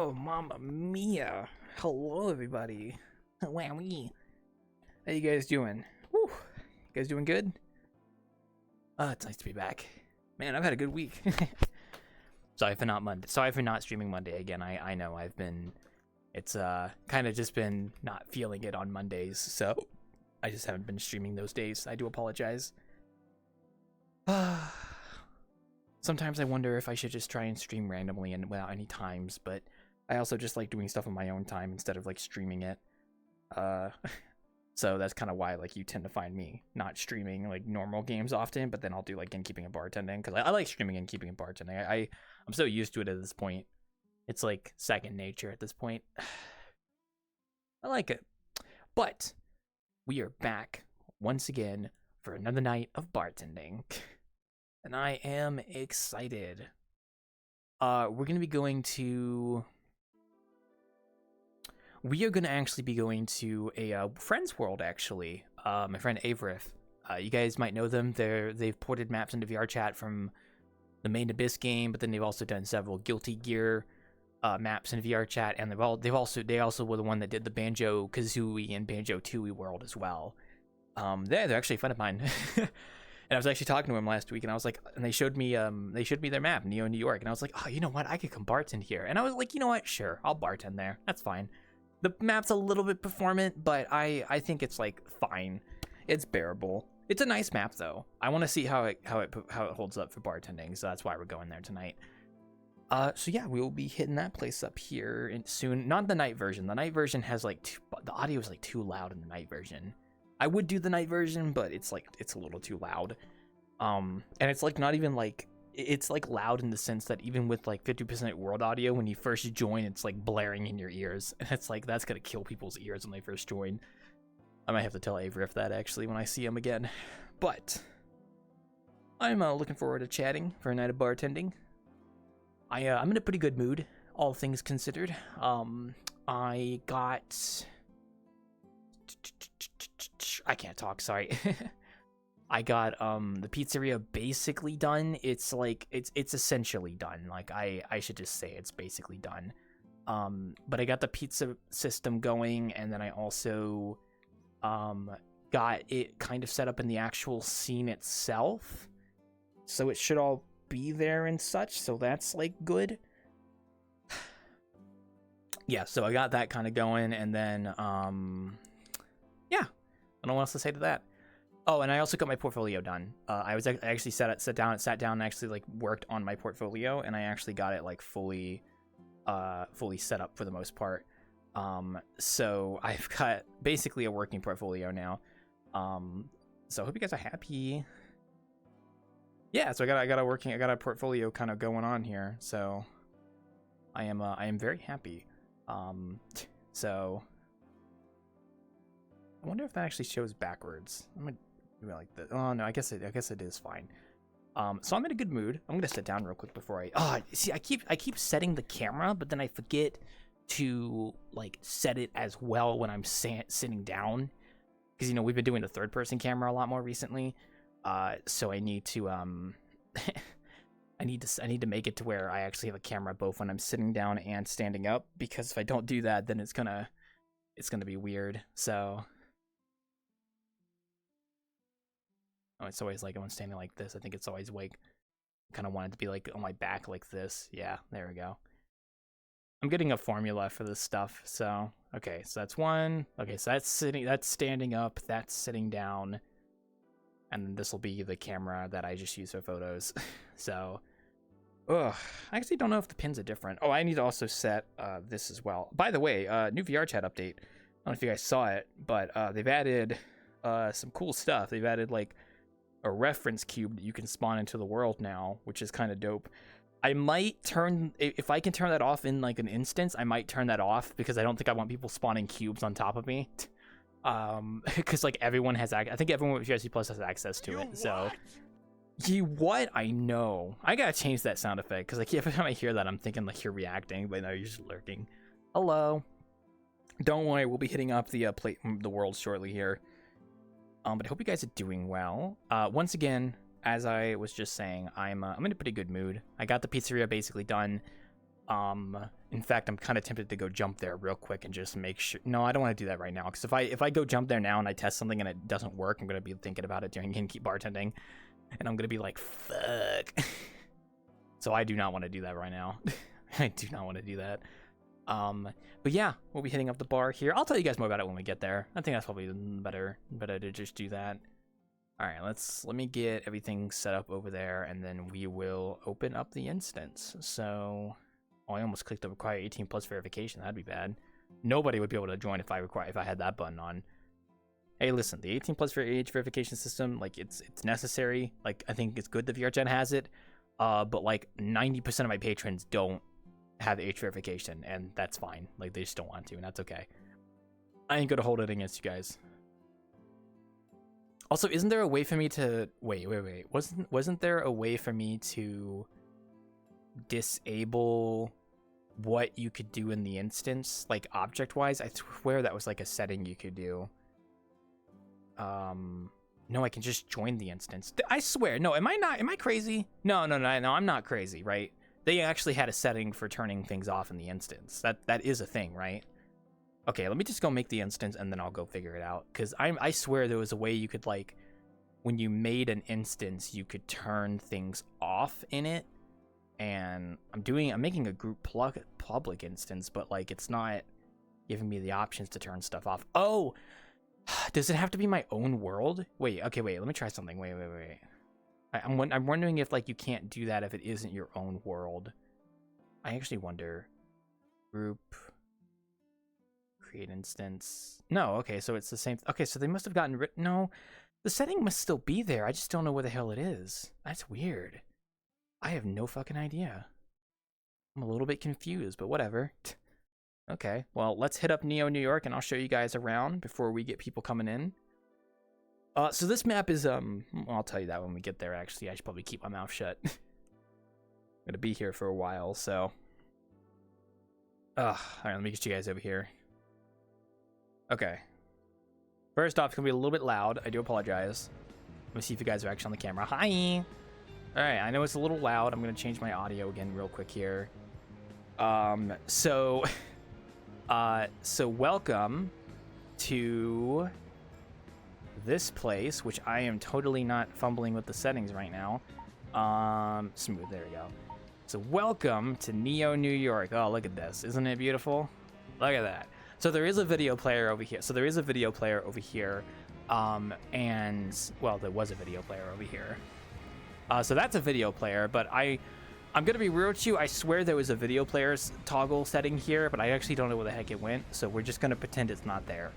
Oh, mamma mia. Hello, everybody. Wowie. How you guys doing? Woo. You guys doing good? It's nice to be back. Man, I've had a good week. Sorry for not streaming Monday again. I know it's kind of just been not feeling it on Mondays, so I just haven't been streaming those days. I do apologize. Sometimes I wonder if I should just try and stream randomly and without any times, but I also just like doing stuff on my own time instead of like streaming it. So that's kind of why like you tend to find me not streaming like normal games often, but then I'll do like Innkeeping and Bartending because I like streaming Innkeeping and Bartending. I'm so used to it at this point. It's like second nature at this point. I like it. But we are back once again for another night of bartending. And I am excited. We're going to be going to... We are going to actually be going to a friend's world, actually. My friend Avrith. You guys might know them. They've ported maps into VRChat from the main Abyss game, but then they've also done several Guilty Gear maps in VRChat, and they also were the one that did the Banjo-Kazooie and Banjo-Tooie world as well. They're actually a friend of mine. And I was actually talking to him last week, and I was like, and they showed me their map, Neo, New York, and I was like, oh, you know what? I could come bartend here. And I was like, you know what? Sure, I'll bartend there. That's fine. The map's a little bit performant, but I think it's like fine. It's bearable. It's a nice map though. I want to see how it holds up for bartending, so that's why we're going there tonight. So yeah, we will be hitting that place up here soon. Not the night version. The night version has like the audio is like too loud in the night version. I would do the night version, but it's a little too loud. And it's like not even like, it's like loud in the sense that even with like 50% world audio, when you first join, it's like blaring in your ears. And it's like, that's gonna kill people's ears when they first join. I might have to tell Avrith that actually when I see him again. But I'm looking forward to chatting for a night of bartending. I'm in a pretty good mood, all things considered. I can't talk, sorry. I got the pizzeria basically done. It's like it's essentially done. Like I should just say it's basically done. But I got the pizza system going, and then I also got it kind of set up in the actual scene itself. So it should all be there and such, so that's like good. Yeah, so I got that kind of going, and then yeah, I don't know what else to say to that. Oh, and I also got my portfolio done. I actually sat down and actually like worked on my portfolio, and I actually got it like fully set up for the most part. So I've got basically a working portfolio now. So I hope you guys are happy. Yeah, so I got a portfolio kind of going on here. So I am very happy. So I wonder if that actually shows backwards. I'm gonna do it like this. Oh no, I guess it is fine. So I'm in a good mood. I'm gonna sit down real quick before see, I keep setting the camera, but then I forget to like set it as well when I'm sitting down, because we've been doing the third person camera a lot more recently. So I need to I need to make it to where I actually have a camera both when I'm sitting down and standing up, because if I don't do that, then it's gonna be weird. So it's always like when I'm standing like this, I think it's always like kind of wanted to be like on my back like this. Yeah, there we go. I'm getting a formula for this stuff. So okay, so that's one. Okay, so that's standing up, that's sitting down, and then this will be the camera that I just use for photos. So I actually don't know if the pins are different. Oh, I need to also set this as well. By the way, new VRChat update. I don't know if you guys saw it, but they've added some cool stuff. They've added like a reference cube that you can spawn into the world now, which is kind of dope. I might turn, if I can turn that off in like an instance, I might turn that off, because I don't think I want people spawning cubes on top of me. Because like everyone has, I think everyone with VRC Plus has access to it. So you what? I know. I gotta change that sound effect, because like every time I hear that, I'm thinking like you're reacting, but no, you're just lurking. Hello. Don't worry, we'll be hitting up the the world shortly here. But I hope you guys are doing well. Once again, as I was just saying, I'm in a pretty good mood. I got the pizzeria basically done. In fact, I'm kind of tempted to go jump there real quick and just make sure. No, I don't want to do that right now, because if I go jump there now and I test something and it doesn't work, I'm gonna be thinking about it during Keep Bartending, and I'm gonna be like, fuck. So I do not want to do that right now. I do not want to do that. But yeah, we'll be hitting up the bar here. I'll tell you guys more about it when we get there. I think that's probably better to just do that. All right, let me get everything set up over there, and then we will open up the instance. So, oh, I almost clicked the require 18 plus verification. That'd be bad. Nobody would be able to join if I had that button on. Hey, listen, the 18 plus age verification system, like it's necessary. Like I think it's good that VRChat has it. But like 90% of my patrons don't have age verification, and that's fine. Like they just don't want to, and that's okay. I ain't gonna hold it against you guys. Also, isn't there a way for me to wait? Wasn't there a way for me to disable what you could do in the instance, like object-wise? I swear that was like a setting you could do. No, I can just join the instance. I swear. No, am I crazy? No, I'm not crazy, right? They actually had a setting for turning things off in the instance. That is a thing, right? Okay, let me just go make the instance and then I'll go figure it out. Because I swear there was a way you could, like, when you made an instance, you could turn things off in it. And I'm making a group public instance, but like it's not giving me the options to turn stuff off. Oh, does it have to be my own world? Wait, let me try something. Wait. I'm wondering if like you can't do that if it isn't your own world. I actually wonder. Group. Create instance. No, okay, so it's the same. Okay, so they must have gotten rid. No, the setting must still be there. I just don't know where the hell it is. That's weird. I have no fucking idea. I'm a little bit confused, but whatever. Okay, well, let's hit up Neo New York and I'll show you guys around before we get people coming in. So this map is, I'll tell you that when we get there, actually. I should probably keep my mouth shut. I'm gonna be here for a while, so. Alright, let me get you guys over here. Okay. First off, it's gonna be a little bit loud. I do apologize. Let me see if you guys are actually on the camera. Hi! Alright, I know it's a little loud. I'm gonna change my audio again real quick here. So welcome to this place, which I am totally not fumbling with the settings right now. Smooth, there we go. So welcome to Neo New York. Oh, look at this. Isn't it beautiful? Look at that. So there is a video player over here. And, well, there was a video player over here. So that's a video player, but I'm going to be real with you. I swear there was a video player's toggle setting here, but I actually don't know where the heck it went. So we're just going to pretend it's not there.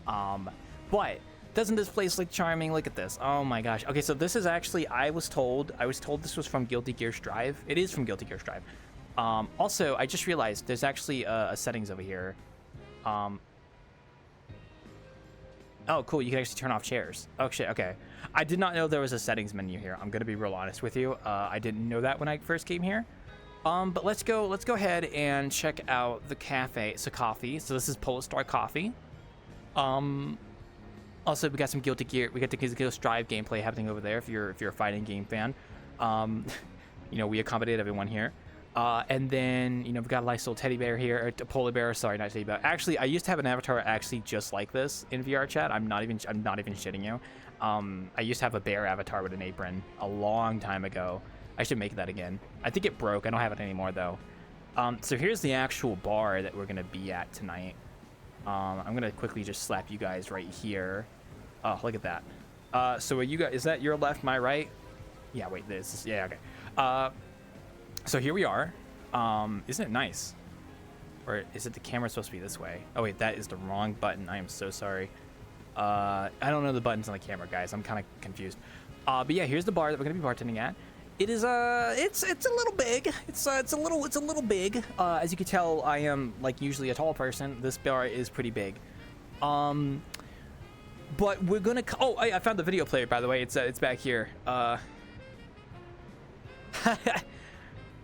But doesn't this place look charming? Look at this. Oh my gosh. Okay, so this is actually, I was told this was from Guilty Gear Strive. It is from Guilty Gear Strive. Also, I just realized there's actually a settings over here. Oh, cool. You can actually turn off chairs. Oh, shit. Okay. I did not know there was a settings menu here. I'm going to be real honest with you. I didn't know that when I first came here. But let's go ahead and check out the cafe. So coffee. So this is Polestar Coffee. Also, we got some Guilty Gear. We got the Guilty Gear Strive gameplay happening over there if you're a fighting game fan. You know, we accommodate everyone here. And then, you know, we've got a nice little teddy bear here, or a polar bear, sorry, not teddy bear. Actually, I used to have an avatar actually just like this in VRChat. I'm not even shitting you. I used to have a bear avatar with an apron a long time ago. I should make that again. I think it broke. I don't have it anymore, though. So here's the actual bar that we're going to be at tonight. I'm going to quickly just slap you guys right here. Oh, look at that. So are you guys, is that your left, my right? Yeah, wait, this is, yeah, okay. So here we are. Isn't it nice? Or is it the camera supposed to be this way? Oh wait, that is the wrong button. I am so sorry. I don't know the buttons on the camera, guys. I'm kind of confused. But yeah, here's the bar that we're gonna be bartending at. It is it's a little big. It's a little big. As you can tell, I am like usually a tall person. This bar is pretty big. But we're gonna. Oh, I found the video player, by the way. It's back here.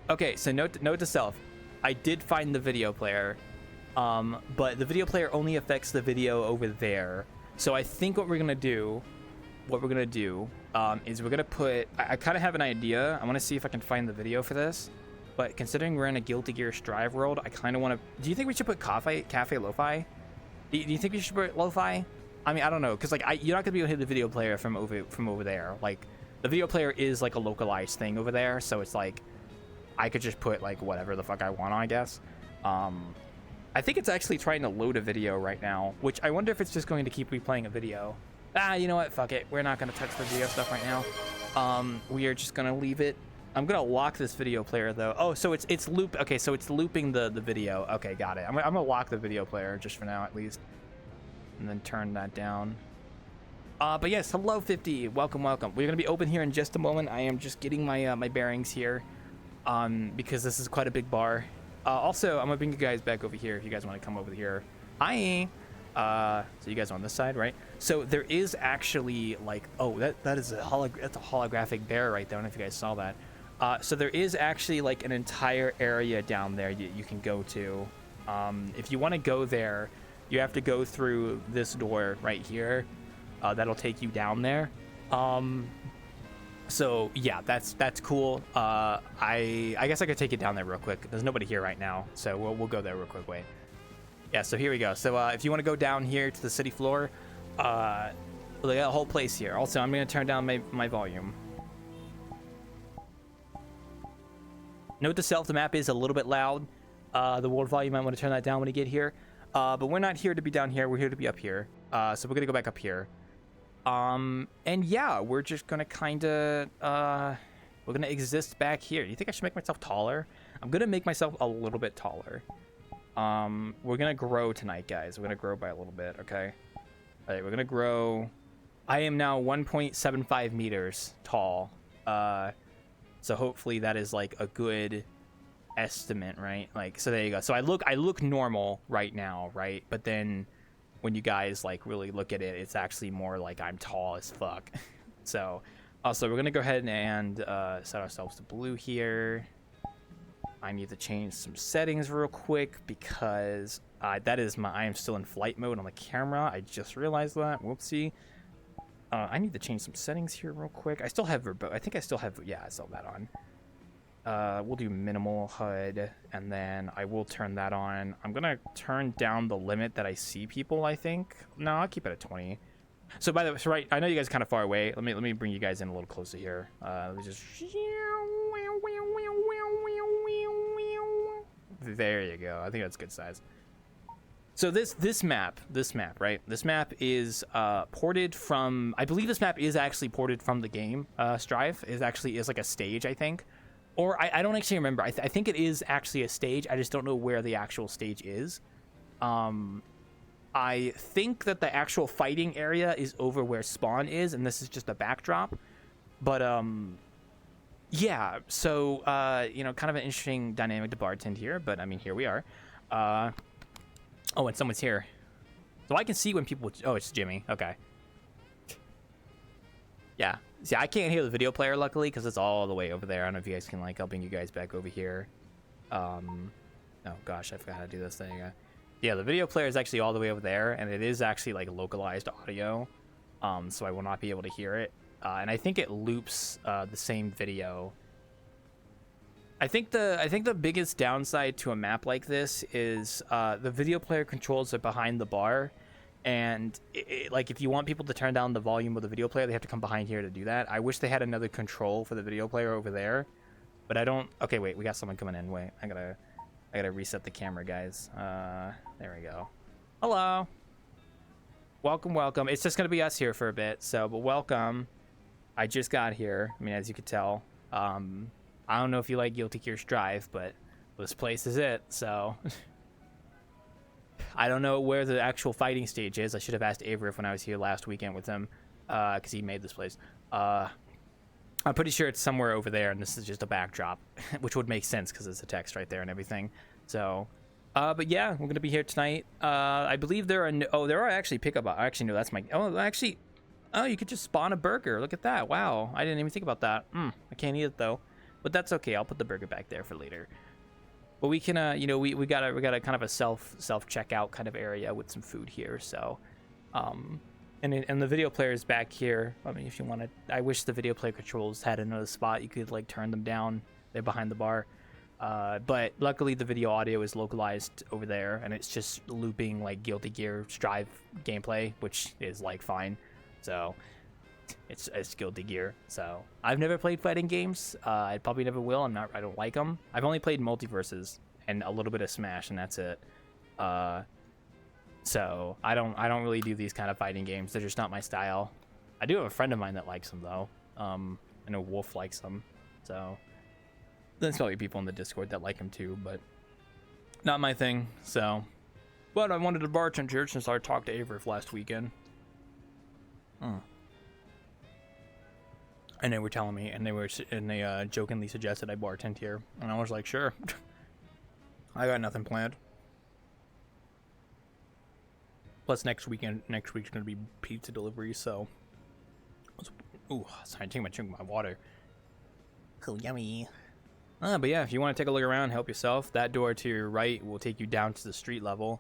Okay, so note to self, I did find the video player, but the video player only affects the video over there. So I think what we're gonna do is we're gonna put. I kind of have an idea. I want to see if I can find the video for this. but considering we're in a Guilty Gear Strive world, I kind of want to. Do you think we should put Cafe Lo-Fi? Do you think we should put Lo-Fi? I mean, I don't know, because like you're not gonna be able to hit the video player from over there. Like the video player is like a localized thing over there, so it's like I could just put like whatever the fuck I want, I guess. I think it's actually trying to load a video right now, which I wonder if it's just going to keep replaying a video. You know what? Fuck it. We're not gonna touch the video stuff right now. We are just gonna leave it. I'm gonna lock this video player though. Oh, so it's loop. Okay, so it's looping the video. Okay, got it. I'm gonna lock the video player just for now at least, and then turn that down. But yes, hello 50. Welcome. We're gonna be open here in just a moment. I am just getting my my bearings here, because this is quite a big bar. Also, I'm gonna bring you guys back over here if you guys want to come over here. Hi. So you guys are on this side, right? So there is actually like, oh, that is that's a holographic bear right there. I don't know if you guys saw that. So there is actually like an entire area down there you can go to. If you want to go there, you have to go through this door right here. That'll take you down there. So yeah, that's cool. I guess I could take it down there real quick. There's nobody here right now, so we'll go there real quick. Wait. Yeah, so here we go. So if you want to go down here to the city floor, they got a whole place here. Also, I'm gonna turn down my volume. Note to self: the map is a little bit loud. The world volume, I want to turn that down when you get here. But we're not here to be down here. We're here to be up here. So we're gonna go back up here. And yeah, we're just gonna kind of we're gonna exist back here. You think I should make myself taller? I'm gonna make myself a little bit taller. We're gonna grow tonight, guys. We're gonna grow by a little bit. Okay. All right, we're gonna grow. I am now 1.75 meters tall. So hopefully that is like a good estimate, right? Like, so there you go. So I look normal right now, right? But then when you guys like really look at it, it's actually more like I'm tall as fuck. So also we're gonna go ahead and set ourselves to blue here. I need to change some settings real quick because I am still in flight mode on the camera. I just realized that. Whoopsie. I need to change some settings here real quick. I still have I think I still have, yeah, I still have that on. We'll do minimal HUD, and then I will turn that on. I'm gonna turn down the limit that I see people, I think. No, I'll keep it at 20. So by the way, so right, I know you guys are kind of far away. Let me bring you guys in a little closer here. Let me just. There you go. I think that's good size. So this map, right? This map is ported from. I believe this map is actually ported from the game. Strive is like a stage, I think, or I don't actually remember. I think it is actually a stage. I just don't know where the actual stage is. I think that the actual fighting area is over where spawn is, and this is just a backdrop. But yeah. So kind of an interesting dynamic to bartend here. But I mean, here we are. Oh, and someone's here. So I can see when people... Oh, it's Jimmy. Okay. Yeah. See, I can't hear the video player, luckily, because it's all the way over there. I don't know if you guys can, like, I'll bring you guys back over here. Oh, gosh, I forgot how to do this thing. Yeah, the video player is actually all the way over there, and it is actually, like, localized audio. So I will not be able to hear it. And I think it loops the same video. I think the biggest downside to a map like this is the video player controls are behind the bar, and like if you want people to turn down the volume of the video player, they have to come behind here to do that. I wish they had another control for the video player over there, but I don't. Okay, wait, we got someone coming in. Wait, I gotta reset the camera, guys. There we go. Hello. Welcome. It's just gonna be us here for a bit, so but welcome. I just got here. I mean, as you could tell. I don't know if you like Guilty Gear Strive, but this place is it, so. I don't know where the actual fighting stage is. I should have asked Averiff when I was here last weekend with him, because he made this place. I'm pretty sure it's somewhere over there, and this is just a backdrop, which would make sense because it's a text right there and everything. So, but yeah, we're going to be here tonight. I believe there are actually pickup. Actually, no, that's my. Oh, you could just spawn a burger. Look at that. Wow, I didn't even think about that. I can't eat it though. But that's okay. I'll put the burger back there for later. But we can, we got a kind of a self checkout kind of area with some food here. So, and the video player is back here. I mean, if you want to, I wish the video player controls had another spot you could like turn them down. They're behind the bar. But luckily the video audio is localized over there, and it's just looping like Guilty Gear Strive gameplay, which is like fine. So it's Guilty Gear. So I've never played fighting games. I probably never will. I don't like them. I've only played Multiverses and a little bit of Smash, and that's it. So I don't really do these kind of fighting games. They're just not my style. I do have a friend of mine that likes them though. I know Wolf likes them. So there's probably people in the Discord that like them too, but not my thing. So, but I wanted to bartend here since I talked to Avery last weekend. And they were telling me, and they jokingly suggested I bartend here, and I was like, sure. I got nothing planned. Plus next week's gonna be pizza delivery, so. Ooh, sorry, taking my chunk of my water. Oh, yummy. But yeah, if you want to take a look around, help yourself. That door to your right will take you down to the street level.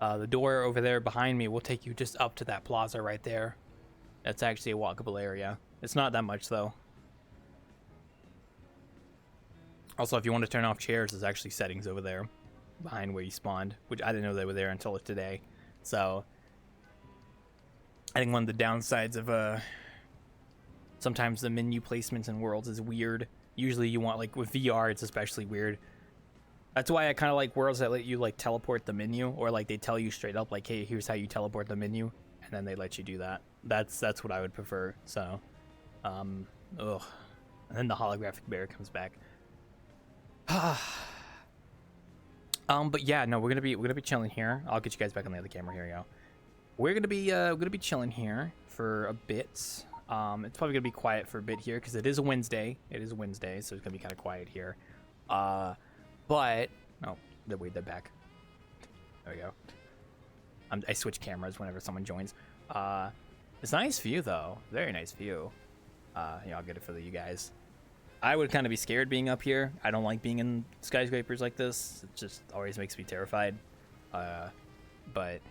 The door over there behind me will take you just up to that plaza right there. That's actually a walkable area. It's not that much though. Also, if you want to turn off chairs, there's actually settings over there behind where you spawned, which I didn't know they were there until today. So I think one of the downsides of sometimes the menu placements in Worlds is weird. Usually you want, like with VR, it's especially weird. That's why I kind of like Worlds that let you like teleport the menu, or like they tell you straight up like, hey, here's how you teleport the menu, and then they let you do that. That's what I would prefer. So ugh. And then the holographic bear comes back. But yeah, no, we're gonna be chilling here. I'll get you guys back on the other camera. Here we go. We're gonna be chilling here for a bit. It's probably gonna be quiet for a bit here because it is a Wednesday. It is a Wednesday, so it's gonna be kind of quiet here. But oh, they're back. There we go. I switch cameras whenever someone joins. It's a nice view though. Very nice view. Yeah, I'll get it for you guys. I would kind of be scared being up here. I don't like being in skyscrapers like this. It just always makes me terrified. But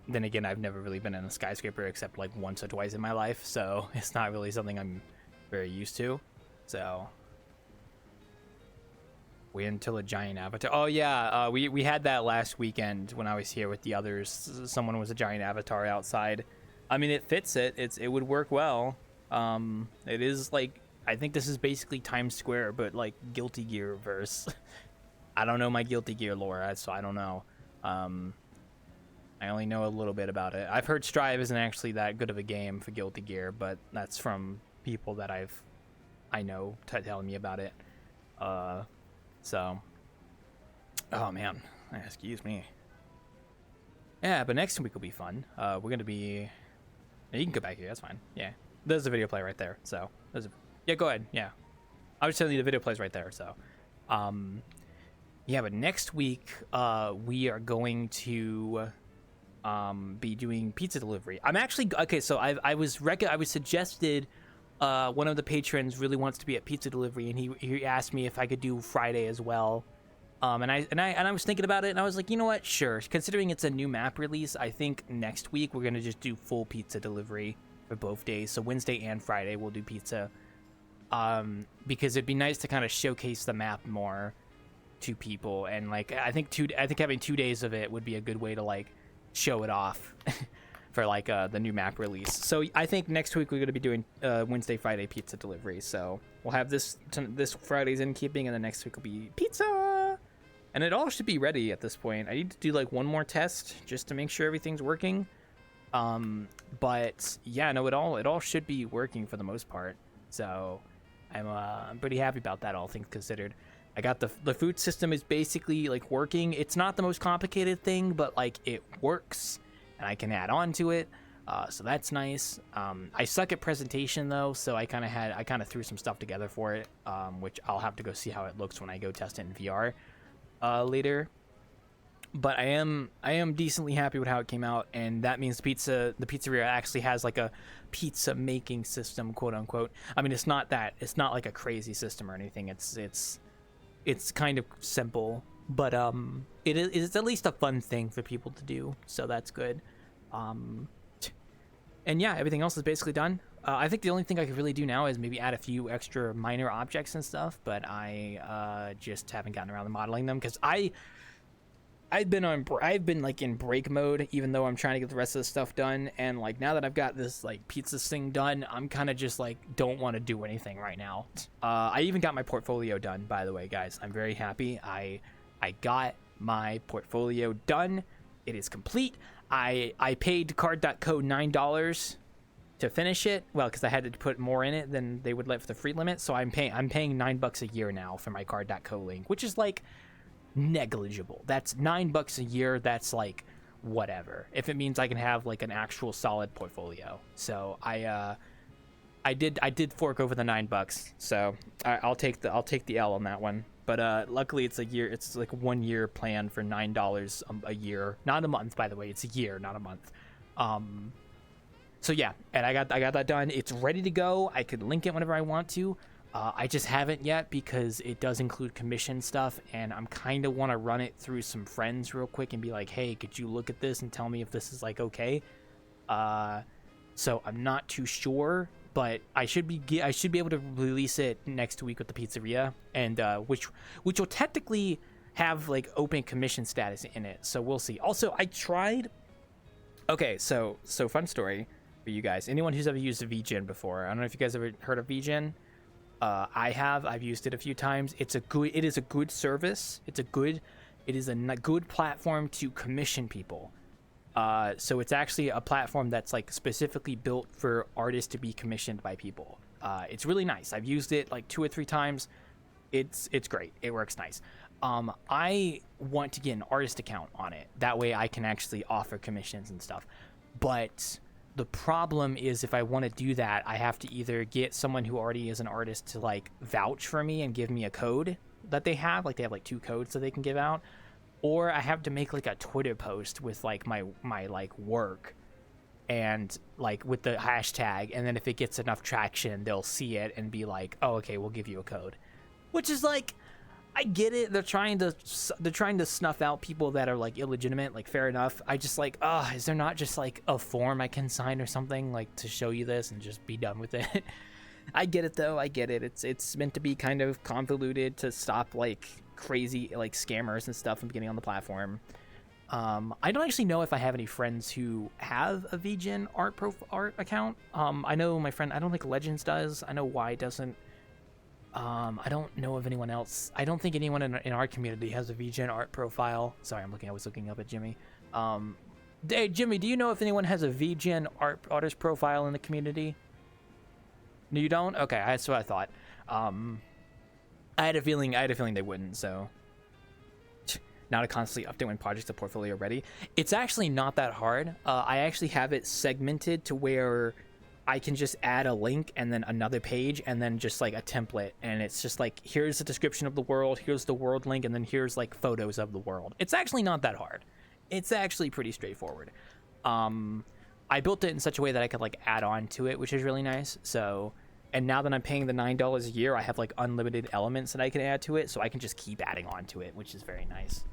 then again, I've never really been in a skyscraper except like once or twice in my life, so it's not really something I'm very used to. So wait until a giant avatar. Oh yeah, we had that last weekend when I was here with the others. Someone was a giant avatar outside. I mean, it fits it. It would work well. It is like, I think this is basically Times Square, but like Guilty Gear verse. I don't know my Guilty Gear lore, so I don't know. I only know a little bit about it. I've heard Strive isn't actually that good of a game for Guilty Gear, but that's from people that I know telling me about it. So, oh man, excuse me. Yeah, but next week will be fun. We're gonna be. You can go back here. That's fine. Yeah, there's a video play right there. So yeah, go ahead. Yeah, I was telling you the video plays right there. So, yeah, but next week we are going to be doing pizza delivery. I'm actually okay. So I was suggested. One of the patrons really wants to be at pizza delivery, and he asked me if I could do Friday as well. And I was thinking about it, and I was like, you know what? Sure. Considering it's a new map release, I think next week we're gonna just do full pizza delivery for both days. So Wednesday and Friday we'll do pizza. Because it'd be nice to kind of showcase the map more to people, and like I think having 2 days of it would be a good way to like show it off for like the new map release. So I think next week we're going to be doing Wednesday, Friday pizza delivery. So we'll have this Friday's in keeping, and the next week will be pizza, and it all should be ready at this point. I need to do like one more test just to make sure everything's working. But yeah, no, it all should be working for the most part. So I'm pretty happy about that, all things considered. I got the food system is basically like working. It's not the most complicated thing, but like it works, and I can add on to it. So that's nice. I suck at presentation though, so I kind of threw some stuff together for it, which I'll have to go see how it looks when I go test it in VR later. But I am decently happy with how it came out, and that means the pizzeria actually has like a pizza making system, quote unquote. I mean, it's not like a crazy system or anything. It's kind of simple, but it's at least a fun thing for people to do, so that's good. And yeah, everything else is basically done. I think the only thing I could really do now is maybe add a few extra minor objects and stuff, but I just haven't gotten around to modeling them because I've been like in break mode, even though I'm trying to get the rest of the stuff done. And like now that I've got this like pizza thing done, I'm kind of just like don't want to do anything right now. I even got my portfolio done, by the way, guys. I'm very happy. I got my portfolio done. It is complete. I paid card.co $9 to finish it. Well, because I had to put more in it than they would let for the free limit. So I'm paying $9 a year now for my card.co link, which is like negligible. That's $9 a year. That's like whatever if it means I can have like an actual solid portfolio. So I did fork over the $9, so I'll take the L on that one. But luckily it's a year. It's like 1 year plan for $9 a year, not a month, by the way. It's a year, not a month. So yeah, and I got that done. It's ready to go. I could link it whenever I want to. I just haven't yet because it does include commission stuff, and I'm kind of want to run it through some friends real quick and be like, hey, could you look at this and tell me if this is like okay? So I'm not too sure, but I should be able to release it next week with the pizzeria, and which will technically have like open commission status in it. So we'll see. Also, I tried. Okay, so fun story for you guys. Anyone who's ever used a VGen before, I don't know if you guys ever heard of VGen. I've used it a few times. It is a good service. It is a good platform to commission people. So it's actually a platform that's like specifically built for artists to be commissioned by people. It's really nice. I've used it like 2 or 3 times. It's great. It works nice. I want to get an artist account on it. That way I can actually offer commissions and stuff. But the problem is if I want to do that, I have to either get someone who already is an artist to like vouch for me and give me a code that they have. Like they have like 2 codes that they can give out. Or I have to make like a Twitter post with like my like work and like with the hashtag. And then if it gets enough traction, they'll see it and be like, oh, okay, we'll give you a code. Which is like, I get it. They're trying to snuff out people that are like illegitimate. Like fair enough. I just like, is there not just like a form I can sign or something like to show you this and just be done with it? I get it though. I get it. It's meant to be kind of convoluted to stop like crazy like scammers and stuff from getting on the platform. I don't actually know if I have any friends who have a VGen art account. I know my friend. I don't think Legends does. I know Y doesn't. I don't know of anyone else. I don't think anyone in our community has a VGen art profile. Sorry, I was looking up at Jimmy. Hey, Jimmy, do you know if anyone has a VGen artist profile in the community? No, you don't? Okay, that's what I thought. I had a feeling they wouldn't, so. Not a constantly update when projects are portfolio ready. It's actually not that hard. I actually have it segmented to where I can just add a link and then another page and then just like a template, and it's just like, here's the description of the world, here's the world link, and then here's like photos of the world. It's actually not that hard. It's actually pretty straightforward. I built it in such a way that I could like add on to it, which is really nice. So, and now that I'm paying the $9 a year, I have like unlimited elements that I can add to it, so I can just keep adding on to it, which is very nice.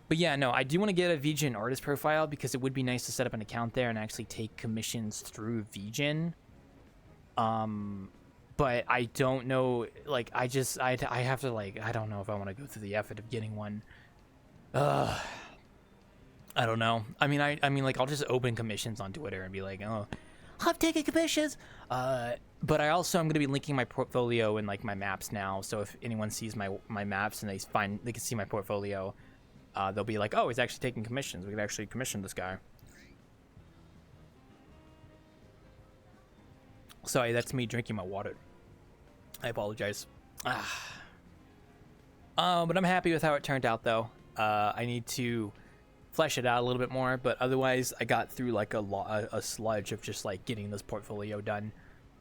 But yeah, no, I do want to get a VGen artist profile because it would be nice to set up an account there and actually take commissions through VGen. But I don't know, like, I have to, like, I don't know if I want to go through the effort of getting one. I don't know. I mean, like, I'll just open commissions on Twitter and be like, oh, I'm taking commissions. But I'm going to be linking my portfolio in, like, my maps now. So if anyone sees my maps and they can see my portfolio, they'll be like, oh, he's actually taking commissions. We could actually commission this guy. Sorry, that's me drinking my water. I apologize. But I'm happy with how it turned out, though. I need to flesh it out a little bit more, but otherwise, I got through like a sludge of just like getting this portfolio done.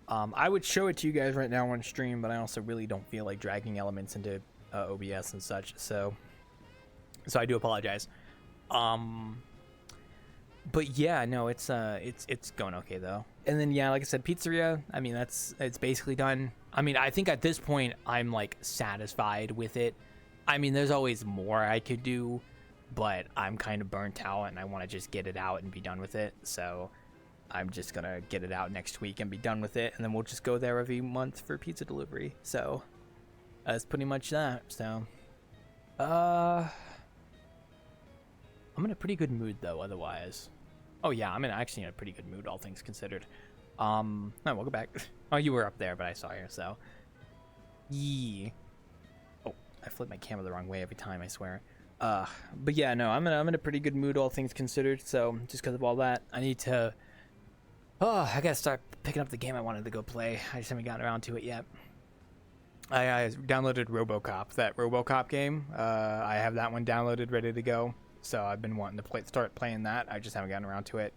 I would show it to you guys right now on stream, but I also really don't feel like dragging elements into OBS and such, so I do apologize. But yeah, no, it's going okay though. And then yeah, like I said, pizzeria, I mean, it's basically done. I mean, I think at this point I'm like satisfied with it. I mean, there's always more I could do, but I'm kind of burnt out and I want to just get it out and be done with it. So I'm just gonna get it out next week and be done with it, and then we'll just go there every month for pizza delivery. So that's pretty much that. So I'm in a pretty good mood though, otherwise. Oh yeah, I'm actually in a pretty good mood, all things considered. No, welcome back. Oh, you were up there, but I saw you, so. Yeah. Oh, I flip my camera the wrong way every time, I swear. But yeah, no, I'm in a pretty good mood, all things considered, so just because of all that, I need to... Oh, I gotta start picking up the game I wanted to go play. I just haven't gotten around to it yet. I downloaded RoboCop, that RoboCop game. I have that one downloaded, ready to go. So I've been wanting to start playing that. I just haven't gotten around to it.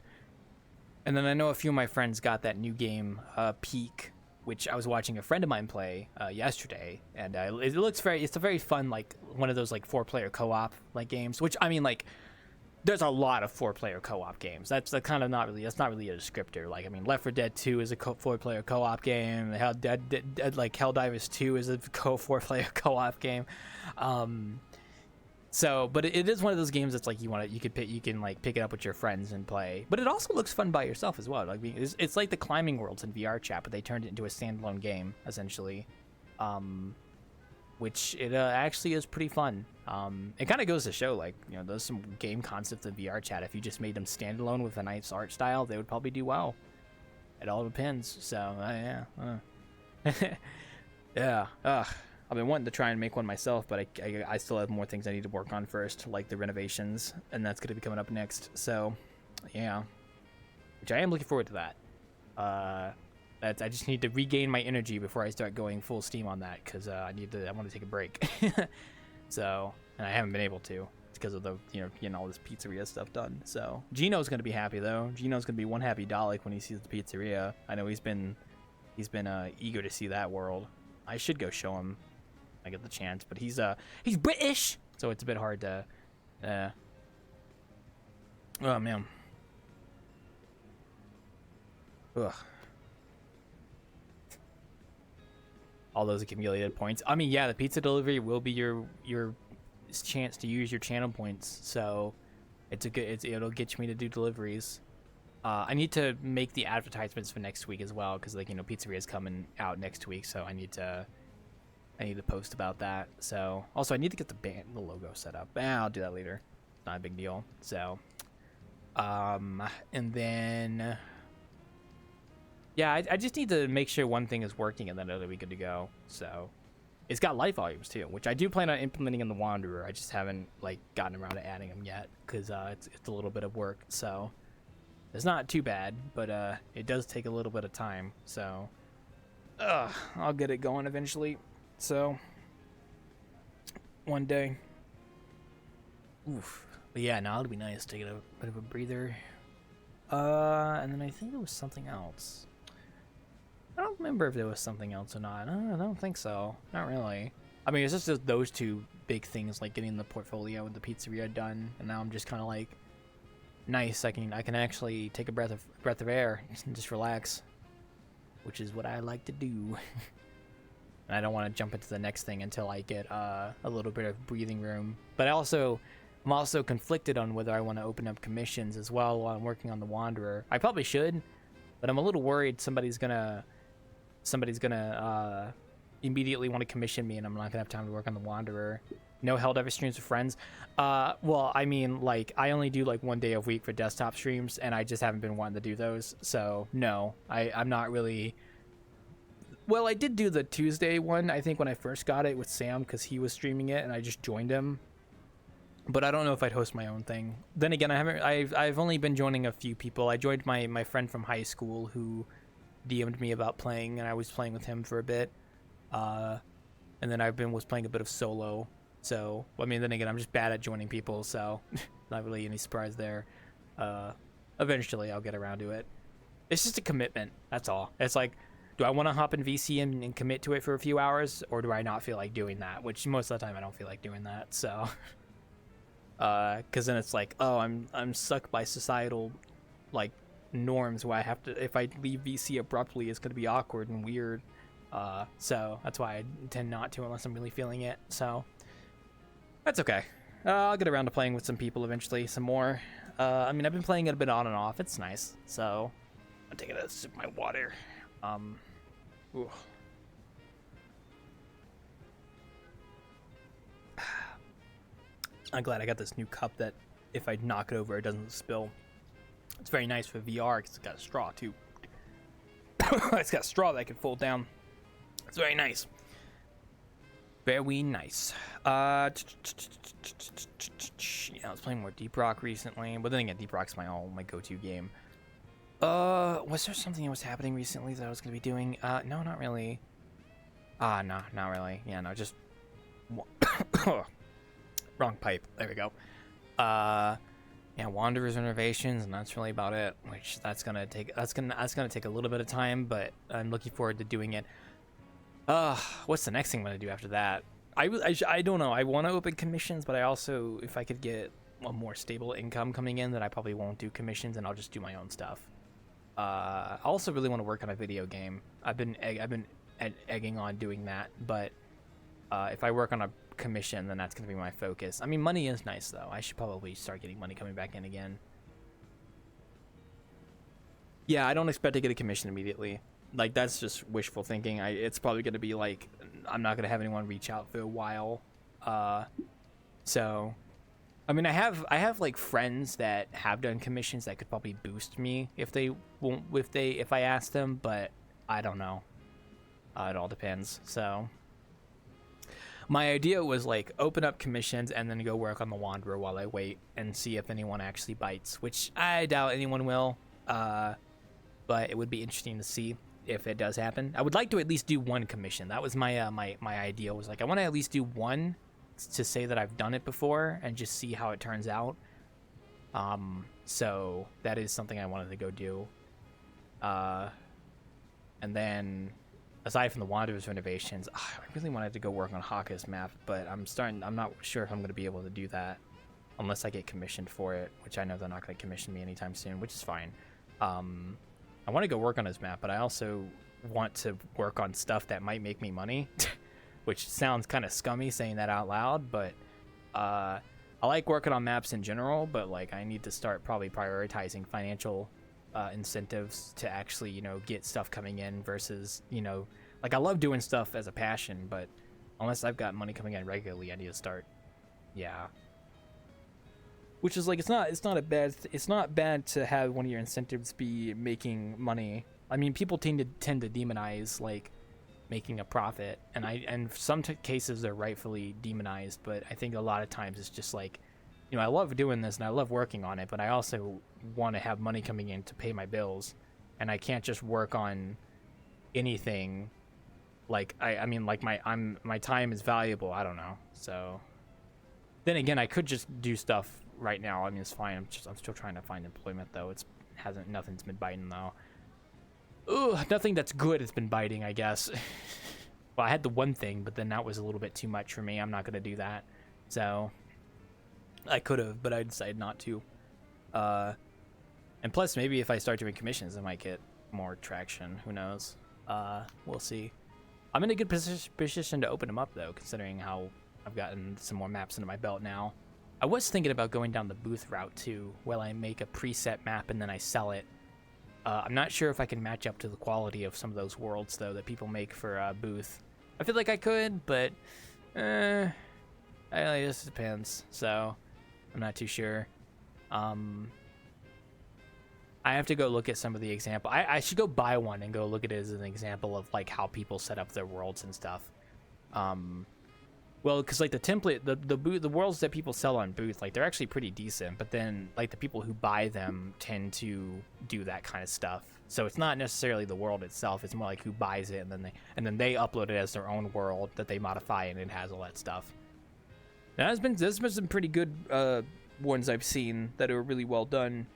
And then I know a few of my friends got that new game, Peak, which I was watching a friend of mine play yesterday, and it looks it's a very fun, like one of those like 4-player co-op like games. Which I mean, like, there's a lot of 4-player co-op games. That's kind of not really a descriptor. Like, I mean, Left 4 Dead 2 is a 4-player co-op game. Helldivers 2 is a 4-player co-op game. So, but it is one of those games that's like you can like pick it up with your friends and play. But it also looks fun by yourself as well. Like it's like the climbing worlds in VRChat, but they turned it into a standalone game essentially, which it actually is pretty fun. It kind of goes to show, like, you know, there's some game concepts in VRChat. If you just made them standalone with a nice art style, they would probably do well. It all depends. So yeah. I've been wanting to try and make one myself, but I still have more things I need to work on first, like the renovations, and that's going to be coming up next. So, yeah, which I am looking forward to that. I just need to regain my energy before I start going full steam on that, because I want to take a break. So, and I haven't been able to. It's because of the, you know, getting all this pizzeria stuff done. So Gino's going to be happy though. Gino's going to be one happy Dalek when he sees the pizzeria. I know he's been eager to see that world. I should go show him. I get the chance, but he's British, so it's a bit hard to. Oh man. Ugh. All those accumulated points. I mean, yeah, the pizza delivery will be your chance to use your channel points, so it'll get me to do deliveries. I need to make the advertisements for next week as well, because, like, you know, pizzeria is coming out next week, so I need to post about that. So also I need to get the logo set up. I'll do that later. It's not a big deal. So and then yeah, I just need to make sure one thing is working, and then it'll be good to go. So it's got light volumes too, which I do plan on implementing in the Wanderer. I just haven't, like, gotten around to adding them yet, because it's a little bit of work. So it's not too bad, but it does take a little bit of time. So I'll get it going eventually. So one day. Oof. But yeah, now it'll be nice to get a bit of a breather. And then I think there was something else. I don't remember if there was something else or not. I don't think so. Not really. I mean, it's just those two big things, like getting the portfolio and the pizzeria done, and now I'm just kind of like, nice. I can actually take a breath of air and just relax, which is what I like to do. And I don't want to jump into the next thing until I get a little bit of breathing room. But I'm also conflicted on whether I want to open up commissions as well while I'm working on the Wanderer. I probably should, but I'm a little worried somebody's gonna immediately want to commission me, and I'm not gonna have time to work on the Wanderer. No Helldivers streams with friends. Well, I mean, like, I only do like 1 day a week for desktop streams, and I just haven't been wanting to do those. So no, I'm not really. Well, I did do the Tuesday one, I think, when I first got it with Sam, because he was streaming it, and I just joined him. But I don't know if I'd host my own thing. Then again, I've only been joining a few people. I joined my friend from high school who DM'd me about playing, and I was playing with him for a bit. And then was playing a bit of solo. So, I mean, then again, I'm just bad at joining people, so not really any surprise there. Eventually, I'll get around to it. It's just a commitment, that's all. It's like, do I want to hop in VC and commit to it for a few hours, or do I not feel like doing that? Which most of the time I don't feel like doing that. So, because then it's like, oh, I'm stuck by societal, like, norms where I have to, if I leave VC abruptly, it's gonna be awkward and weird. So that's why I tend not to unless I'm really feeling it. So that's okay. I'll get around to playing with some people eventually, some more. I mean, I've been playing it a bit on and off. It's nice. So I'm taking a sip of my water. Ooh. I'm glad I got this new cup that if I knock it over, it doesn't spill. It's very nice for VR because it's got a straw too. It's got a straw that I can fold down. It's very nice. Very nice. Yeah, I was playing more Deep Rock recently, but then again, Deep Rock's my go-to game. Was there something that was happening recently that I was gonna be doing? No, not really. No, not really. Yeah, no, just wrong pipe. There we go. Yeah, Wanderer's Renovations, and that's really about it. Which that's gonna take a little bit of time, but I'm looking forward to doing it. What's the next thing I'm gonna do after that? I don't know. I want to open commissions, but I also, if I could get a more stable income coming in, then I probably won't do commissions and I'll just do my own stuff. I also really want to work on a video game. I've been egging on doing that, but if I work on a commission, then that's gonna be my focus. I mean, money is nice though. I should probably start getting money coming back in again. Yeah, I don't expect to get a commission immediately. Like, that's just wishful thinking. It's probably going to be like, I'm not going to have anyone reach out for a while. So, I mean, I have like friends that have done commissions that could probably boost me if I ask them, but I don't know. It all depends. So, my idea was like open up commissions and then go work on the Wanderer while I wait and see if anyone actually bites, which I doubt anyone will. But it would be interesting to see if it does happen. I would like to at least do one commission. That was my my idea, was like I want to at least do one to say that I've done it before and just see how it turns out. So that is something I wanted to go do. And then aside from the Wanderer's Renovations, I really wanted to go work on Haka's map, but I'm not sure if I'm going to be able to do that unless I get commissioned for it, which I know they're not going to commission me anytime soon, which is fine. I want to go work on his map, but I also want to work on stuff that might make me money, which sounds kind of scummy saying that out loud, but I like working on maps in general, but like I need to start probably prioritizing financial incentives to actually, you know, get stuff coming in versus, you know, like I love doing stuff as a passion, but unless I've got money coming in regularly, I need to start, yeah. Which is like, it's not bad to have one of your incentives be making money. I mean, people tend to demonize like making a profit, and in some cases they're rightfully demonized, but I think a lot of times it's just like, you know, I love doing this and I love working on it, but I also want to have money coming in to pay my bills, and I can't just work on anything. Like I mean, like my time is valuable. I don't know. So then again, I could just do stuff right now. I mean, it's fine. I'm still trying to find employment though. Nothing's been biting though. Ugh, nothing that's good has been biting, I guess. Well, I had the one thing, but then that was a little bit too much for me. I'm not gonna do that. So I could have, but I decided not to. And plus, maybe if I start doing commissions, I might get more traction. Who knows? We'll see. I'm in a good position to open them up though, considering how I've gotten some more maps into my belt now. I was thinking about going down the booth route too, where I make a preset map and then I sell it. I'm not sure if I can match up to the quality of some of those worlds though that people make for booth. I feel like I could, but it just depends. So I'm not too sure. I have to go look at some of the example. I should go buy one and go look at it as an example of like how people set up their worlds and stuff. Well, because like the template, the worlds that people sell on booth, like they're actually pretty decent, but then like the people who buy them tend to do that kind of stuff. So it's not necessarily the world itself; it's more like who buys it, and then they upload it as their own world that they modify, and it has all that stuff. Now, there's been some pretty good ones I've seen that are really well done.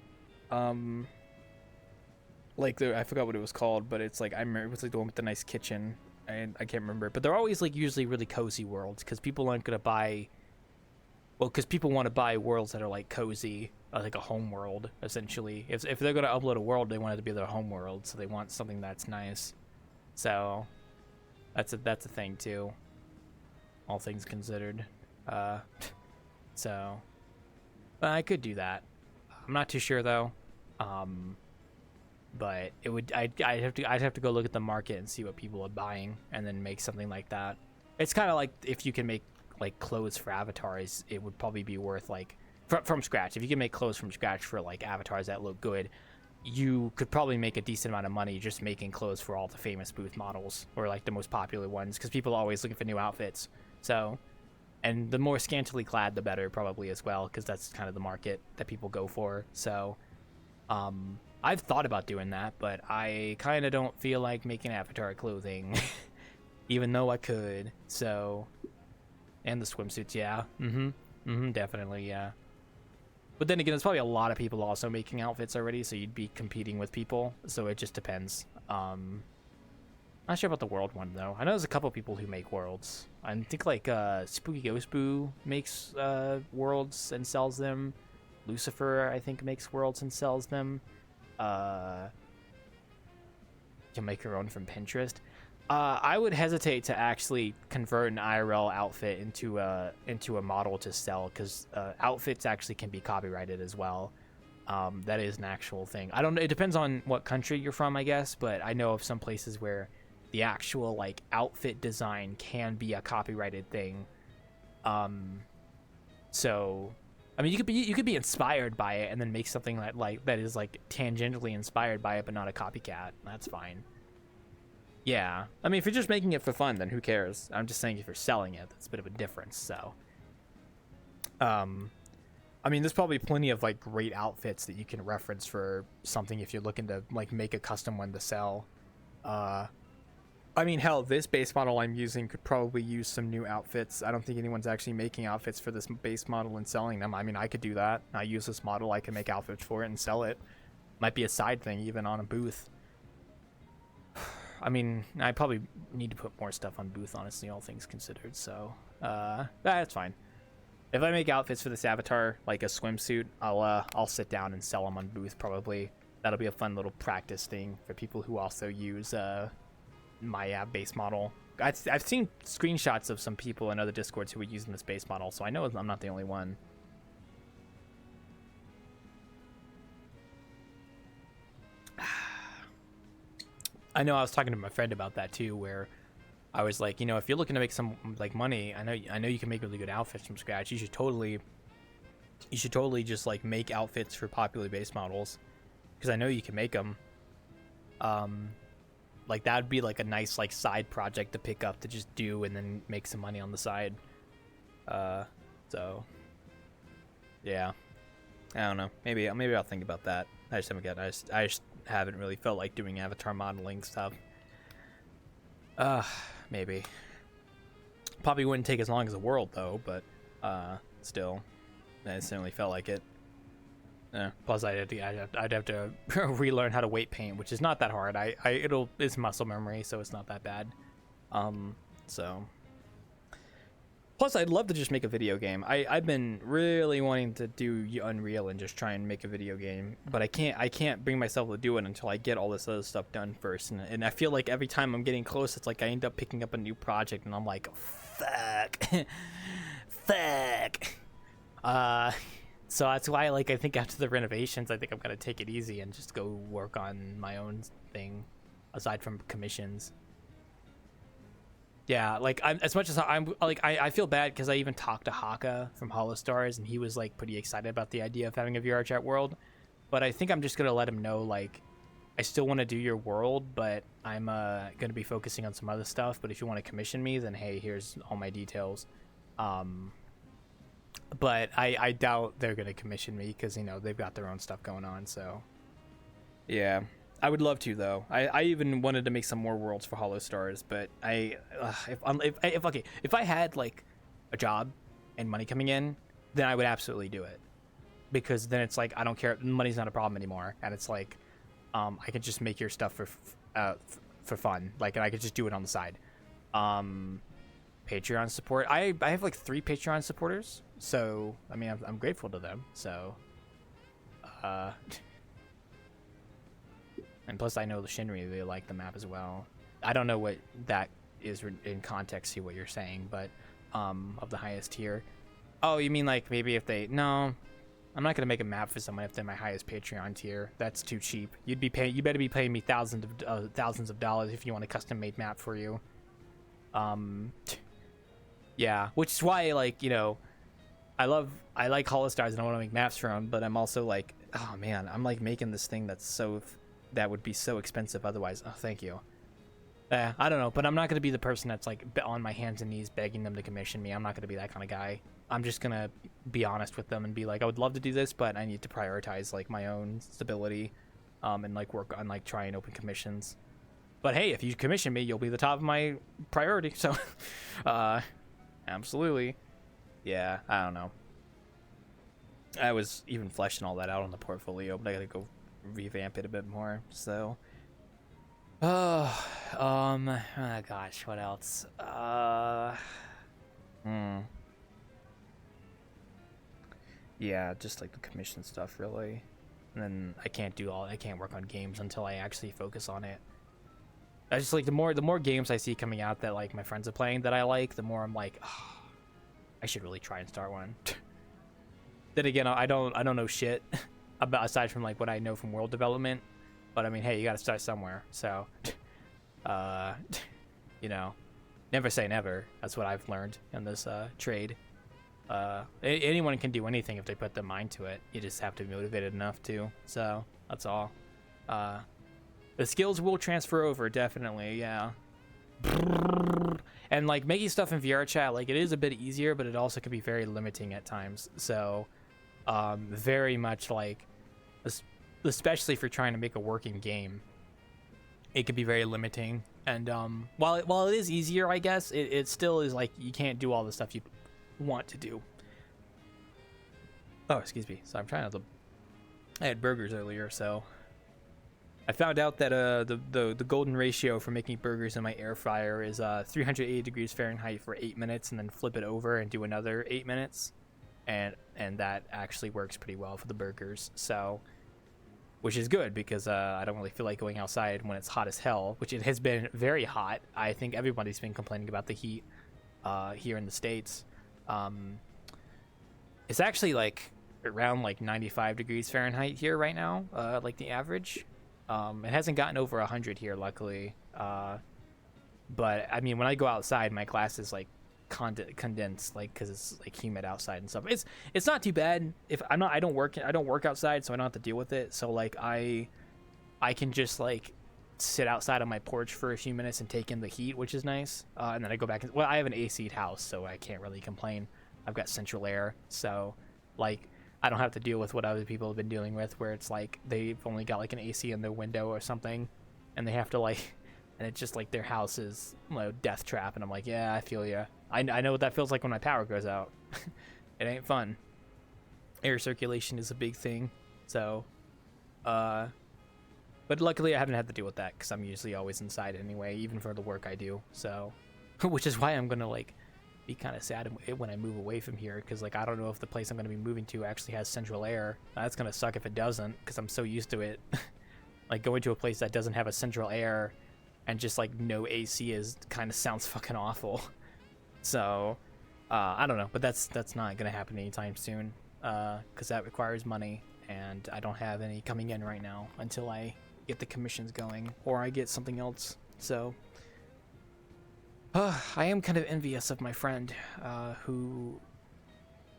Like I forgot what it was called, but it's like I remember it was like the one with the nice kitchen. And I can't remember, but they're always like usually really cozy worlds because people aren't gonna buy. Well, because people want to buy worlds that are like cozy, like a home world essentially. If they're gonna upload a world, they want it to be their home world, so they want something that's nice. So that's a thing too. All things considered, so I could do that. I'm not too sure though. but it would I'd have to go look at the market and see what people are buying, and then make something like that. It's kind of like if you can make like clothes for avatars, it would probably be worth like from scratch. If you can make clothes from scratch for like avatars that look good, you could probably make a decent amount of money just making clothes for all the famous booth models or like the most popular ones, because people are always looking for new outfits. So, and the more scantily clad, the better probably as well, because that's kind of the market that people go for. So, I've thought about doing that, but I kind of don't feel like making avatar clothing, even though I could. So, and the swimsuits, yeah, definitely, yeah. But then again, there's probably a lot of people also making outfits already, so you'd be competing with people. So it just depends. Not sure about the world one though. I know there's a couple people who make worlds. I think like Spooky Ghost Boo makes worlds and sells them. Lucifer, I think, makes worlds and sells them. You can make your own from Pinterest. I would hesitate to actually convert an IRL outfit into a model to sell, because outfits actually can be copyrighted as well. That is an actual thing. I don't know. It depends on what country you're from, I guess. But I know of some places where the actual like outfit design can be a copyrighted thing. So, I mean, you could be inspired by it and then make something that is like tangentially inspired by it, but not a copycat. That's fine. Yeah, I mean, if you're just making it for fun, then who cares? I'm just saying if you're selling it, that's a bit of a difference. So, I mean, there's probably plenty of like great outfits that you can reference for something if you're looking to like make a custom one to sell. I mean, hell, this base model I'm using could probably use some new outfits. I don't think anyone's actually making outfits for this base model and selling them. I mean, I could do that. I use this model, I can make outfits for it and sell it. Might be a side thing even on a booth. I mean, I probably need to put more stuff on booth, honestly, all things considered. So, that's fine. If I make outfits for this avatar, like a swimsuit, I'll sit down and sell them on booth probably. That'll be a fun little practice thing for people who also use my base model. I've seen screenshots of some people in other Discords who were using this base model, so I know I'm not the only one. I know I was talking to my friend about that too, where I was like, you know, if you're looking to make some like money, I know you can make really good outfits from scratch. You should totally just like make outfits for popular base models, because I know you can make them. Like that'd be like a nice like side project to pick up to just do and then make some money on the side. So yeah, I don't know. Maybe I'll think about that. I just haven't really felt like doing avatar modeling stuff. Maybe. Probably wouldn't take as long as a world though, but still, I certainly felt like it. Plus, I'd have to relearn how to weight paint, which is not that hard. It's muscle memory, so it's not that bad. So. Plus, I'd love to just make a video game. I've been really wanting to do Unreal and just try and make a video game, but I can't bring myself to do it until I get all this other stuff done first. And I feel like every time I'm getting close, it's like I end up picking up a new project, and I'm like, fuck, fuck. So that's why, like, I think after the renovations, I think I'm gonna take it easy and just go work on my own thing, aside from commissions. Yeah, like as much as I'm like I feel bad because I even talked to Haka from Hollow Stars, and he was like pretty excited about the idea of having a VRChat world. But I think I'm just gonna let him know, like, I still want to do your world, but I'm gonna be focusing on some other stuff. But if you want to commission me, then hey, here's all my details. But I doubt they're gonna commission me because, you know, they've got their own stuff going on. So yeah. I would love to though. I even wanted to make some more worlds for Hollow Stars, but if I had like a job and money coming in, then I would absolutely do it, because then it's like I don't care. Money's not a problem anymore, and it's like I can just make your stuff for fun, like, and I could just do it on the side. Patreon support. I have like 3 Patreon supporters, so I mean I'm grateful to them. So and plus, I know the Shinri, they like the map as well. I don't know what that is in context to what you're saying, but of the highest tier. Oh, you mean like maybe if they... No, I'm not gonna make a map for someone if they're my highest Patreon tier. That's too cheap. You better be paying me thousands of dollars if you want a custom made map for you. Yeah, which is why, like, you know, I like Holostars and I want to make maps for them, but I'm also like, oh man, I'm like making this thing that would be so expensive otherwise. Oh, thank you. I don't know, but I'm not gonna be the person that's like on my hands and knees begging them to commission me. I'm not gonna be that kind of guy. I'm just gonna be honest with them and be like, I would love to do this, but I need to prioritize like my own stability, and like work on like trying open commissions. But hey, if you commission me, you'll be the top of my priority. So, absolutely. Yeah, I don't know. I was even fleshing all that out on the portfolio, but I gotta go revamp it a bit more. So, oh gosh, what else? Yeah, just like the commission stuff, really. And then I can't work on games until I actually focus on it. I just like the more games I see coming out that like my friends are playing that I like, the more I'm like, oh, I should really try and start one. Then again, I don't know shit about aside from like what I know from world development, but I mean, hey, you got to start somewhere. So, you know, never say never. That's what I've learned in this trade. Anyone can do anything if they put their mind to it. You just have to be motivated enough to. So that's all. The skills will transfer over, definitely. Yeah. And like making stuff in VRChat, like it is a bit easier, but it also can be very limiting at times. So, very much like, especially if you're trying to make a working game, it can be very limiting. And while it is easier, I guess it still is like you can't do all the stuff you want to do. Oh, excuse me. So I'm trying to. I had burgers earlier, so I found out that the golden ratio for making burgers in my air fryer is 380 degrees Fahrenheit for 8 minutes, and then flip it over and do another 8 minutes, and that actually works pretty well for the burgers. So, which is good because I don't really feel like going outside when it's hot as hell, which it has been very hot. I think everybody's been complaining about the heat here in the States. It's actually like around like 95 degrees Fahrenheit here right now, like the average. It hasn't gotten over 100 here, luckily. But I mean, when I go outside, my glass is like condensed, like because it's like humid outside and stuff. It's not too bad. If I don't work outside, so I don't have to deal with it. So like I can just like sit outside on my porch for a few minutes and take in the heat, which is nice. And then I go back. Well, I have an AC'd house, so I can't really complain. I've got central air, so like I don't have to deal with what other people have been dealing with, where it's like they've only got like an AC in their window or something, and they have to like, and it's just like their house is, you know, death trap. And I'm like, yeah, I feel ya. I know what that feels like when my power goes out. It ain't fun. Air circulation is a big thing, so but luckily I haven't had to deal with that because I'm usually always inside anyway, even for the work I do. So, which is why I'm gonna like be kind of sad when I move away from here, because like I don't know if the place I'm gonna be moving to actually has central air. That's gonna suck if it doesn't, because I'm so used to it. Like going to a place that doesn't have a central air and just like no AC is kind of sounds fucking awful. So I don't know, but that's not gonna happen anytime soon, because that requires money, and I don't have any coming in right now until I get the commissions going or I get something else. So I am kind of envious of my friend who,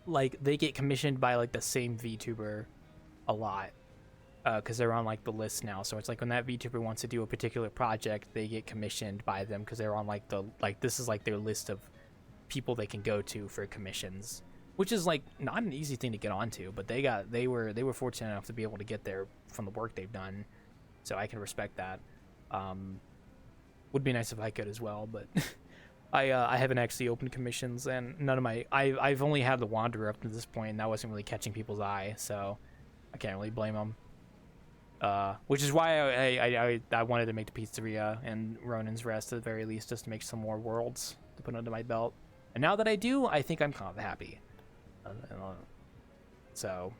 like, they get commissioned by like the same VTuber a lot, because they're on like the list now. So it's like when that VTuber wants to do a particular project, they get commissioned by them because they're on like this is like their list of people they can go to for commissions, which is like not an easy thing to get onto, but they were fortunate enough to be able to get there from the work they've done. So I can respect that. Would be nice if I could as well, but I haven't actually opened commissions, and none of my I've only had the Wanderer up to this point, and that wasn't really catching people's eye, so I can't really blame them. Which is why I wanted to make the pizzeria and Ronin's Rest at the very least, just to make some more worlds to put under my belt. And now that I do, I think I'm kind of happy. So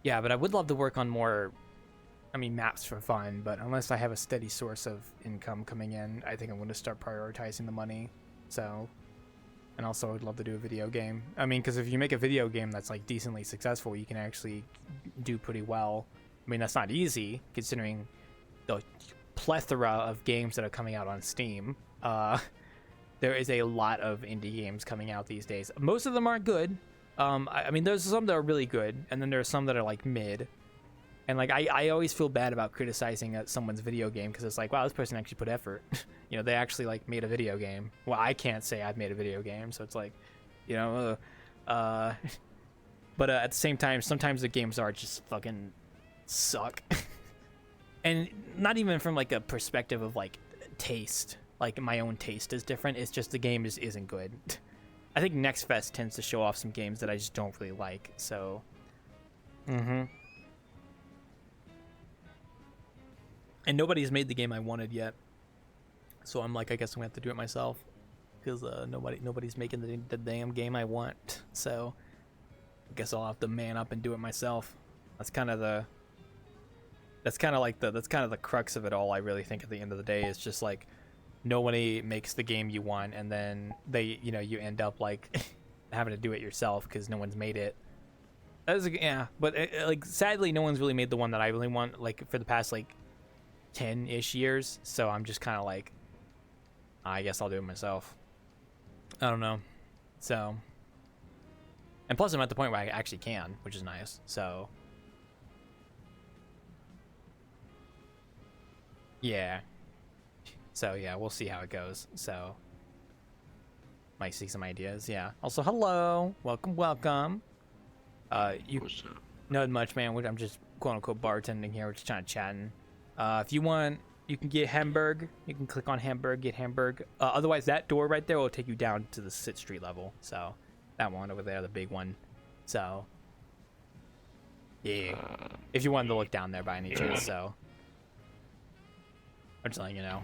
yeah, but I would love to work on more, I mean, maps for fun, but unless I have a steady source of income coming in, I think I'm going to start prioritizing the money. So and also I'd love to do a video game. I mean, because if you make a video game that's like decently successful, you can actually do pretty well. I mean, that's not easy considering the plethora of games that are coming out on Steam. There is a lot of indie games coming out these days. Most of them aren't good. I mean, there's some that are really good, and then there are some that are like mid. And like I always feel bad about criticizing someone's video game because it's like, wow, this person actually put effort. You know, they actually like made a video game. Well, I can't say I've made a video game, so it's like, you know, but at the same time, sometimes the games are just fucking suck. And not even from like a perspective of like taste. Like my own taste is different. It's just the game isn't good. I think Next Fest tends to show off some games that I just don't really like. So, and nobody's made the game I wanted yet. So I'm like, I guess I'm gonna have to do it myself because nobody's making the damn game I want. So I guess I'll have to man up and do it myself. That's kind of the crux of it all. I really think at the end of the day, it's just like nobody makes the game you want, and then you end up like having to do it yourself because no one's made it. But like sadly, no one's really made the one that I really want like for the past like 10-ish years. So I'm just kind of like, I guess I'll do it myself. I don't know. So, and plus I'm at the point where I actually can, which is nice. So yeah. So yeah, we'll see how it goes. So might see some ideas. Yeah. Also, hello, welcome. You not much, man. I'm just quote unquote bartending here. We're just kind of chatting. If you want, you can get Hamburg. You can click on Hamburg, get Hamburg. Otherwise, that door right there will take you down to the sit street level. So that one over there, the big one. So yeah, if you wanted to look down there by any chance. So I'm just letting you know.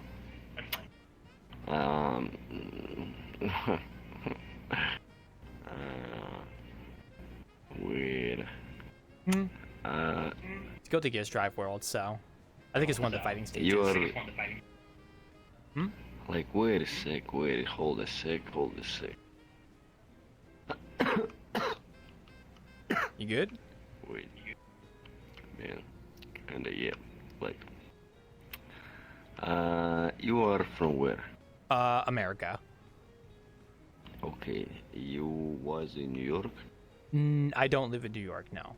Weird. Let's go to Gears Drive World. So I think it's one of the fighting stages. You're like, wait a sec, hold a sec. You good? Wait, man, kinda yeah. Like, you are from where? America. Okay, you was in New York? I don't live in New York, no.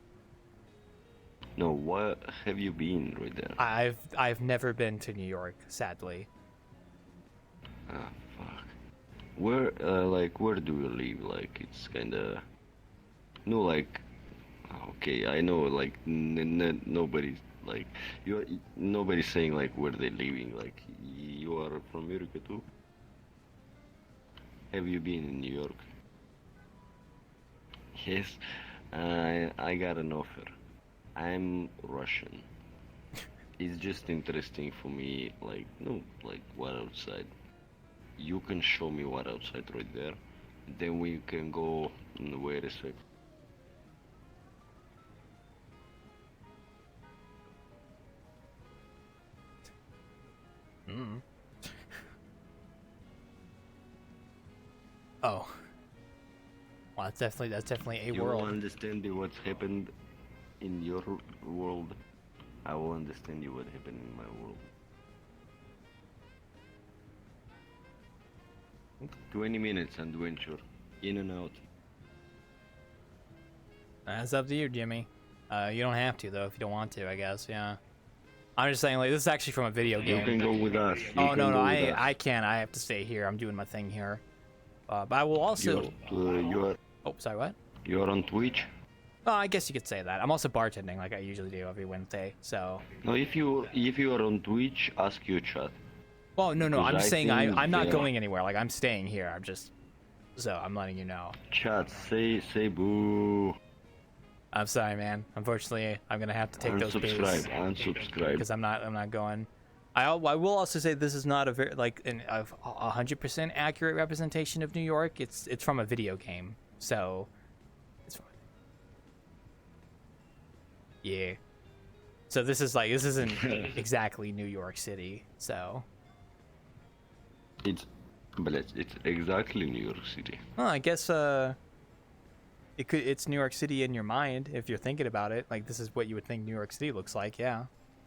No, what have you been right there? I've never been to New York, sadly. Ah, fuck. Where, where do you live? Like, it's kinda... No, like... Okay, I know, like, nobody's, like... Nobody's saying, like, where they're living. Like, you are from America, too? Have you been in New York? Yes, I got an offer. I'm Russian. It's just interesting for me, like, no, like, what outside? You can show me what outside right there. Then we can go, wait a sec. Oh. Well, that's definitely a You world. will understand what's happened in your world. I will understand you what happened in my world. 20 minutes adventure, in and out. That's up to you, Jimmy. You don't have to though if you don't want to, I guess. Yeah. I'm just saying, like, this is actually from a video game. You can go with us. Oh no, I can't. I have to stay here. I'm doing my thing here. But I will also. You're. Oh, sorry. What? You're on Twitch. Oh, I guess you could say that. I'm also bartending, like I usually do every Wednesday. So. No, if you are on Twitch, ask your chat. Well, no. I'm just saying I'm not yeah. going anywhere. Like I'm staying here. I'm just. So I'm letting you know. Chat, say boo. I'm sorry, man. Unfortunately, I'm gonna have to take those baits. Unsubscribe. Because I'm not going. I will also say this is not a very like a 100% accurate representation of New York. It's from a video game, so it's fine. Yeah. So this isn't exactly New York City. So It's But it's exactly New York City. Well, I guess it's New York City in your mind if you're thinking about it. Like this is what you would think New York City looks like. Yeah,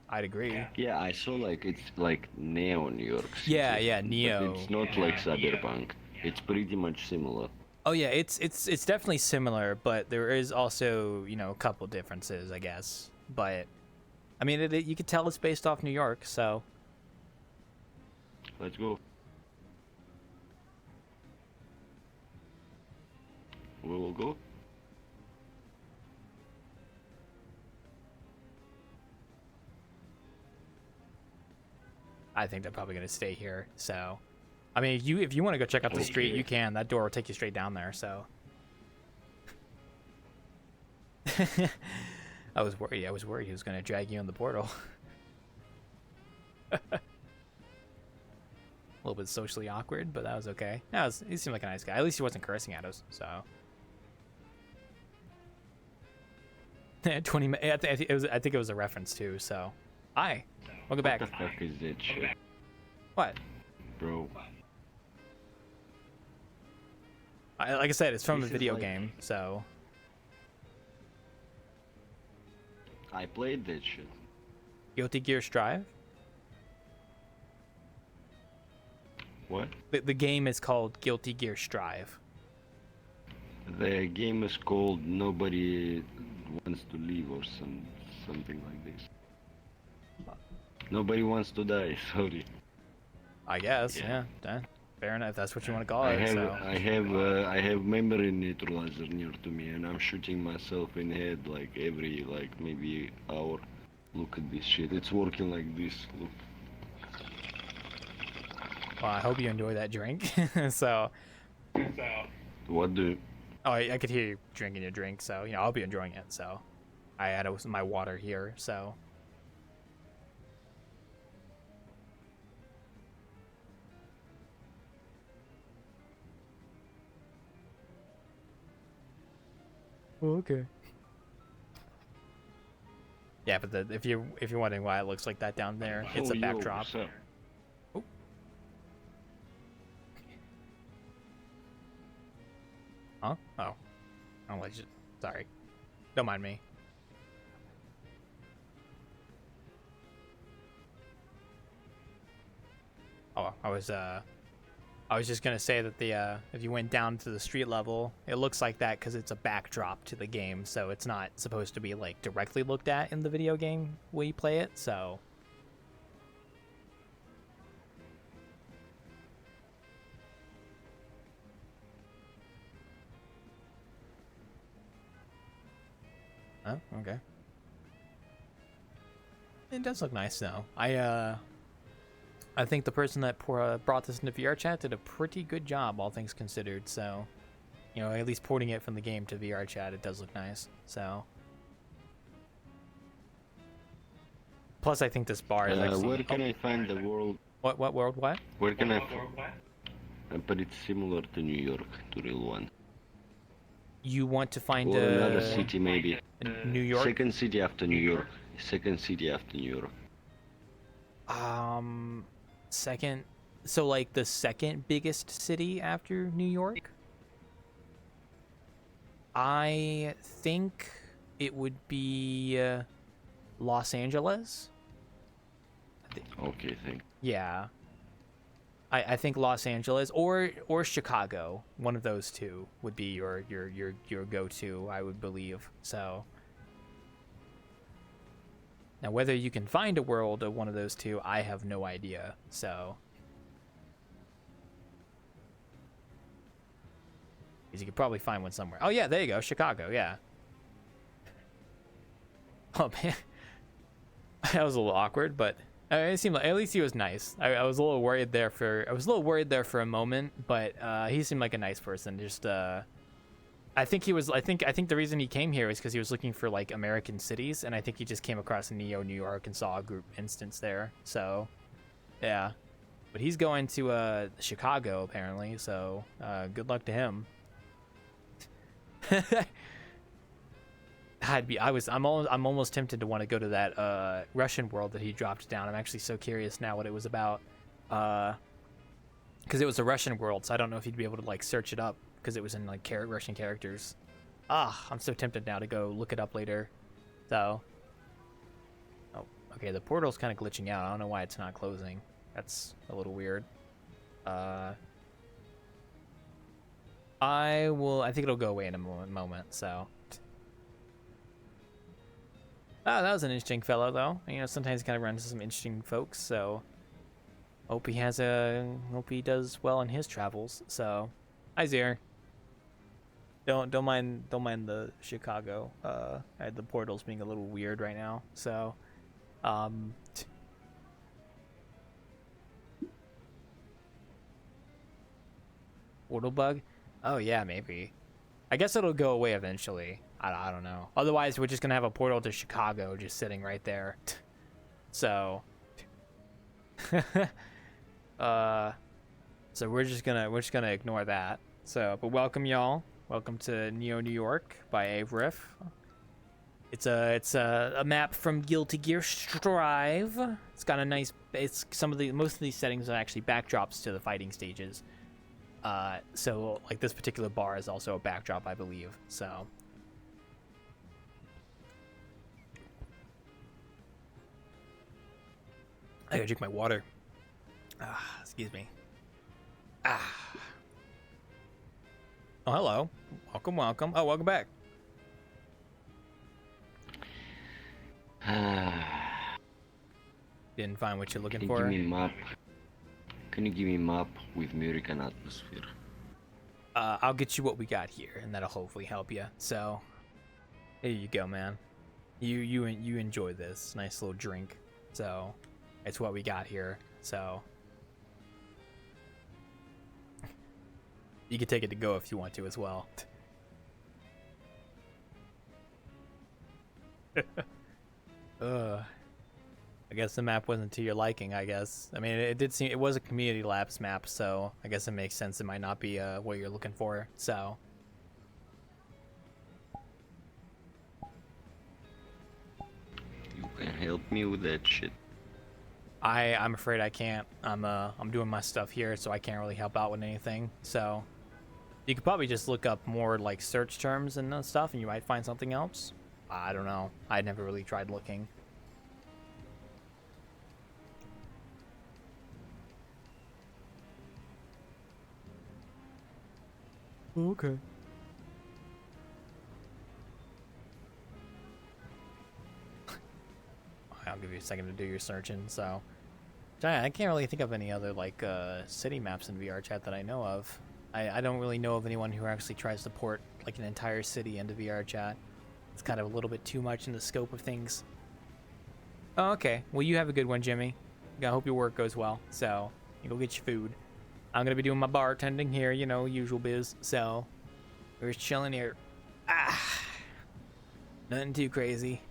I'd agree. Yeah, I saw like it's like Neo New York City. Yeah, But Neo. it's not like Cyberpunk. It's pretty much similar. Oh yeah, it's definitely similar, but there is also a couple differences, I guess. But I mean, you could tell it's based off New York, so Let's go. We will go. I think they're probably gonna stay here. So, I mean, if you want to go check out the street, you can. That door will take you straight down there. So, I was worried. I was worried he was gonna drag you in the portal. A little bit socially awkward, but that was okay. He seemed like a nice guy. At least he wasn't cursing at us. So, 20 minutes. I think it was a reference too. So, hi, welcome back. What the fuck is that shit, What? bro? Like I said, it's from a This is video like- game. So, I played that shit. Guilty Gear Strive. What? The game is called Guilty Gear Strive. The game is called Nobody Wants to Leave or something like this. Nobody wants to die. Sorry. I guess. Yeah. Yeah. Fair enough. If that's what you want to call I it. have So. I have memory neutralizer near to me, and I'm shooting myself in the head like every maybe hour. Look at this shit. It's working like this. Look. Well, I hope you enjoy that drink. So. What do? Oh, I could hear you drinking your drink. So I hope you're enjoying it. So, I had my water here. So. Oh, okay. Yeah, but if you're wondering why it looks like that down there, it's a yo, backdrop. what's up? Oh. Huh? Oh. Oh, sorry. Don't mind me. Oh, I was just gonna say that if you went down to the street level, it looks like that because it's a backdrop to the game, so it's not supposed to be like directly looked at in the video game when you play it. So. Oh, okay. It does look nice though. I think the person that brought this into VRChat did a pretty good job, all things considered. So, at least porting it from the game to VRChat, it does look nice. So, plus I think this bar is actually. Where can I find the world? What world? What? Where can I? But it's similar to New York, to real one. You want to find Or another city maybe. New York? Second city after New York. Second city after New York. Second. So like the second biggest city after New York? I think it would be Los Angeles. Okay, thanks. Yeah. I think Los Angeles or Chicago. One of those two would be your go-to, I would believe. So now whether you can find a world of one of those two, I have no idea. So you could probably find one somewhere. Oh yeah, there you go, Chicago. Yeah. Oh man, that was a little awkward, but it seemed like at least he was nice. I was a little worried there for a moment, but he seemed like a nice person. Just I think the reason he came here is because he was looking for like American cities, and I think he just came across Neo New York and saw a group instance there. So yeah, but he's going to Chicago apparently. So good luck to him. I'm almost tempted to want to go to that Russian world that he dropped down. I'm actually so curious now what it was about. because it was a Russian world, so I don't know if you'd be able to like search it up because it was in like Russian characters. Ah, I'm so tempted now to go look it up later. So, oh, okay, the portal's kind of glitching out. I don't know why it's not closing. That's a little weird. I think it'll go away in a moment. So, oh, that was an interesting fellow, though. You know, sometimes he kind of runs into some interesting folks. So, hope he does well in his travels. So, hi, Zier. Don't mind the Chicago. The portals being a little weird right now. So, portal bug. Oh yeah, maybe. I guess it'll go away eventually. I don't know. Otherwise, we're just gonna have a portal to Chicago just sitting right there. So, so we're just gonna ignore that. So, but welcome y'all. Welcome to Neo New York by Avrif. It's a map from Guilty Gear Strive. It's got a nice. It's most of these settings are actually backdrops to the fighting stages. So like this particular bar is also a backdrop, I believe. So. I gotta drink my water. Excuse me. Oh, hello. Welcome. Oh, welcome back. Didn't find what you're looking for? Can you give me map with American atmosphere? I'll get you what we got here, and that'll hopefully help you. So, there you go, man. You enjoy this nice little drink. So, it's what we got here. So, you can take it to go if you want to as well. I guess the map wasn't to your liking, I guess. I mean, it was a community labs map, so I guess it makes sense it might not be what you're looking for, so. You can help me with that shit. I'm afraid I can't. I'm doing my stuff here, so I can't really help out with anything, so. You could probably just look up more like search terms and stuff, and you might find something else. I don't know. I never really tried looking. Okay. I'll give you a second to do your searching. So, I can't really think of any other like city maps in VRChat that I know of. I don't really know of anyone who actually tries to port like an entire city into VRChat. It's kind of a little bit too much in the scope of things. Oh, okay. Well, you have a good one, Jimmy. I hope your work goes well. So, you go get your food. I'm gonna be doing my bartending here, you know, usual biz. So, we're just chilling here. Nothing too crazy.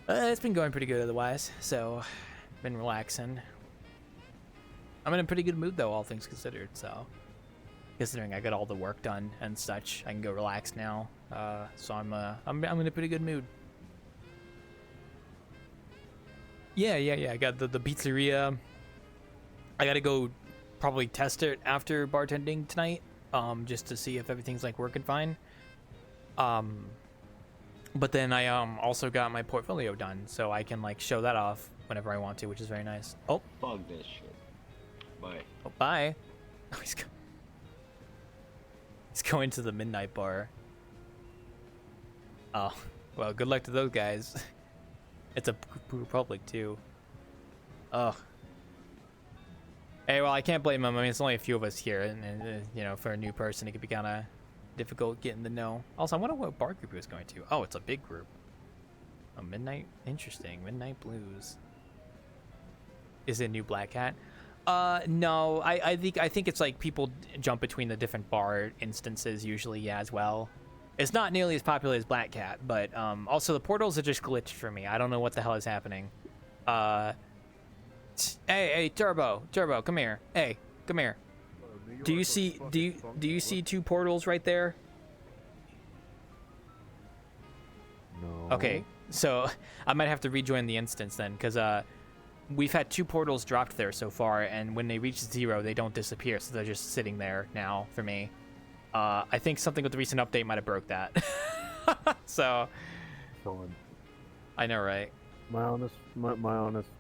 It's been going pretty good otherwise. So, been relaxing. I'm in a pretty good mood though, all things considered. So, considering I got all the work done and such, I can go relax now. So I'm in a pretty good mood. Yeah. I got the pizzeria. I gotta go probably test it after bartending tonight, just to see if everything's like working fine. But then I also got my portfolio done, so I can like show that off whenever I want to, which is very nice. Oh, Fuck that shit. Bye. Oh, bye. Oh, he's going to the midnight bar. Oh, well, good luck to those guys. It's a Republic too. Oh. Hey, well, I can't blame them. I mean, it's only a few of us here, and you know, for a new person, it could be kind of difficult getting to know. Also, I wonder what bar group he was going to. Oh, it's a big group. Oh, Midnight. Interesting. Midnight Blues. Is it New Black Hat? No. I think it's like people jump between the different bar instances usually, yeah, as well. It's not nearly as popular as Black Cat, but also the portals are just glitched for me. I don't know what the hell is happening. Hey, Turbo, come here. Hey, come here. Do you see two portals right there? No. Okay, so I might have to rejoin the instance then, because we've had 2 portals dropped there so far, and when they reach 0, they don't disappear, so they're just sitting there now for me. I think something with the recent update might have broke that. So, I know, right? My honest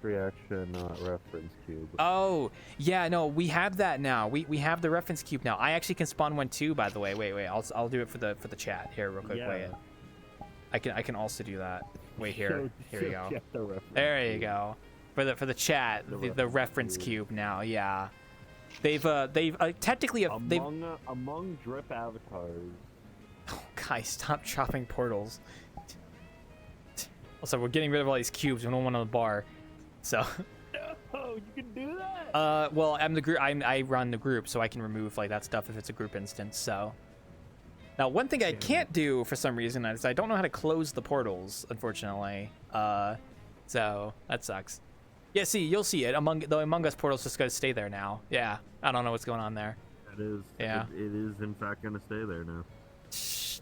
reaction, reference cube. Oh, yeah, no, we have that now. We have the reference cube now. I actually can spawn one too, by the way. Wait, I'll do it for the chat here real quick. Yeah. Wait. I can also do that. Wait here. Here you go. The There you go. For the chat, the reference cube now. Yeah. They've technically among drip avatars. Oh, guys, stop chopping portals. Also, we're getting rid of all these cubes. We don't want on the bar. So. Oh, you can do that. Well, I'm the group. I run the group, so I can remove like that stuff if it's a group instance. So. Now, one thing I can't do for some reason is I don't know how to close the portals, unfortunately. So that sucks. Yeah, see, you'll see it. The Among Us portal's just gonna stay there now. Yeah, I don't know what's going on there. It is. Yeah. It is in fact gonna stay there now.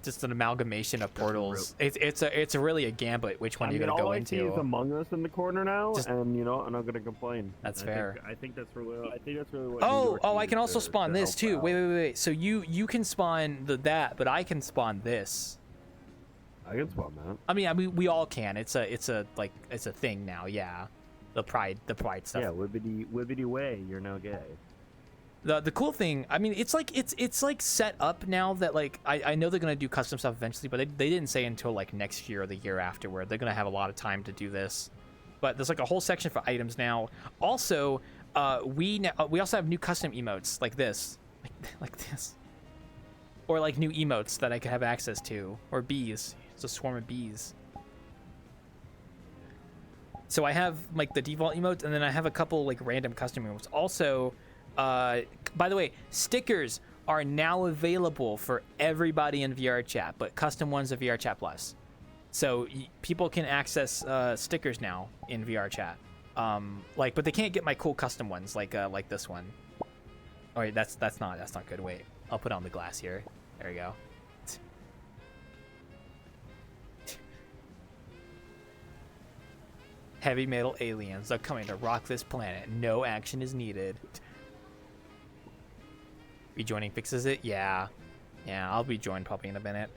Just an amalgamation of portals. It's really a gambit which one you're gonna go into. All I see is Among Us in the corner now, and you know, I'm not gonna complain. That's fair. I think that's really what. Oh, I can also spawn this too. Wait. So you can spawn that, but I can spawn this. I can spawn that. I mean, we all can. It's a thing now. Yeah, the pride stuff. Yeah, wibbity way. You're now gay. The cool thing, I mean, it's like set up now that like I know they're gonna do custom stuff eventually, but they didn't say until like next year or the year afterward. They're gonna have a lot of time to do this. But there's like a whole section for items now. Also, we also have new custom emotes like this, like this, or like new emotes that I could have access to, or bees. It's a swarm of bees. So I have like the default emotes, and then I have a couple like random custom emotes. Also. By the way, stickers are now available for everybody in VRChat, but custom ones of VRChat Plus. So people can access stickers now in VRChat. But they can't get my cool custom ones like this one. All right, that's not good. Wait, I'll put on the glass here. There we go. Heavy metal aliens are coming to rock this planet. No action is needed. Rejoining fixes it? Yeah, I'll rejoin probably in a minute.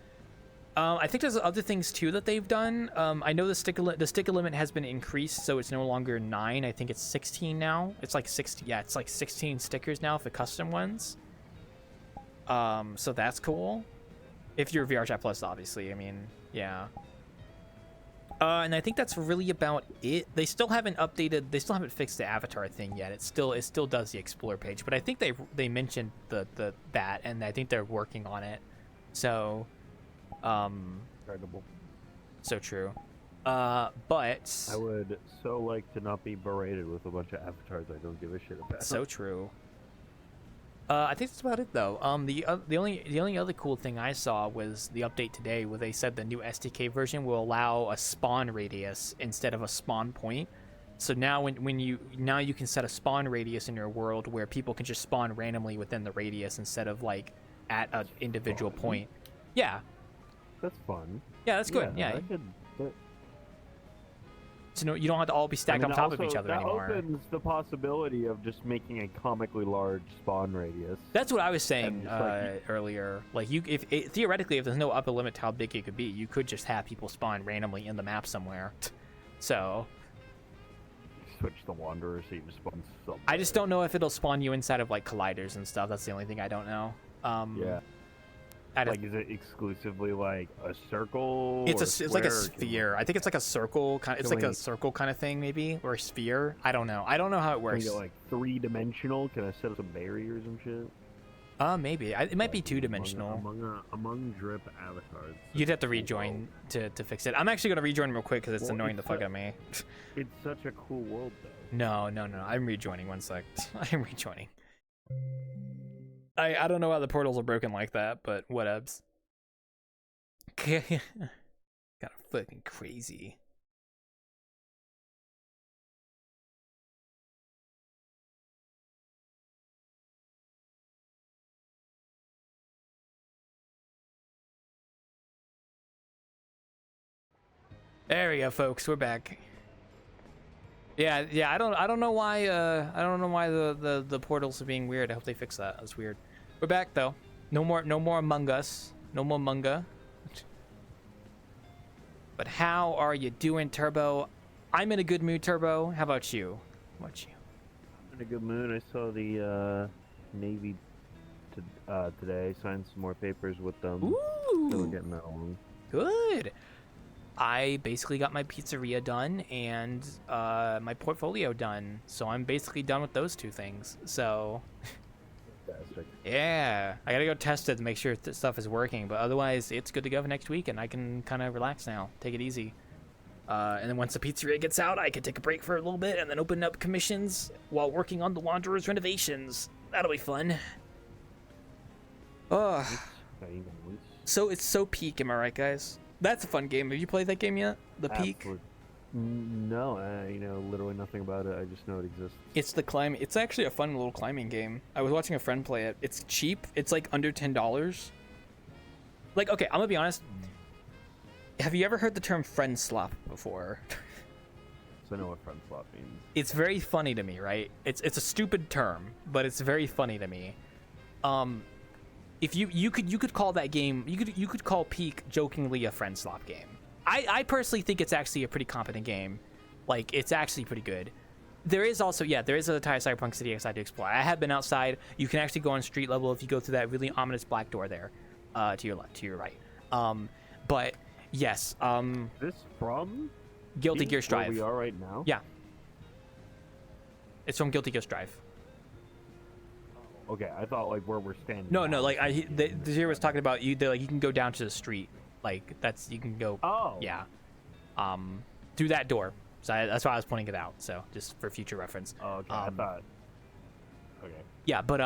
I think there's other things too that they've done. I know the sticker limit has been increased, so it's no longer 9. I think it's 16 now. It's like 60. Yeah, it's like 16 stickers now for custom ones. So that's cool. If you're VRChat Plus, obviously. I mean, yeah. And I think that's really about it. They still haven't fixed the avatar thing yet. It still does the explore page, but I think they mentioned that, and I think they're working on it. So, incredible. So true. But I would so like to not be berated with a bunch of avatars I don't give a shit about. So true. I think that's about it though. The only other cool thing I saw was the update today where they said the new SDK version will allow a spawn radius instead of a spawn point. So now when you can set a spawn radius in your world where people can just spawn randomly within the radius instead of like at an individual point. Yeah. That's fun. Yeah, that's good. Yeah. So no, you don't have to all be stacked on top of each other anymore. That opens the possibility of just making a comically large spawn radius. That's what I was saying earlier. Like theoretically, if there's no upper limit to how big it could be, you could just have people spawn randomly in the map somewhere. So switch the Wanderer so you just spawn somewhere. I just don't know if it'll spawn you inside of like colliders and stuff. That's the only thing I don't know. Yeah. Is it exclusively like a circle? It's like a sphere. I think it's like a circle kind. It's like a circle kind of thing, maybe, or a sphere. I don't know. I don't know how it works. Can you like 3-dimensional? Can I set up some barriers and shit? Maybe. It might be 2-dimensional. Among drip avatars. You'd have to rejoin to fix it. I'm actually gonna rejoin real quick because it's annoying the fuck out of me. It's such a cool world, though. No. I'm rejoining. One sec. I'm rejoining. I don't know how the portals are broken like that, but whatevs. Got fucking crazy. There we go, folks. We're back. Yeah. I don't know why. I don't know why the portals are being weird. I hope they fix that. That's weird. We're back though. No more Among Us. No more Munga. But how are you doing, Turbo? I'm in a good mood, Turbo. How about you? In a good mood. I saw the Navy today. Signed some more papers with them. So we're Ooh, getting that along. good. I basically got my pizzeria done and my portfolio done. So I'm basically done with those two things. So Fantastic. yeah, I gotta go test it to make sure stuff is working. But otherwise, it's good to go for next week, and I can kind of relax now, take it easy. And then once the pizzeria gets out, I can take a break for a little bit and then open up commissions while working on the Wanderer's renovations. That'll be fun. Ugh. Very nice. So it's So Peak, am I right, guys? That's a fun game. Have you played that game yet? The Peak? Absolute- No, I know literally nothing about it. I just know it exists. It's the climb. It's actually a fun little climbing game. I was watching a friend play it. It's cheap. It's like under $10. Like, okay, I'm gonna be honest. Have you ever heard the term friend slop before? So I know what friend swap means. It's very funny to me, right? It's a stupid term, but it's very funny to me. If you could call that game, you could call Peak jokingly a friend slop game. I personally think it's actually a pretty competent game. Like, it's actually pretty good. There is also, there is a entire Cyberpunk City outside to explore. I have been outside. You can actually go on street level if you go through that really ominous black door there, to your left, to your right. But yes, This from Guilty Peak, Gear where Strive. we are right now? Yeah, it's from Guilty Gear Strive. Okay, I thought like where we're standing. No, now like is the zero was talking about you. Like you can go down to the street. Like you can go. Oh. Yeah. Through that door. So that's why I was pointing it out. So just for future reference. Oh, okay. I thought. Okay. Yeah, but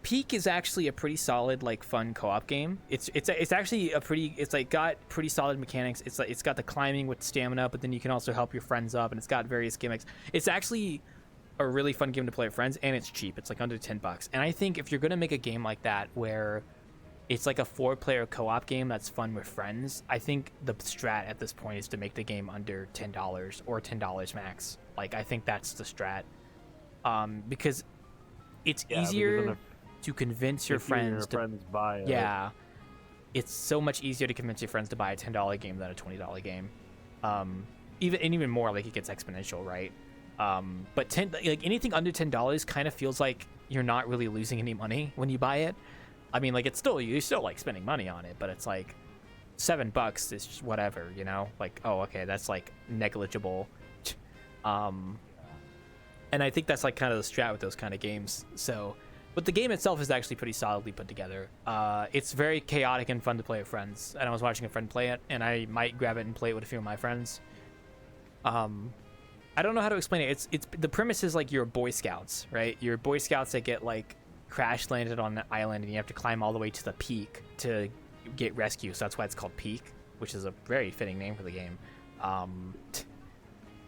Peak is actually a pretty solid, like, fun co-op game. It's actually got pretty solid mechanics. It's got the climbing with stamina, but then you can also help your friends up, and it's got various gimmicks. It's actually a really fun game to play with friends, and it's cheap. It's like under $10. And I think if you're gonna make a game like that where it's like a 4-player co-op game that's fun with friends, I think the strat at this point is to make the game under $10 or $10 max. Like, I think that's the strat. Because it's easier to convince your friends to buy it. Yeah, it's so much easier to convince your friends to buy a $10 game than a $20 game. Even more, like, it gets exponential, right? But like anything under $10 kind of feels like you're not really losing any money when you buy it. I mean, like, you're still like spending money on it, but it's like $7 is just whatever, you know? Like, oh, okay, that's like negligible. And I think that's like kind of the strat with those kind of games. So, but the game itself is actually pretty solidly put together. It's very chaotic and fun to play with friends. And I was watching a friend play it, and I might grab it and play it with a few of my friends. I don't know how to explain it. It's the premise is like you're Boy Scouts, right? You're Boy Scouts that get like crash landed on an island, and you have to climb all the way to the peak to get rescue. So that's why it's called Peak, which is a very fitting name for the game.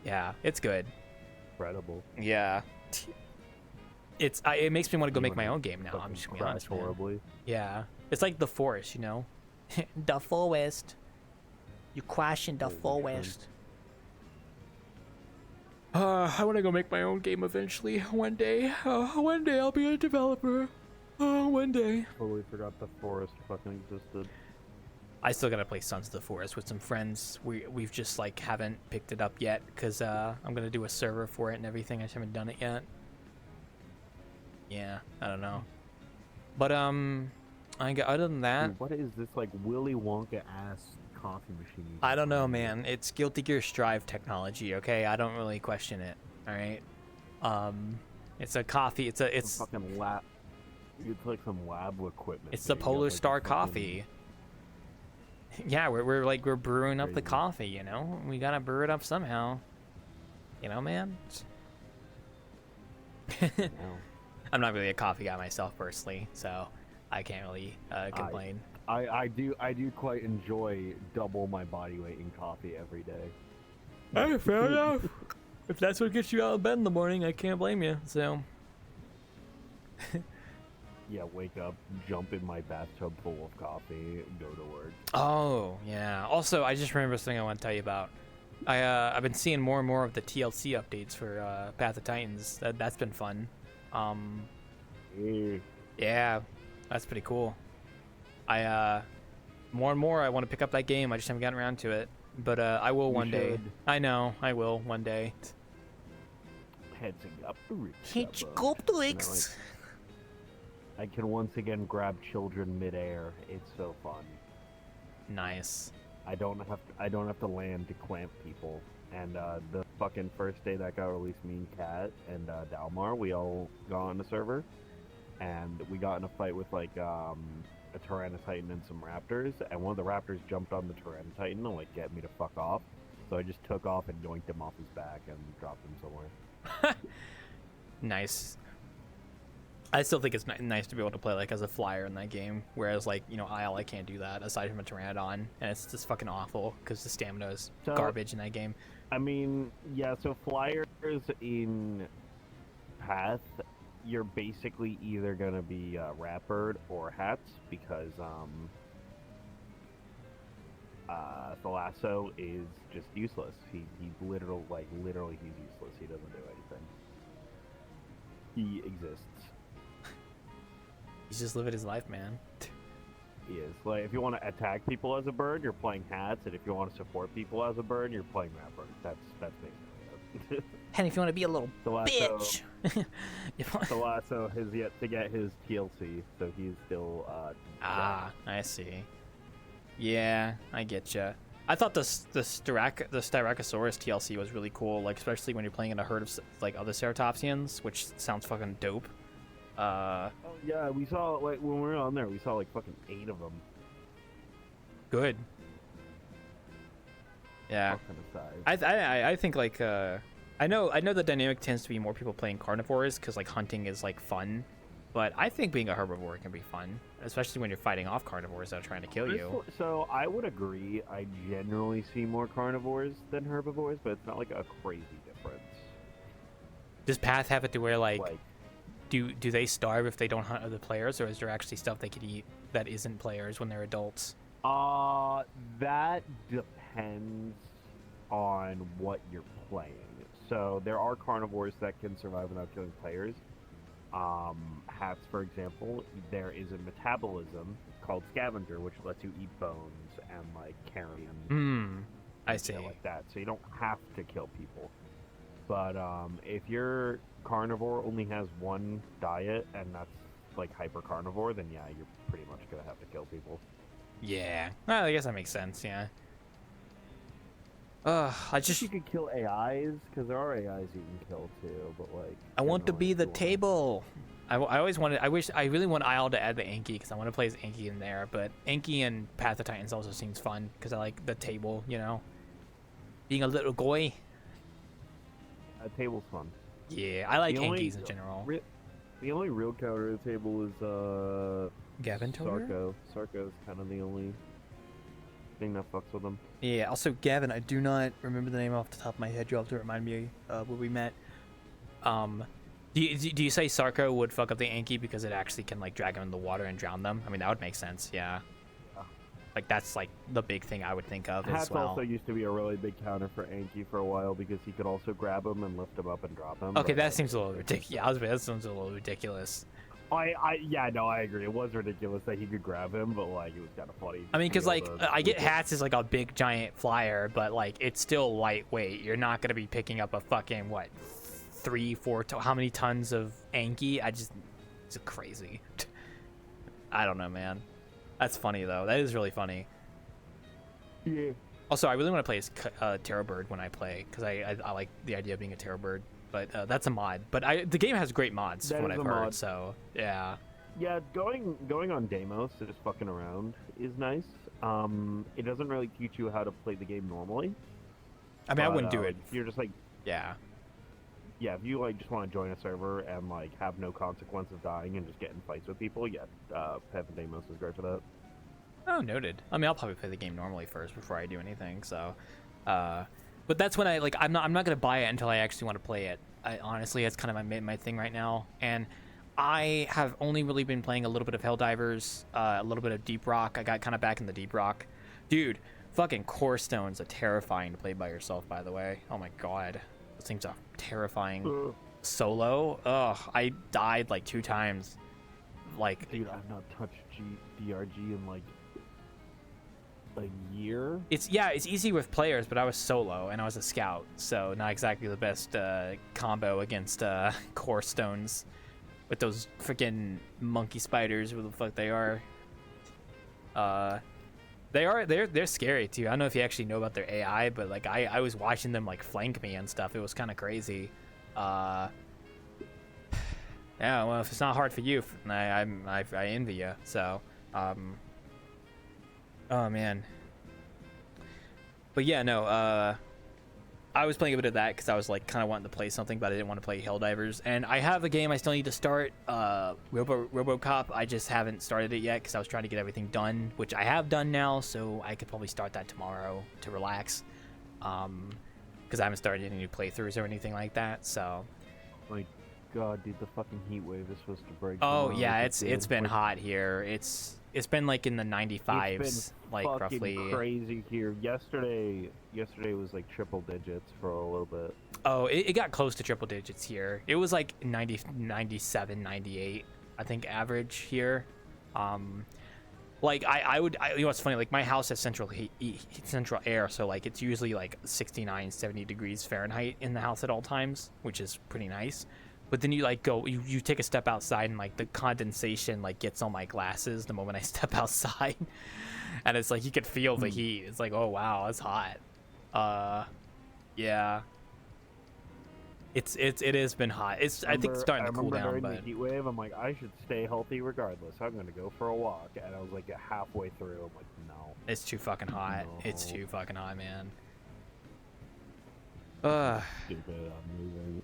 Yeah, it's good. Incredible. Yeah. It makes me want to go make my own game now. I'm just gonna be Crash honest, man. horribly. Yeah, it's like the forest, you know. The forest. You crash in the forest. I want to go make my own game eventually. One day. One day I'll be a developer. One day. Totally forgot the forest fucking existed. I still gotta play Sons of the Forest with some friends. We've just like haven't picked it up yet because I'm gonna do a server for it and everything. I just haven't done it yet. Yeah, I don't know. But other than that, Dude, what is this like Willy Wonka ass coffee machine? I don't know, man. It's Guilty Gear Strive technology. Okay, I don't really question it. All right. It's a coffee. It's Some fucking lab. It's like some lab equipment. It's the dude. You Polar got, like, Star a fucking- coffee. Yeah, we're brewing up the Crazy. coffee. You know, we gotta brew it up somehow. You know, man. No. I'm not really a coffee guy myself personally, so I can't really complain. I do quite enjoy double my body weight in coffee every day. Hey, fair enough. If that's what gets you out of bed in the morning, I can't blame you. So. Yeah, wake up, jump in my bathtub full of coffee, go to work. Oh yeah. Also, I just remembered something I want to tell you about. I've been seeing more and more of the TLC updates for Path of Titans. That's been fun. Yeah, that's pretty cool. More and more I want to pick up that game. I just haven't gotten around to it, but I will one day. I know I will one day. I can once again grab children midair. It's so fun. Nice. I don't have to land to clamp people. And the fucking first day that got released, me and Kat and Dalmar, we all got on the server, and we got in a fight with like a Tyranititan and some raptors, and one of the raptors jumped on the Tyranititan to like get me to fuck off. So I just took off and yoinked him off his back and dropped him somewhere. Nice. I still think it's nice to be able to play like as a flyer in that game, whereas like, you know, Isle, I can't do that aside from a Pteranodon, and it's just fucking awful because the stamina is garbage in that game. I mean, yeah, so flyers in Path, you're basically either gonna be Ratbird or Hats, because Thalasso is just useless. He's literally he's useless. He doesn't do anything. He exists. He's just living his life, man. He is. Like, if you want to attack people as a bird, you're playing Hats, and if you want to support people as a bird, you're playing Ratbird. That's basically it. And if you want to be a little bitch, Thalasso has yet to get his TLC, so he's still I see. Yeah, I get you. I thought the Styracosaurus TLC was really cool, like especially when you're playing in a herd of like other ceratopsians, which sounds fucking dope. Oh yeah, we saw like when we were on there, we saw like fucking 8 of them. Good. Yeah. I think like I know the dynamic tends to be more people playing carnivores because like hunting is like fun, but I think being a herbivore can be fun, especially when you're fighting off carnivores that are trying to kill you. So I would agree. I generally see more carnivores than herbivores, but it's not like a crazy difference. Does Path have it to where like do they starve if they don't hunt other players, or is there actually stuff they could eat that isn't players when they're adults? That depends on what you're playing. So there are carnivores that can survive without killing players. Hats, for example, there is a metabolism called scavenger, which lets you eat bones and like carrion. I see. Like that. So you don't have to kill people. But if your carnivore only has one diet and that's like hyper carnivore, then yeah, you're pretty much gonna have to kill people. Yeah, well, I guess that makes sense. Yeah. I just you could kill AIs because there are AIs you can kill too, but like I want to be the table. I always wanted. I really want Isle to add the Anki because I want to play as Anki in there. But Anki and Path of Titans also seems fun because I like the table. You know, being a little goy. Table's fun. Yeah, I like Ankies in general. The only real counter to the table is Gavin Sarko. Sarko's kind of the only thing that fucks with him. Yeah. Also, Gavin, I do not remember the name off the top of my head. You'll have to remind me where we met. Do you say Sarko would fuck up the Anki because it actually can like drag them in the water and drown them? I mean, that would make sense. Yeah. Like that's like the big thing I would think of as well. Also used to be a really big counter for Anki for a while because he could also grab him and lift him up and drop him. Okay, that seems a little ridiculous. Yeah, that sounds a little ridiculous. I agree. It was ridiculous that he could grab him, but like it was kind of funny. I mean, because like I get Hats is like a big giant flyer, but like it's still lightweight. You're not gonna be picking up a fucking 3-4 how many tons of Anki? It's crazy. I don't know, man. That's funny though. That is really funny. Yeah. Also, I really want to play as Terror Bird when I play because I like the idea of being a Terror Bird. But that's a mod. But the game has great mods from what I've heard. So yeah. Yeah, going on Deimos to just fucking around is nice. It doesn't really teach you how to play the game normally. I mean, I wouldn't do it. You're just like yeah. Yeah, if you like just want to join a server and like have no consequence of dying and just get in fights with people, yeah, Path of Deimos is great for that. Oh, noted. I mean, I'll probably play the game normally first before I do anything. So, but that's when I'm not gonna buy it until I actually want to play it. Honestly, that's kind of my thing right now. And I have only really been playing a little bit of Helldivers, a little bit of Deep Rock. I got kind of back in the Deep Rock, dude. Fucking core stones are terrifying to play by yourself, by the way. Oh my god. Those things are terrifying. Solo? Ugh, I died like 2 times. Like, Dude, I've not touched DRG in like a year. it's easy with players, but I was solo and I was a scout, so not exactly the best combo against core stones with those freaking monkey spiders, who the fuck they are. They're scary too. I don't know if you actually know about their AI, but like I was watching them like flank me and stuff. It was kind of crazy. Yeah, well, if it's not hard for you, I envy you. So, oh man. But yeah, no. I was playing a bit of that because I was like kind of wanting to play something, but I didn't want to play Helldivers. And I have a game I still need to start, RoboCop. I just haven't started it yet because I was trying to get everything done, which I have done now. So I could probably start that tomorrow to relax, because I haven't started any new playthroughs or anything like that. So. My God, dude, the fucking heat wave is supposed to break. Oh tomorrow, yeah, dude. it's been Like, hot here. It's been like in the 95s, it's been like fucking roughly. crazy here. Yesterday was like triple digits for a little bit. Oh, it got close to triple digits here. It was like 90, 97, 98, I think, average here. Like you know what's funny? Like my house has central central air, so like it's usually like 69, 70 degrees Fahrenheit in the house at all times, which is pretty nice. But then you like you take a step outside and like the condensation like gets on my glasses the moment I step outside, and it's like you could feel the heat. It's like, oh wow, it's hot. Yeah. It has been hot. I think it's starting to cool down, during but the heat wave, I'm like, I should stay healthy regardless. I'm gonna go for a walk, and I was like halfway through, I'm like, no. it's too fucking hot. No. It's too fucking hot, man. Stupid. I'm moving.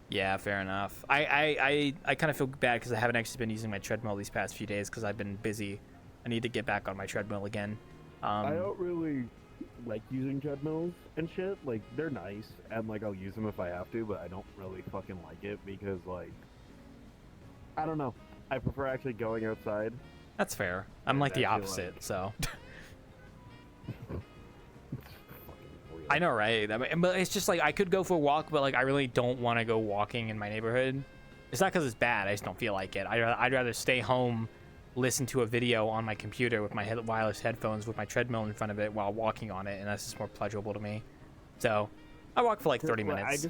Yeah, fair enough. I kind of feel bad because I haven't actually been using my treadmill these past few days because I've been busy. I need to get back on my treadmill again. I don't really like using treadmills and shit. Like, they're nice, and like I'll use them if I have to, but I don't really fucking like it because like, I don't know. I prefer actually going outside. That's fair. I'm like the I feel opposite, like- so. Fucking weird. I know, right? I mean, but it's just like I could go for a walk, but like I really don't want to go walking in my neighborhood. It's not because it's bad. I just don't feel like it. I'd rather stay home, listen to a video on my computer with my wireless headphones with my treadmill in front of it while walking on it, and that's just more pleasurable to me. So I walk for like 30 minutes.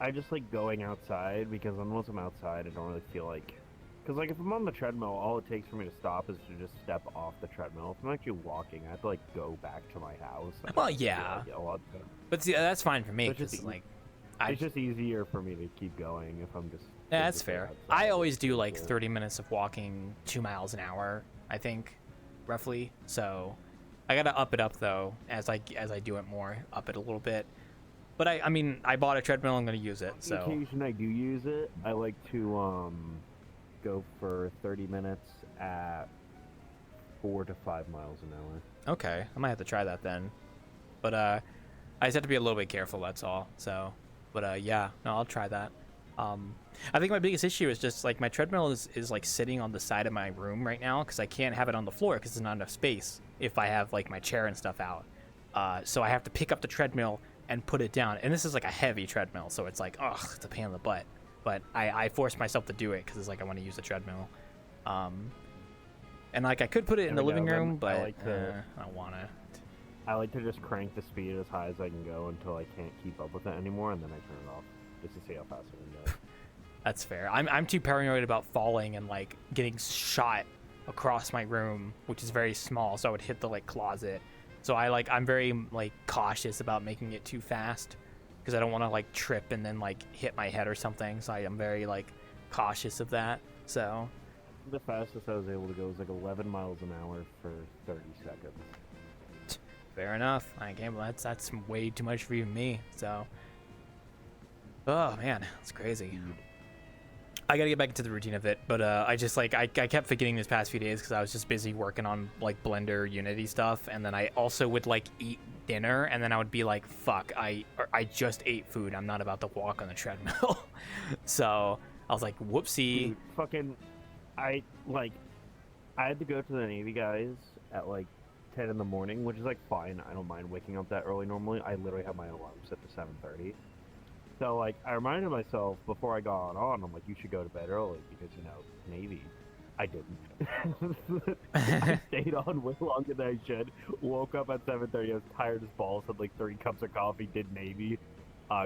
I just like going outside because once I'm outside, I don't really feel like. Because like if I'm on the treadmill, all it takes for me to stop is to just step off the treadmill. If I'm actually walking, I have to like go back to my house. Well, yeah. But see, that's fine for me So it's just because like it's just easier for me to keep going if I'm just. yeah, that's physically fair. outside. I always do like Yeah. 30 minutes of walking 2 miles an hour, I think, roughly. So I gotta up it up though as I do it more, up it a little bit. But I mean, I bought a treadmill. I'm gonna use it. On the So occasion I do use it, I like to go for 30 minutes at 4 to 5 miles an hour. okay, I might have to try that then. But I just have to be a little bit careful. That's all. So, but yeah, no, I'll try that. I think my biggest issue is just like my treadmill is like sitting on the side of my room right now because I can't have it on the floor because there's not enough space if I have like my chair and stuff out. So I have to pick up the treadmill and put it down. And this is like a heavy treadmill, so it's like, ugh, it's a pain in the butt. But I force myself to do it because it's like I want to use the treadmill. And like I could put it in the Every now living and then, room, but I like to- I don't want to. I like to just crank the speed as high as I can go until I can't keep up with it anymore, and then I turn it off just to see how fast I can go. That's fair. I'm too paranoid about falling and like getting shot across my room, which is very small, so I would hit the like closet. So I'm very like cautious about making it too fast because I don't want to like trip and then like hit my head or something. So I am very like cautious of that. So The fastest I was able to go was like 11 miles an hour for 30 seconds. fair enough. I can't. That's way too much for even me. So, oh man, that's crazy. I gotta get back into the routine of it, but I just like I kept forgetting this past few days because I was just busy working on like Blender Unity stuff, and then I also would like eat dinner, and then I would be like, "Fuck, I just ate food. I'm not about to walk on the treadmill." So I was like, "Whoopsie." Dude, fucking, I had to go to the Navy guys at like 10 in the morning, which is like fine. I don't mind waking up that early normally. I literally have my alarm set to 7:30. So like I reminded myself before I got on, I'm like, you should go to bed early because Navy. I didn't. I stayed on way longer than I should. Woke up at 7:30. I was tired as balls. Had like 3 cups of coffee. Did Navy.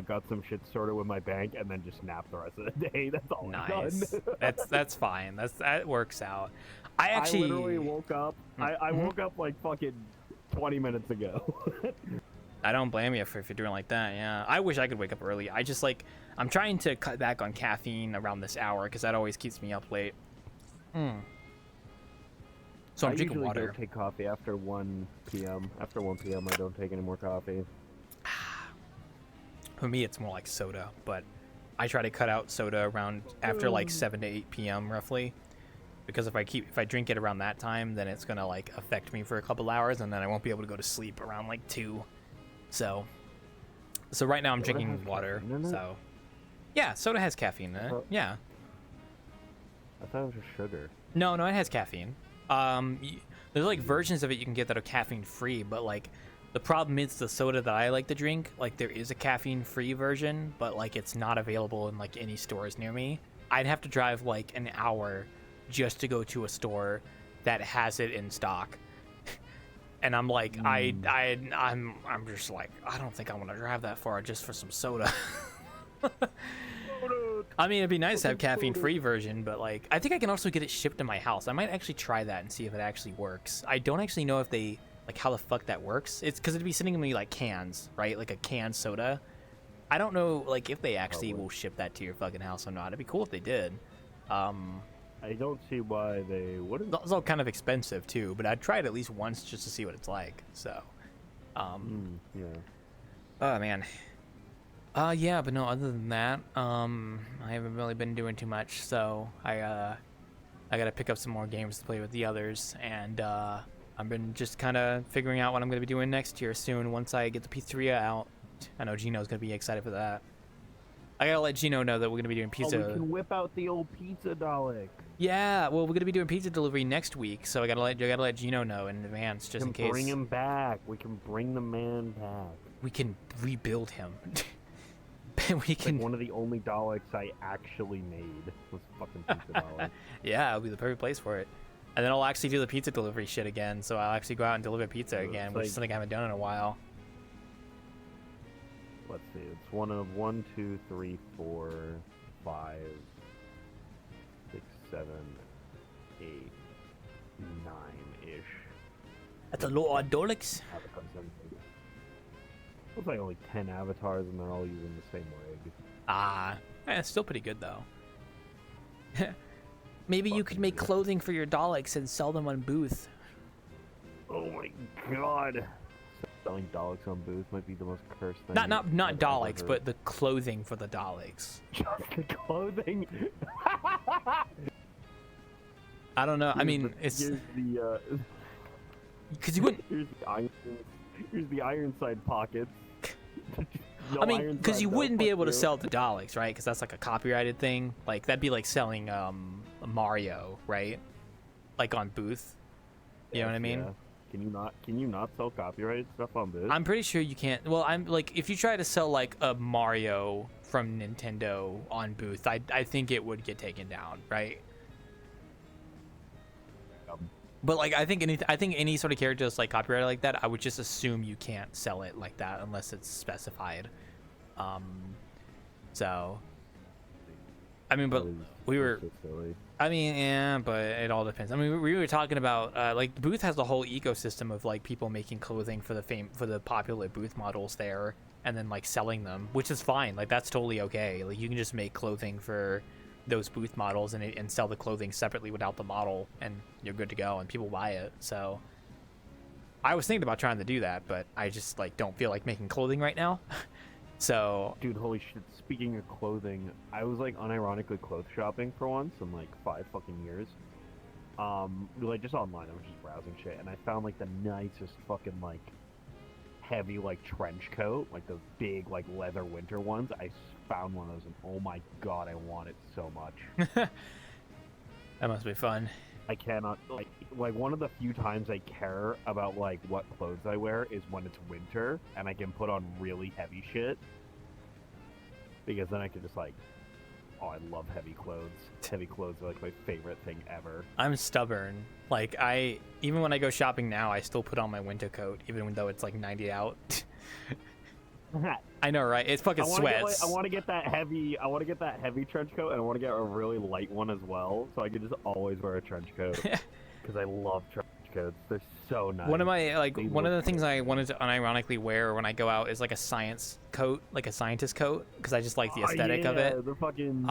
Got some shit sorted with my bank, and then just napped the rest of the day. That's all Nice. I've done. That's fine. That works out. I literally woke up. I woke up like fucking 20 minutes ago. I don't blame you if you're doing like that. Yeah, I wish I could wake up early. I just I'm trying to cut back on caffeine around this hour because that always keeps me up late. So I'm drinking water. I don't take coffee after 1 p.m. After 1 p.m. I don't take any more coffee. For me, it's more like soda, but I try to cut out soda around after like 7 to 8 p.m. roughly, because if I drink it around that time, then it's gonna like affect me for a couple hours, and then I won't be able to go to sleep around like 2. So right now I'm drinking water. So yeah, soda has caffeine in it. Yeah. I thought it was just sugar. No, it has caffeine. There's like versions of it you can get that are caffeine free, but like the problem is the soda that I like to drink, like there is a caffeine free version, but like it's not available in like any stores near me. I'd have to drive like an hour just to go to a store that has it in stock. And I'm like, I'm just like, I don't think I want to drive that far just for some soda. I mean, it'd be nice to have caffeine-free version, but like, I think I can also get it shipped to my house. I might actually try that and see if it actually works. I don't actually know if they, like, how the fuck that works. It's because it'd be sending me like cans, right? Like a canned soda. I don't know, like, if they actually will ship that to your fucking house or not. It'd be cool if they did. I don't see why they wouldn't. It's all kind of expensive too, but I'd try it at least once just to see what it's like. So, yeah. Oh man. Yeah, but no, other than that, I haven't really been doing too much, so I gotta pick up some more games to play with the others, and I've been just kind of figuring out what I'm gonna be doing next year soon once I get the pizzeria out. I know Gino's gonna be excited for that. I gotta let Gino know that we're gonna be doing pizza. Oh, we can whip out the old pizza Dalek. Yeah, well, we're gonna be doing pizza delivery next week, so I gotta let Gino know in advance just in case. Bring him back. We can bring the man back. We can rebuild him. We can. Like one of the only Daleks I actually made was fucking pizza Dalek. Yeah, it'll be the perfect place for it. And then I'll actually do the pizza delivery shit again, so I'll actually go out and deliver pizza again, which is something I haven't done in a while. Let's see, it's 1, 2, 3, 4, 5, 6, 7, 8, 9-ish. That's a lot of Daleks. Looks like only 10 avatars and they're all using the same rig. It's still pretty good though. Maybe you could make clothing for your Daleks and sell them on Booth. Oh my god. Selling Daleks on Booth might be the most cursed thing. Not Daleks, but the clothing for the Daleks. Just the clothing? I don't know. I mean, it's... Here's the, because you wouldn't... Here's the Ironside pockets. No, I mean, because you wouldn't be able to sell the Daleks, right? Because that's like a copyrighted thing. Like, that'd be like selling Mario, right? Like on Booth. You know what I mean? Yeah. Can you not sell copyrighted stuff on Booth? I'm pretty sure you can't. Well, I'm like, if you try to sell like a Mario from Nintendo on Booth, I think it would get taken down, right? But like, I think any sort of character that's like copyrighted like that, I would just assume you can't sell it like that unless it's specified. So, I mean, but we were. I mean, yeah, but it all depends. I mean, we were talking about like Booth has the whole ecosystem of like people making clothing for the popular Booth models there, and then like selling them, which is fine. Like that's totally okay. Like you can just make clothing for those Booth models and sell the clothing separately without the model, and you're good to go, and people buy it. So I was thinking about trying to do that, but I just like don't feel like making clothing right now. So, dude, holy shit, speaking of clothing, I was like unironically clothes shopping for once in like 5 fucking years. Like just online, I was just browsing shit, and I found like the nicest fucking like heavy like trench coat, like those big like leather winter ones. I found one of those, and oh my god, I want it so much. That must be fun. I cannot like one of the few times I care about like what clothes I wear is when it's winter and I can put on really heavy shit because then I can just like, oh, I love heavy clothes. Heavy clothes are like my favorite thing ever. I'm stubborn. Like even when I go shopping now, I still put on my winter coat, even though it's like 90 out. I know, right? It's fucking sweats. I want to get that heavy. I want to get that heavy trench coat, and I want to get a really light one as well, so I can just always wear a trench coat. Because I love trench coats. They're so nice. One of the things I wanted to unironically wear when I go out is like a science coat, like a scientist coat, because I just like the aesthetic of it. The fucking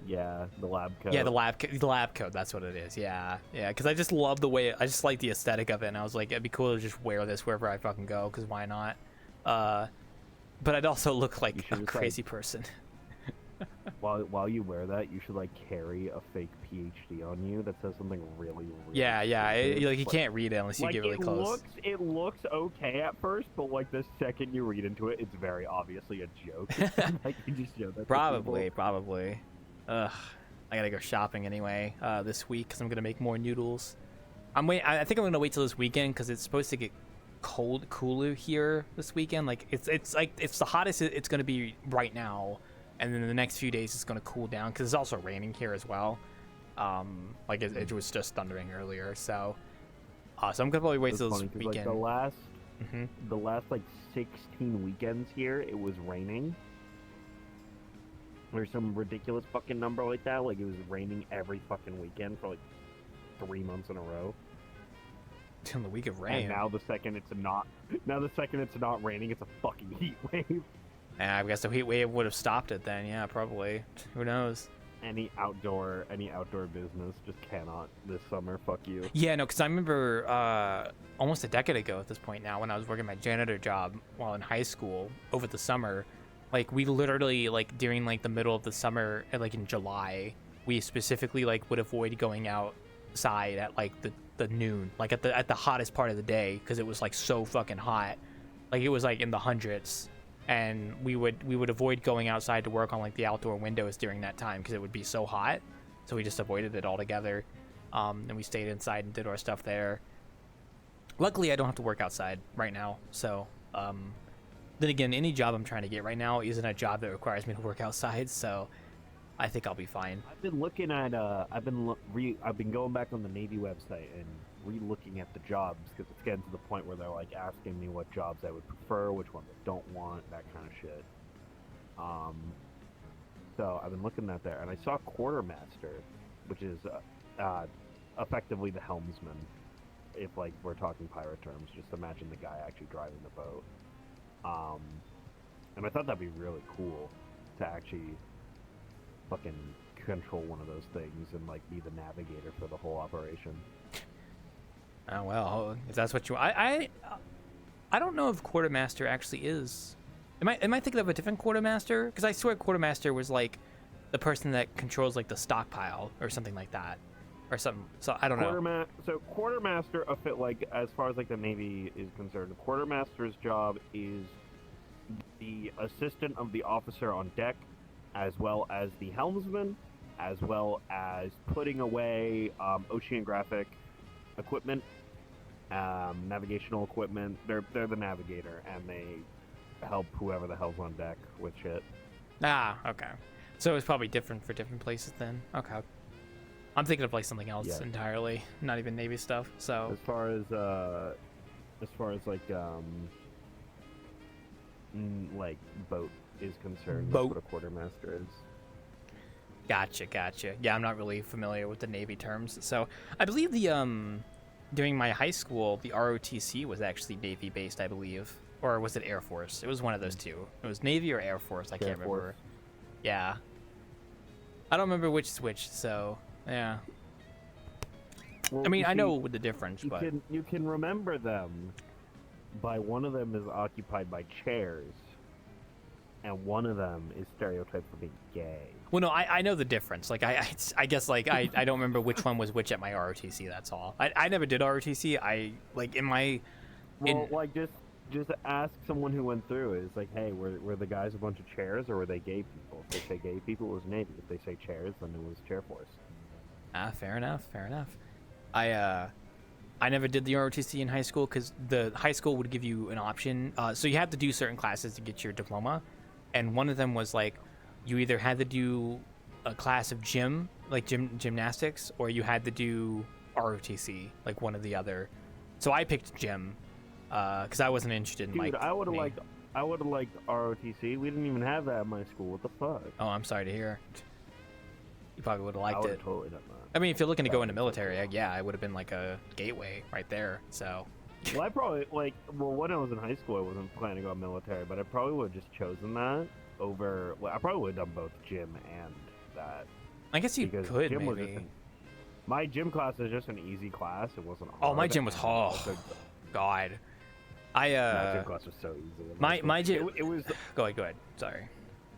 yeah, the lab coat. Yeah, the lab coat. That's what it is. Yeah, because I just love the way I just like the aesthetic of it, and I was like, it'd be cool to just wear this wherever I fucking go, because why not? But I'd also look like a crazy person. While you wear that, you should like carry a fake PhD on you that says something really. Yeah. Like you can't read it unless you get really close. It looks okay at first, but like the second you read into it, it's very obviously a joke. Like you just show that. Probably. Ugh, I gotta go shopping anyway this week because I'm gonna make more noodles. I think I'm gonna wait till this weekend because it's supposed to get cooler here this weekend. Like it's like it's the hottest it's gonna be right now, and then in the next few days it's gonna cool down because it's also raining here as well. Like it was just thundering earlier, so I'm gonna probably wait till this weekend. Like the last like 16 weekends here, it was raining. There's some ridiculous fucking number like that. Like it was raining every fucking weekend for like 3 months in a row. In the week of rain. And now the second it's not raining, it's a fucking heat wave. I guess the heat wave would have stopped it then. Yeah, probably. Who knows? Any outdoor business just cannot this summer. Fuck you. Yeah, no, because I remember almost a decade ago at this point now, when I was working my janitor job while in high school over the summer, like we literally like during like the middle of the summer, like in July, we specifically like would avoid going outside at like the noon, like at the hottest part of the day, because it was like so fucking hot. Like it was like in the hundreds, and we would avoid going outside to work on like the outdoor windows during that time because it would be so hot. So we just avoided it altogether, and we stayed inside and did our stuff there. Luckily, I don't have to work outside right now. So then again, any job I'm trying to get right now isn't a job that requires me to work outside. So I think I'll be fine. I've been looking at I've been going back on the Navy website and re-looking at the jobs because it's getting to the point where they're like asking me what jobs I would prefer, which ones I don't want, that kind of shit. So I've been looking at there, and I saw quartermaster, which is effectively the helmsman. If like we're talking pirate terms, just imagine the guy actually driving the boat. And I thought that'd be really cool to actually fucking control one of those things and like be the navigator for the whole operation. Oh well, if that's what you I don't know if quartermaster actually is. Am I thinking of a different quartermaster? Because I swear quartermaster was like the person that controls like the stockpile or something like that, or something. So I don't know. So quartermaster, like as far as like the Navy is concerned, quartermaster's job is the assistant of the officer on deck, as well as the helmsman, as well as putting away oceanographic equipment, navigational equipment. They're the navigator, and they help whoever the hell's on deck with shit. Ah, okay. So it's probably different for different places then. Okay. I'm thinking of like something else entirely, not even Navy stuff. So as far as like boat is concerned, that's what a quartermaster is. Gotcha. Yeah, I'm not really familiar with the Navy terms. So I believe during my high school, the ROTC was actually Navy based, I believe. Or was it Air Force? It was one of those two. It was Navy or Air Force, I can't remember. Yeah. I don't remember which is which, so yeah. Well, I mean, I know the difference, but you can remember them by one of them is occupied by chairs, and one of them is stereotyped for being gay. Well, no, I know the difference. Like I guess like I don't remember which one was which at my ROTC. That's all. I never did ROTC. Just ask someone who went through it. It's like, hey, were the guys a bunch of chairs or were they gay people? If they say gay people, it was Navy. If they say chairs, then it was Chair Force. Fair enough. I never did the ROTC in high school because the high school would give you an option. So you had to do certain classes to get your diploma, and one of them was like you either had to do a class of gymnastics, or you had to do ROTC, like one or the other. So I picked gym because I wasn't interested in Dude, I would have liked ROTC. We didn't even have that at my school. What the fuck? Oh, I'm sorry to hear. You probably would have I liked would it. have totally done that. I mean, if you're looking to go into military, yeah, it would have been like a gateway right there. So. Well, I probably when I was in high school, I wasn't planning to go military, but I probably would have just chosen that over. Well, I probably would have done both gym and that. I guess you because could gym maybe. My gym class is just an easy class. It wasn't hard. Oh, my gym was hard. God. My gym class was so easy. My gym. It was. Go ahead. Sorry.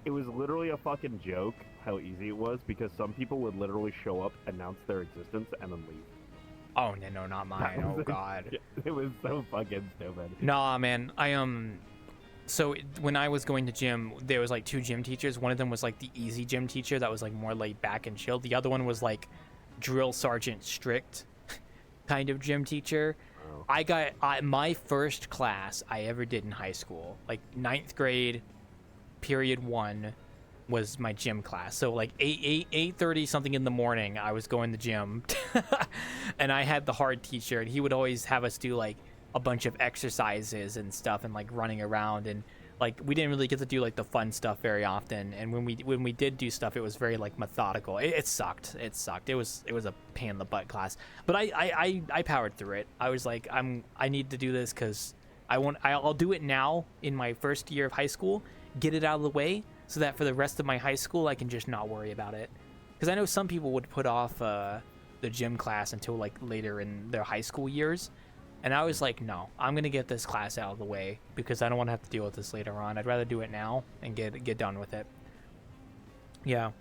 It was literally a fucking joke how easy it was because some people would literally show up, announce their existence, and then leave. Oh no, not mine. Oh God. It was so fucking stupid. Nah, man. So when I was going to gym, there was like two gym teachers. One of them was like the easy gym teacher that was like more laid back and chill. The other one was like drill sergeant strict kind of gym teacher. Oh. My first class I ever did in high school, like 9th grade, period 1, was my gym class. So like 8:30 something in the morning, I was going to gym, and I had the hard teacher, and he would always have us do like a bunch of exercises and stuff, and like running around, and like we didn't really get to do like the fun stuff very often. And when we did do stuff, it was very like methodical. It sucked. It was a pain in the butt class, but I powered through it. I was like, I need to do this because I'll do it now in my first year of high school, get it out of the way, so that for the rest of my high school I can just not worry about it. Because I know some people would put off the gym class until like later in their high school years, and I was like, no, I'm gonna get this class out of the way because I don't want to have to deal with this later on. I'd rather do it now and get done with it. Yeah.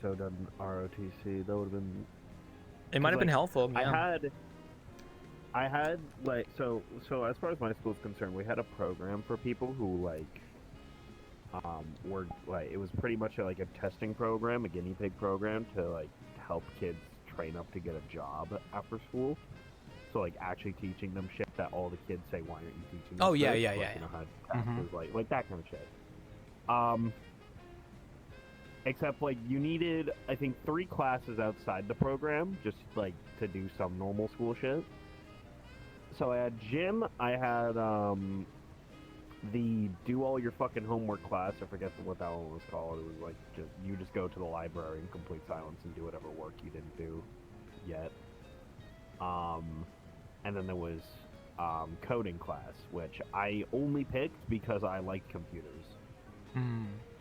So done ROTC. That would have been. It might have been helpful. Yeah. I had like so as far as my school is concerned, we had a program for people who like were like, it was pretty much like a testing program, a guinea pig program to like help kids train up to get a job after school. So like actually teaching them shit that all the kids say, why aren't you teaching them? Oh yeah, this? yeah, like, yeah. You know, how taxes, like that kind of shit. Except like you needed, I think, 3 classes outside the program just like to do some normal school shit. So I had gym, I had the do all your fucking homework class. I forget what that one was called. It was like you just go to the library in complete silence and do whatever work you didn't do yet. And then there was coding class, which I only picked because I liked computers.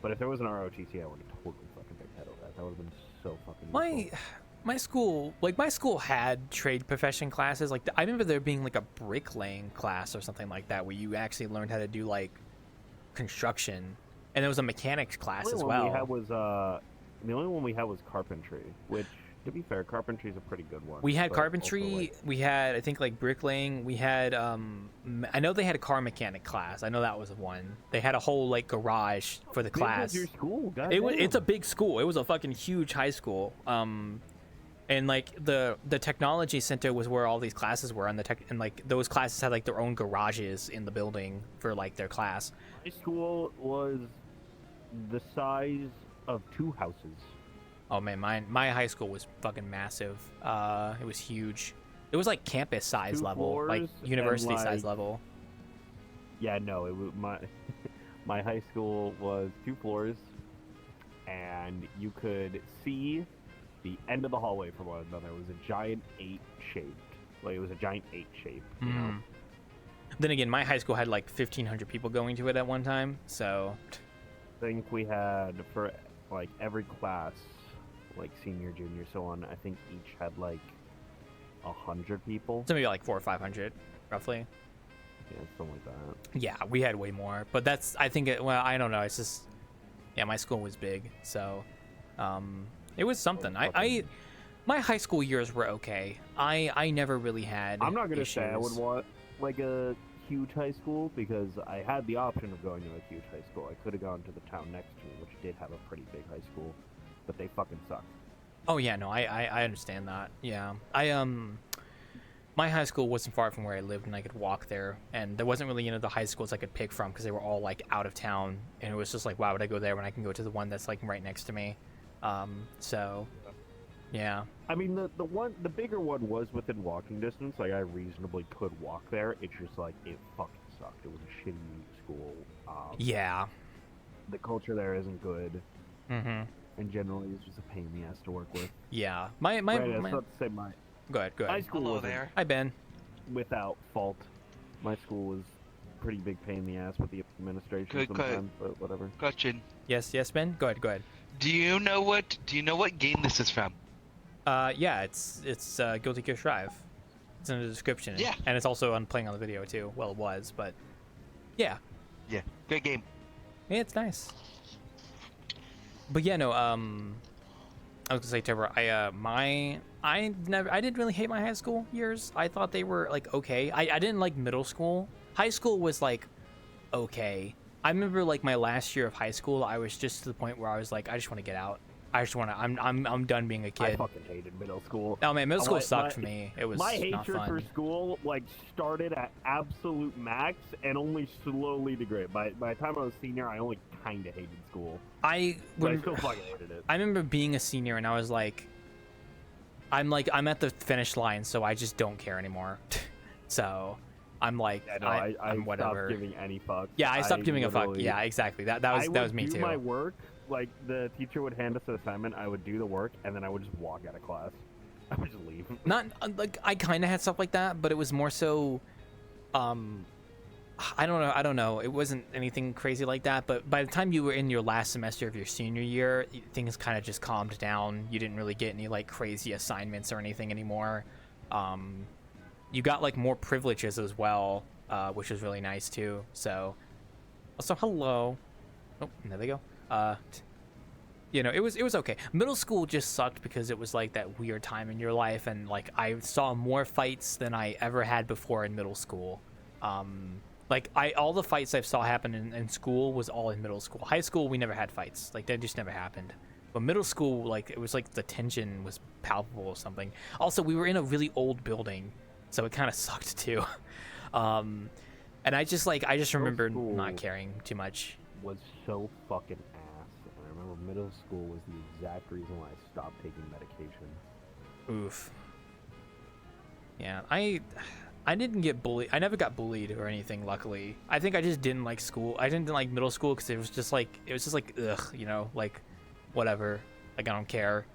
But if there was an ROTC, I would have totally fucking picked head over that. That would have been so fucking useful. My school had trade profession classes. Like I remember there being like a bricklaying class or something like that where you actually learned how to do like construction, and there was a mechanics class as well. The only one we had was carpentry, which, to be fair, carpentry is a pretty good one. We had but carpentry. also, like, we had, I think, like bricklaying. We had I know they had a car mechanic class. I know that was one. They had a whole like garage for the class. Your school, It's a big school. It was a fucking huge high school. And like the technology center was where all these classes were, and like those classes had like their own garages in the building for like their class. My school was the size of 2 houses. Oh man, my high school was fucking massive. It was huge. It was like campus size 2 level, like university size level. Yeah, no, it was my high school was 2 floors, and you could see the end of the hallway from one another. It was a giant 8 shaped. Like it was a giant 8 shape. You know? Then again, my high school had like 1,500 people going to it at one time, so. I think we had for like every class, like senior, junior, so on. I think each had like 100 people. So maybe like 400 or 500, roughly. Yeah, something like that. Yeah, we had way more, but that's I think well I don't know. It's just my school was big, so it was something. My high school years were okay. I never really had. I'm not gonna issues. say I would want like a huge high school because I had the option of going to a huge high school. I could have gone to the town next to me, which did have a pretty big high school, but they fucking sucked. Oh yeah, no, I understand that. Yeah, my high school wasn't far from where I lived, and I could walk there. And there wasn't really, the high schools I could pick from because they were all like out of town. And it was just like, why would I go there when I can go to the one that's like right next to me? So, yeah. I mean, the bigger one was within walking distance. Like, I reasonably could walk there. It's just like it fucking sucked. It was a shitty school. Yeah. The culture there isn't good, Mm-hmm. and generally it's just a pain in the ass to work with. Yeah. Right, I was about to say my Go ahead. high school Hello wasn't there. Hi, Ben. without fault. My school was pretty big pain in the ass with the administration Good, good. sometimes, but whatever. Question. Yes, Ben. Go ahead. Do you know what game this is from? Yeah, it's Guilty Gear Strive. It's in the description. Yeah. And it's also on playing on the video too. Well, it was, but yeah. Yeah, good game. Yeah, it's nice. But yeah, no. I was gonna say, Trevor. I didn't really hate my high school years. I thought they were like okay. I didn't like middle school. High school was like okay. I remember like my last year of high school. I was just to the point where I was like, I just want to get out. I just want to. I'm done being a I kid. fucking hated middle school. Oh man, middle school sucked for my- me. It was My not hatred fun. for school like started at absolute max and only slowly degraded. By the time I was senior, I only kind of hated school. But I still fucking hated it. I remember being a senior and I was like, I'm at the finish line, so I just don't care anymore. So I'm like, Yeah, no, I'm I whatever. stopped giving any fucks. Yeah, I stopped giving a fuck. literally- Yeah, exactly. That I was me would do too. my work, like the teacher would hand us an assignment, I would do the work, and then I would just walk out of class. I would just leave. Not like I kind of had stuff like that, but it was more so. I don't know. It wasn't anything crazy like that. But by the time you were in your last semester of your senior year, things kind of just calmed down. You didn't really get any like crazy assignments or anything anymore. You got like more privileges as well, which was really nice too. So, also hello. Oh, there they go. It was okay. Middle school just sucked because it was like that weird time in your life, and like I saw more fights than I ever had before in middle school. All the fights I saw happen in school was all in middle school. High school, we never had fights. Like that just never happened. But middle school, like it was like the tension was palpable or something. Also, we were in a really old building, so it kind of sucked too. And I just remember school not caring too much. Was so fucking ass. And I remember middle school was the exact reason why I stopped taking medication. Oof. Yeah, I didn't get bullied. I never got bullied or anything, luckily. I think I just didn't like school. I didn't like middle school because it was just like ugh, like whatever. Like I don't care.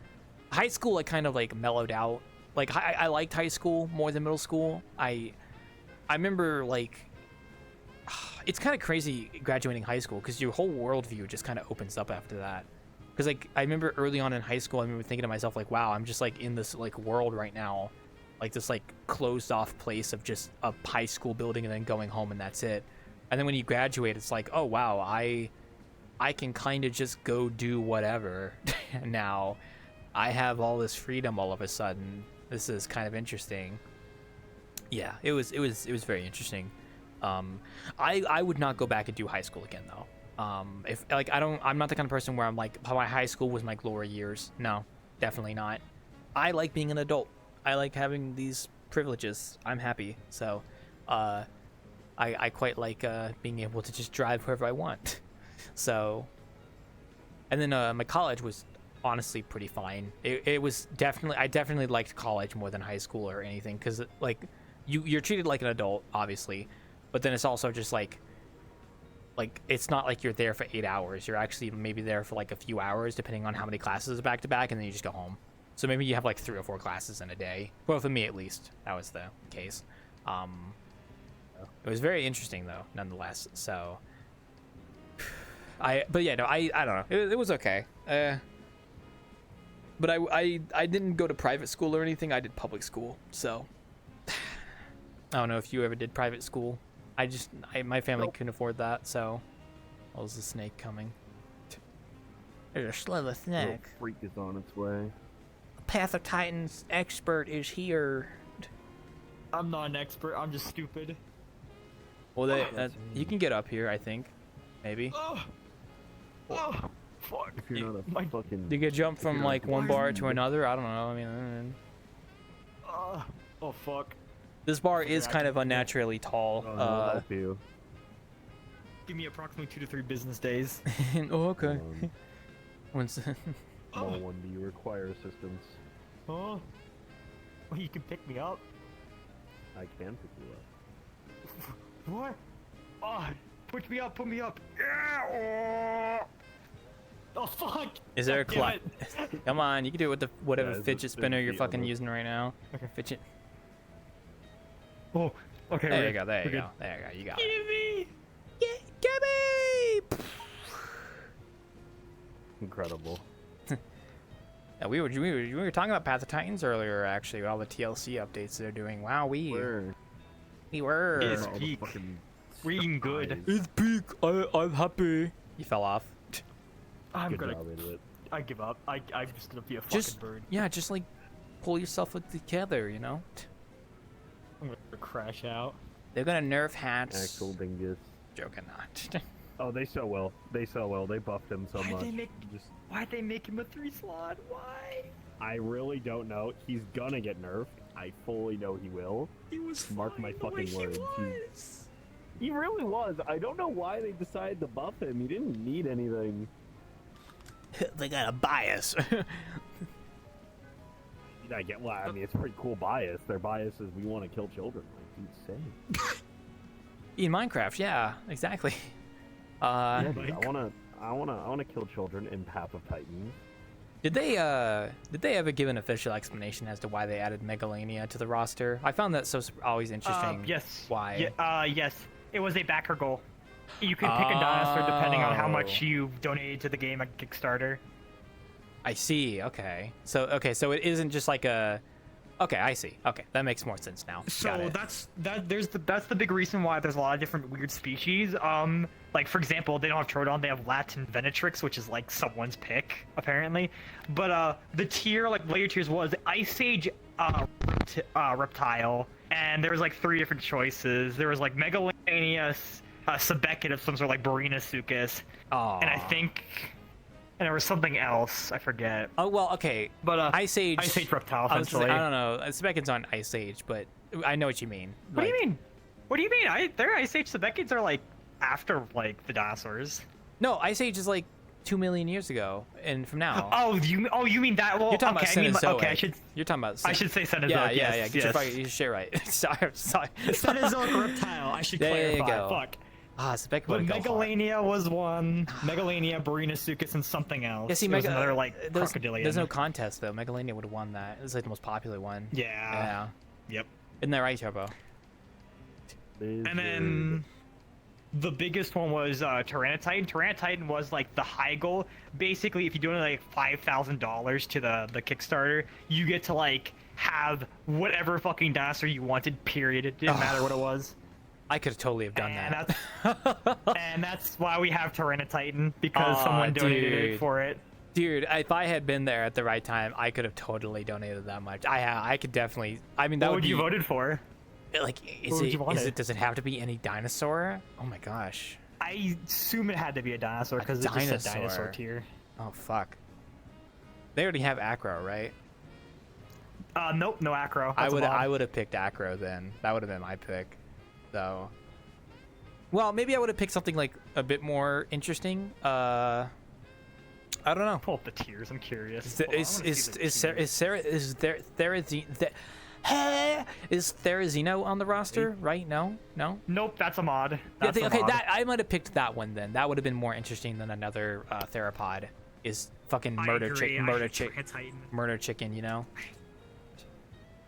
High school, I kind of like mellowed out. Like I liked high school more than middle school. I remember like it's kind of crazy graduating high school because your whole worldview just kind of opens up after that. Because like I remember early on in high school, I remember thinking to myself like, wow, I'm just like in this like world right now. Like this like closed off place of just a high school building and then going home and that's it. And then when you graduate, it's like, oh wow, I can kind of just go do whatever now. I have all this freedom all of a sudden. This is kind of interesting. Yeah, it was very interesting. I would not go back and do high school again though. If like I'm not the kind of person where I'm like my high school was my glory years. No, definitely not. I like being an adult. I like having these privileges. I'm happy. So, I quite like being able to just drive wherever I want. So, and then my college was honestly pretty fine. It was I definitely liked college more than high school or anything because like you're treated like an adult, obviously, but then it's also just like it's not like you're there for 8 hours. You're actually maybe there for like a few hours depending on how many classes are back to back, and then you just go home. So maybe you have like 3 or 4 classes in a day. Well, for me at least, that was the case. It was very interesting though, nonetheless. So, I don't know. It was okay. But I didn't go to private school or anything. I did public school. So, I don't know if you ever did private school. My family Nope. couldn't afford that. So, what was the snake coming? There's a slither Little snake. freak is on its way. Path of Titans expert is here. I'm not an expert. I'm just stupid. Well, you can get up here, I think. Maybe. Oh, oh, fuck. If you're not a My- fucking... You could jump from you're like not- one bar to another. I don't know. I mean, Oh, fuck. This bar is kind of unnaturally tall. Oh, no, help you. Give me approximately 2 to 3 business days. Oh, okay. Um, Once. Small one, do you require assistance? Oh. Well, you can pick me up. I can pick you up. What? Oh, push me up, put me up. Yeah. Oh fuck. Is there a Damn clock? it. Come on, you can do it with the whatever Yeah, it's fidget just spinner big you're feet fucking on it. using right now. Okay. Fidget. Oh, okay. There we're you go. There good. you go. There you go. You got it. Give me. Give me. Incredible. Yeah, we were talking about Path of Titans earlier, actually, with all the TLC updates they're doing. Wow, we were. It's All the peak. fucking We're eating good. spies. It's peak. I'm happy. You fell off. I'm Good gonna. job, idiot. I give up. I'm just gonna be a fucking Just bird. yeah, just like pull yourself together, you know. I'm gonna crash out. They're gonna nerf hats. Axel Dingus. Joking not. Oh, they so well. They so well. They buffed him so Why'd much. they make- Just, Why'd they make him a 3 slot? Why? I really don't know. He's gonna get nerfed. I fully know he will. He was Mark my fine the way fucking words. He was. He really was. I don't know why they decided to buff him. He didn't need anything. They got a bias. I get. Well, I mean, it's a pretty cool bias. Their bias is we want to kill children. Like, dude, say. In Minecraft, yeah, exactly. Yeah, dude, I wanna kill children in Path of Titans. Did they ever give an official explanation as to why they added Megalania to the roster? I found that always interesting. Yes. Why? Yes. It was a backer goal. You can pick a dinosaur depending on how Oh. much you donated to the game at Kickstarter. I see. Okay. So it isn't just like a. Okay, I see. Okay, that makes more sense now. Got So it. that's the big reason why there's a lot of different weird species. Like for example, they don't have Troodon, they have Latin Venatrix, which is like someone's pick apparently. But the tier, like later tiers, was Ice Age reptile, and there was like 3 different choices. There was like Megalania, Sebekid of some sort, like Barinasuchus, and I think, and there was something else I forget. Oh well, okay. But Ice Age. Ice Age reptile I essentially. don't know. Sebekid's on Ice Age, but I know what you mean. What do you mean? What do you mean? Their Ice Age Sebekids are like after like the dinosaurs. No, Ice Age is like 2 million years ago, and from now. Oh, you mean that? Well, You're talking okay, about Cenozoic. okay, I should You're talking about. I should say Cenozoic. Yeah, yes, Get yes. your shit right. sorry. Cenozoic reptile. I should There you clarify. go. Fuck. Ah, Sebekid But would go hard. Megalania was one. Megalania, Barinasuchus, and something else. Yeah, see, It was another like there's crocodilian. no contest though. Megalania would have won that. It was like the most popular one. Yeah. Yeah. Yep. Isn't that right, Turbo? And then the biggest one was Tyranititan. Tyranititan was like the high goal. Basically, if you donate like $5,000 to the Kickstarter, you get to like have whatever fucking dinosaur you wanted. Period. It didn't matter what it was. I could totally have done And that. And that's why we have Tyranititan, because Aw, someone donated dude. it for it. Dude, if I had been there at the right time, I could have totally donated that much. I could definitely. I mean, that What would would you be voted for? like. What would you want it? Does it have to be any dinosaur? Oh my gosh. I assume it had to be a dinosaur because it just said dinosaur. dinosaur tier. Oh fuck. They already have Acro, right? Nope, no acro. I That's a would mod. have picked Acro then. That would have been my pick. So. Well, maybe I would have picked something like a bit more interesting. I don't know. Pull up the tiers. I'm curious. Is Hold on, I wanna see the is Therizino on the roster? Right? No. Nope, that's a mod. Yeah, That's a okay, mod. that I might have picked that one then. That would have been more interesting than another theropod. Is fucking murder chicken, you know?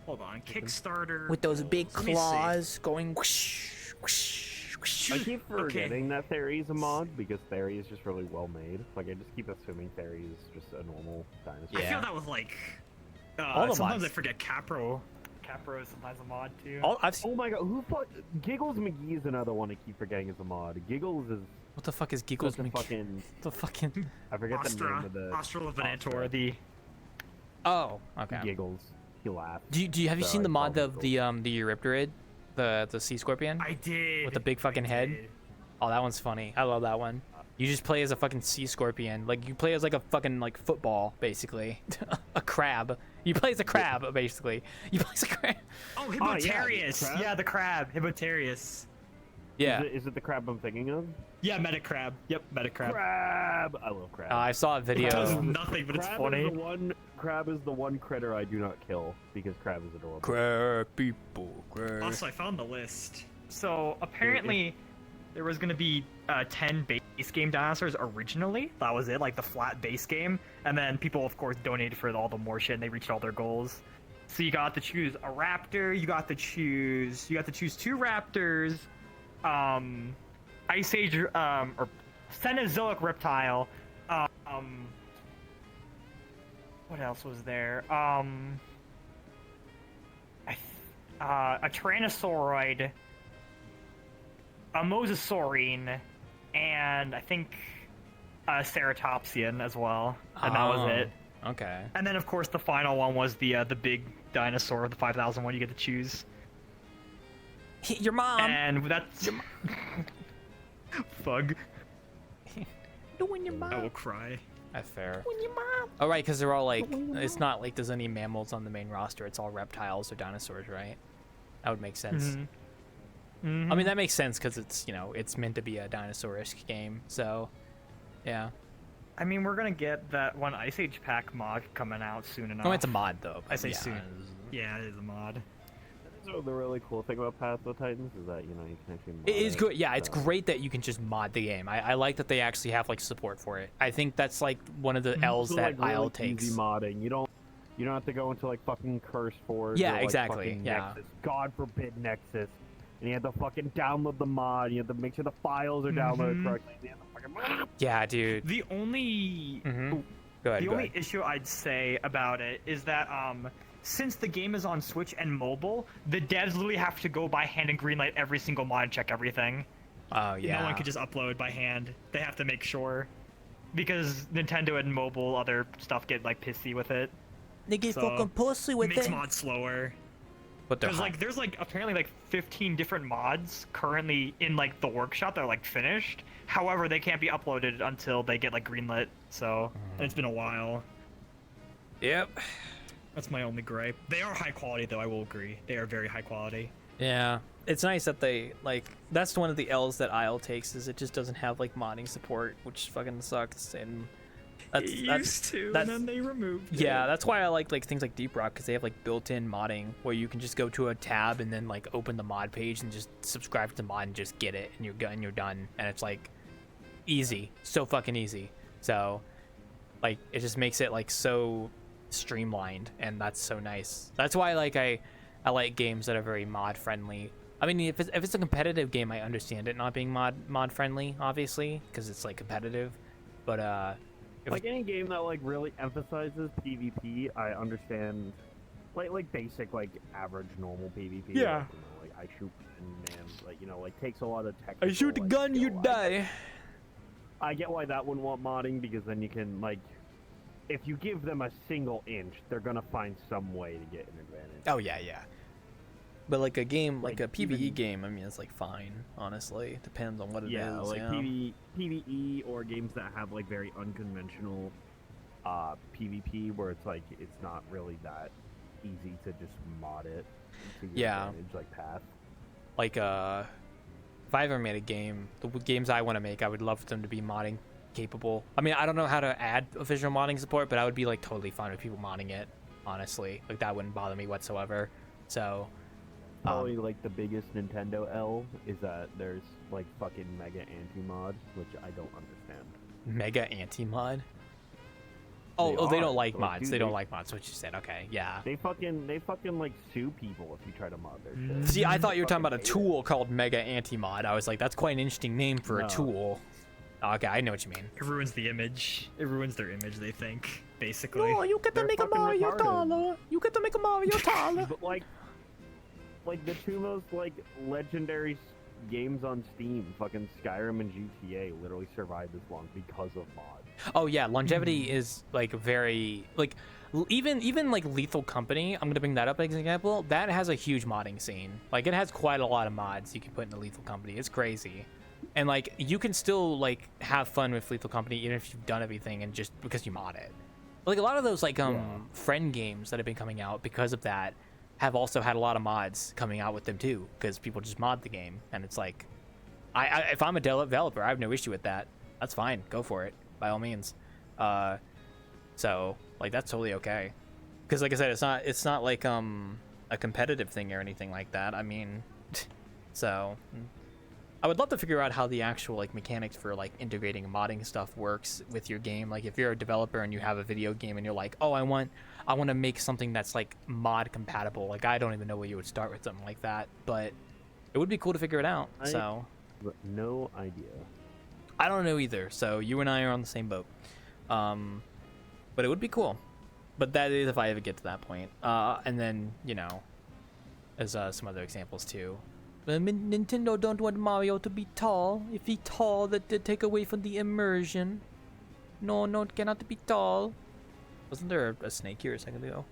Hold on. Kickstarter. With those big Let me see. claws going whoosh, whoosh, whoosh. I keep forgetting that Theory is a mod because Theory is just really well made. Like I just keep assuming Theory is just a normal dinosaur. I Yeah. feel that was like. All the sometimes mods. I forget Capro. Capro is sometimes a mod too. I've seen, Oh my god, Giggles McGee is another one I keep forgetting is a mod. Giggles is what the fuck is Giggles such a McGee? fucking The fucking. I forget the name Astra. of the Astral of Venator. Or the Oh, okay. Giggles. He laughs. Do you have you So seen the I mod call of him the Eurypterid, the sea scorpion I did. with the big fucking I head? did. Oh, that one's funny. I love that one. You just play as a fucking sea scorpion. Like you play as like a fucking like football, basically. A crab. You play as a crab, basically. You play as a crab. Oh, yeah, Hippotarius. the crab? Yeah, the crab. Hippotarius. Yeah. Is it the crab I'm thinking of? Yeah, Metacrab. Yep, Metacrab. Crab. I love crab. I saw a video. Does nothing, but it's crab funny. Crab is the one critter I do not kill because crab is adorable. Crab people. Crab. Also, I found the list. So apparently, there was gonna be 10 base game dinosaurs originally. That was it, like the flat base game. And then people, of course, donated for all the more shit, and they reached all their goals. So you got to choose a raptor. You got to choose 2 raptors. Ice Age or Cenozoic reptile. What else was there? A Tyrannosauroid, a Mosasaurine, and I think a Ceratopsian as well. And that was it. Okay. And then, of course, the final one was the big dinosaur, the 5,001 you get to choose. Your mom. And that's... Fug. Doing your mom. I will cry. That's fair. Oh, right, because they're all like, it's not like there's any mammals on the main roster. It's all reptiles or dinosaurs, right? That would make sense. I mean, that makes sense because it's, you know, it's meant to be a dinosaur-ish game. So, yeah. I mean, we're gonna get that one Ice Age pack mod coming out soon enough. Oh, it's a mod, though. I say yeah. soon. Yeah, it is a mod. So the really cool thing about Path of the Titans is that, you know, you can actually mod It is good. Yeah, it's so- great that you can just mod the game. I like that they actually have like support for it. I think that's like one of the L's So, that like, IL really takes. easy modding. You don't have to go into like fucking Curse Forge. Yeah, or, like, exactly, fucking yeah. Nexus. God forbid Nexus. And you have to fucking download the mod. You have to make sure the files are downloaded correctly. You have to fucking... Yeah, dude. The only Go ahead. the Go only ahead. issue I'd say about it is that since the game is on Switch and mobile, the devs literally have to go by hand and greenlight every single mod and check everything. Oh yeah. No one can just upload by hand. They have to make sure, because Nintendo and mobile other stuff get like pissy with it. They get So, fucking pussy with Makes it. mods slower. But they're Because like there's like apparently like 15 different mods currently in like the workshop that are like finished. However, they can't be uploaded until they get like greenlit. So and it's been a while. Yep. That's my only gripe. They are high quality though. I will agree. They are very high quality. Yeah. It's nice that they like. That's one of the L's that IL takes is it just doesn't have like modding support, which fucking sucks. And that's and then they removed. yeah, that's why I like things like Deep Rock because they have like built-in modding where you can just go to a tab and then like open the mod page and just subscribe to the mod and just get it and you're done and it's like easy, so fucking easy. So like it just makes it like so streamlined and that's so nice. That's why like I like games that are very mod friendly. I mean, if it's a competitive game, I understand it not being mod friendly, obviously, because it's like competitive. But Like any game that like really emphasizes PvP, I understand. Like basic, like average, normal PvP. Yeah. Like, you know, like I shoot and like you know, like takes a lot of technical. I shoot the like, gun, you skill. die. I get why that wouldn't want modding because then you can like, if you give them a single inch, they're gonna find some way to get an advantage. Oh yeah, yeah. But like a game, like a PvE even- game, I mean, it's like fine. Honestly, depends on what it is. Yeah, like yeah. PvE or games that have like very unconventional PvP where it's like it's not really that easy to just mod it to your Yeah. advantage, like Path. Like if I ever made a game, the games I want to make, I would love them to be modding capable. I mean, I don't know how to add official modding support, but I would be like totally fine with people modding it. Honestly, like that wouldn't bother me whatsoever. So. Probably like the biggest Nintendo L is that there's like fucking mega anti-mod, which I don't understand. Mega anti-mod? They They are. don't like Like, mods. dude, They don't they- like mods. What you said? Okay, yeah. They fucking like sue people if you try to mod their shit. See, I thought you were talking Fucking about a hate it. tool called Mega Anti-Mod. I was like, that's quite an interesting name for a No. tool. Okay, I know what you mean. It ruins the image. It ruins their image. They think basically. you get They're fucking retarded. You get to make a Mario taller. But like the two most like legendary games on Steam, fucking Skyrim and GTA, literally survived this long because of mods. Oh yeah, longevity is like very like even like Lethal Company. I'm gonna bring that up as an example. That has a huge modding scene. Like it has quite a lot of mods you can put in the Lethal Company. It's crazy. And like you can still like have fun with Lethal Company even if you've done everything and just because you mod it. Like a lot of those like friend games that have been coming out because of that have also had a lot of mods coming out with them too, because people just mod the game, and it's like, if I'm a developer, I have no issue with that. That's fine, go for it by all means. So like that's totally okay, because like I said, it's not like a competitive thing or anything like that. I mean, so I would love to figure out how the actual like mechanics for like integrating modding stuff works with your game. Like if you're a developer and you have a video game and you're like, oh, I want to make something that's like mod compatible. Like I don't even know where you would start with something like that, but it would be cool to figure it out. So no idea. I don't know either. So you and I are on the same boat. But it would be cool. But that is if I ever get to that point. And then, you know, as some other examples too. Nintendo don't want Mario to be tall. If he tall, that they take away from the immersion. No, it cannot be tall. Wasn't there a snake here a second ago?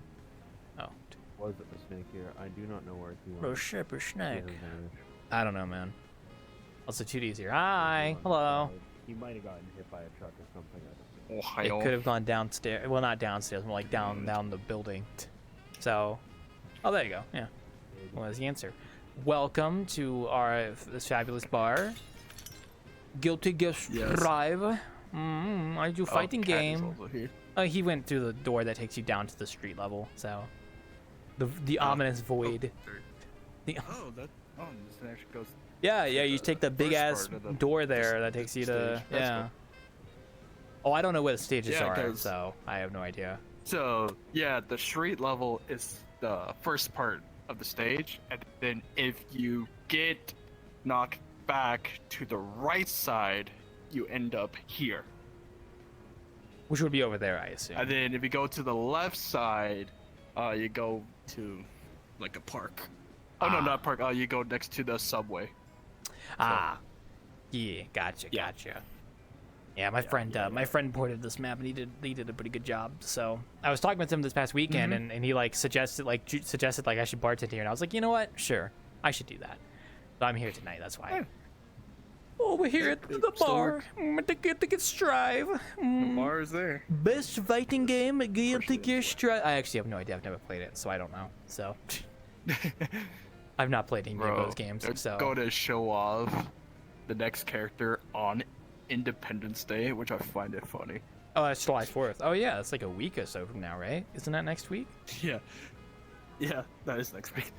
Oh. Was it a snake here? I do not know where he went. Bro, ship or snake? I don't know, man. Also, 2D's here. Hi. Hello. He might have gotten hit by a truck or something. I don't know. Ohio. It could have gone downstairs. Well, not downstairs, more like down the building. So, oh, there you go. Yeah. Well, that's the answer. Welcome to this fabulous bar. Guilty Gear Strive. I do fighting game. He went through the door that takes you down to the street level. So, the ominous void. This actually goes. Yeah. You take the big ass door there that takes you to Oh, I don't know where the stages are, so I have no idea. So yeah, the street level is the first part of the stage, and then if you get knocked back to the right side, you end up here. Which would be over there, I assume. And then if you go to the left side, you go to like a park. Oh no, not park. You go next to the subway. Yeah, gotcha. Yeah, my friend ported this map, and he did a pretty good job. So I was talking with him this past weekend, and he like suggested I should bartend here, and I was like, you know what, sure, I should do that. So I'm here tonight. That's why. Oh, we're here at the bar. To get Strive. The bar is there. Best fighting game, Guilty Gear Strive. I actually have no idea. I've never played it, so I don't know. So I've not played any of those games. So go to show off the next character on Independence Day, which I find it funny. Oh, that's July 4th. Oh yeah, it's like a week or so from now, right? Isn't that next week? Yeah, that is next week.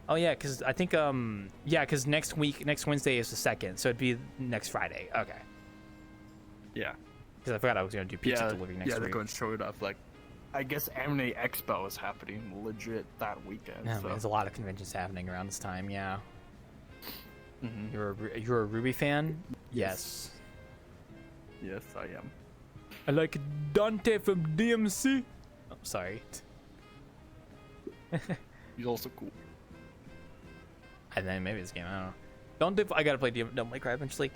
Oh yeah, because I think because next Wednesday is the 2nd, so it'd be next Friday. Okay. Yeah. Because I forgot I was gonna do pizza delivery next week. Yeah, they're going to show it off. Like, I guess Anime Expo is happening legit that weekend. Yeah, so. man, there's a lot of conventions happening around this time. Yeah. Mm-hmm. You're a Ruby fan? Yes. Yes, I am. I like Dante from DMC. Oh, sorry. He's also cool. And then maybe this game, I don't know. I gotta play Devil May Cry eventually.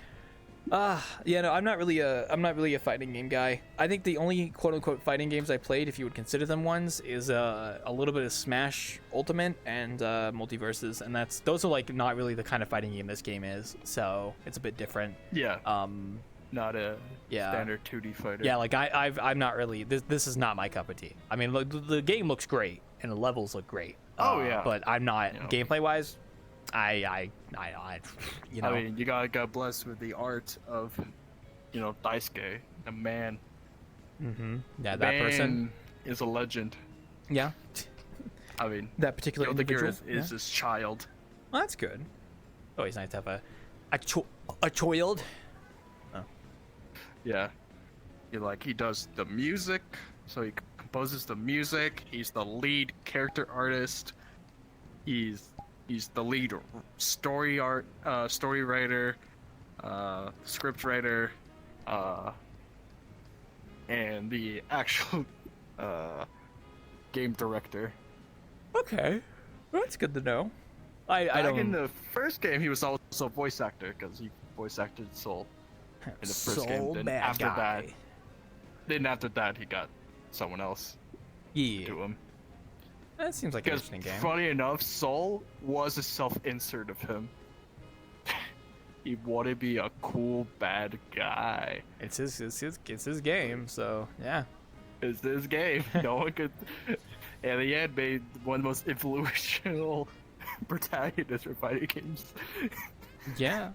Yeah, no, I'm not really a fighting game guy. I think the only quote unquote fighting games I played, if you would consider them ones, is a little bit of Smash Ultimate and Multiverses, and those are like not really the kind of fighting game this game is. So it's a bit different. Yeah. Not a standard 2D fighter. Yeah, like I'm not really. This is not my cup of tea. I mean, the game looks great and the levels look great. But I'm not gameplay wise. I you know. I mean, you got blessed with the art of, Daisuke, a man. Mm-hmm. Yeah, that man person is a legend. Yeah. I mean, that particular individual is his child. Well, that's good. Always nice to have a child. Oh. Yeah. He does the music, so he composes the music. He's the lead character artist. He's the lead story writer, script writer, and the actual game director. Okay, that's good to know. I Back in the first game, he was also a voice actor because he voice acted Soul in the first game. Then after that, he got someone else to do him. That seems like an interesting game. Funny enough, Soul was a self-insert of him. He wanted to be a cool bad guy. It's his game. So yeah. It's this game. No one could. And the end made one of the most influential protagonists for fighting games. Yeah.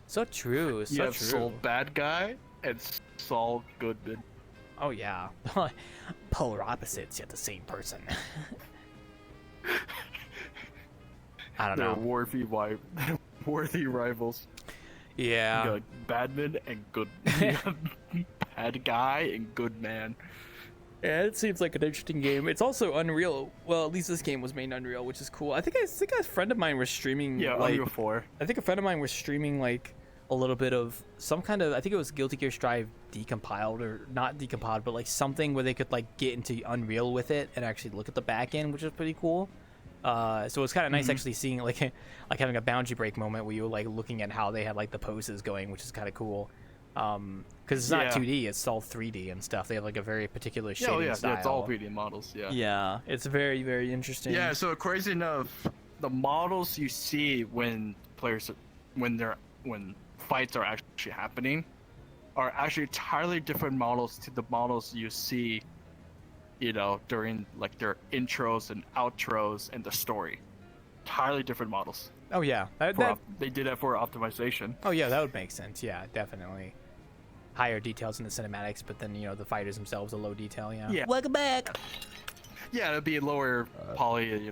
So true. So You have true. Soul Bad Guy and Saul Goodman. Oh yeah. Polar opposites yet the same person. I don't They're know. worthy rivals. Yeah. You got Badman and Good. Bad Guy and Good Man. Yeah, it seems like an interesting game. It's also Unreal. Well, at least this game was made in Unreal, which is cool. I think a friend of mine was streaming. Yeah, like, Unreal 4. I think a friend of mine was streaming like a little bit of some kind of. I think it was Guilty Gear Strive decompiled or not decompiled, but like something where they could like get into Unreal with it and actually look at the back end, which is pretty cool. So it's kind of nice actually seeing like having a boundary break moment where you're like looking at how they had like the poses going, which is kind of cool. Because it's not 2D, it's all 3D and stuff. They have like a very particular shading style. Yeah, it's all 3D models. Yeah. Yeah, it's very, very interesting. Yeah. So crazy enough, the models you see when fights are actually happening are actually entirely different models to the models you see, during like their intros and outros and the story. Entirely different models. Oh yeah, They did that for optimization. oh yeah, that would make sense. Yeah, definitely. Higher details in the cinematics, but then the fighters themselves are low detail. Yeah. Yeah. Welcome back. Yeah, it'd be lower poly,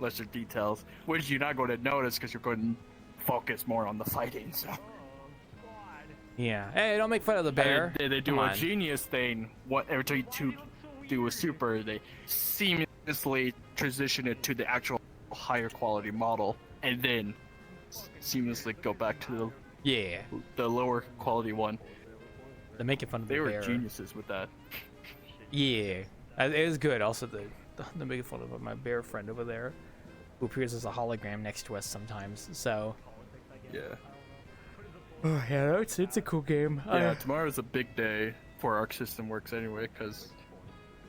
lesser details, which you're not going to notice because you're going to focus more on the fighting. So. Yeah. Hey, don't make fun of the bear. They do Come a on. genius thing. Every time you do a super, they seamlessly transition it to the actual higher quality model, and then seamlessly go back to Yeah. the lower quality one. They're making fun of the They were bear. geniuses with that. Yeah. It is good. Also, they're making fun of my bear friend over there, who appears as a hologram next to us sometimes. So. Yeah. Oh yeah, it's a cool game. Yeah, tomorrow's a big day for Arc System Works anyway, because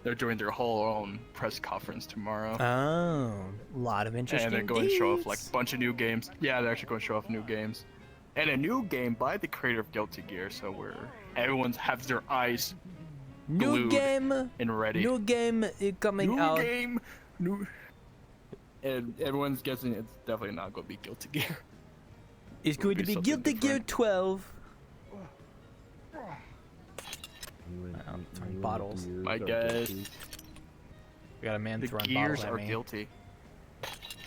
they're doing their whole own press conference tomorrow. Oh, a lot of interesting. And they're going to show off like deeds. a bunch of new games. Yeah, they're actually going to show off new games. And a new game by the creator of Guilty Gear, so everyone's has their eyes new glued game. and ready. New game is coming New out. game, new. And everyone's guessing it's definitely not going to be Guilty Gear. It's It'll going to be be something Guilty Gear different. 12. You and- throwing you and bottles. the gears My are guys. guilty. We got a man The throwing gears bottles at are me. guilty.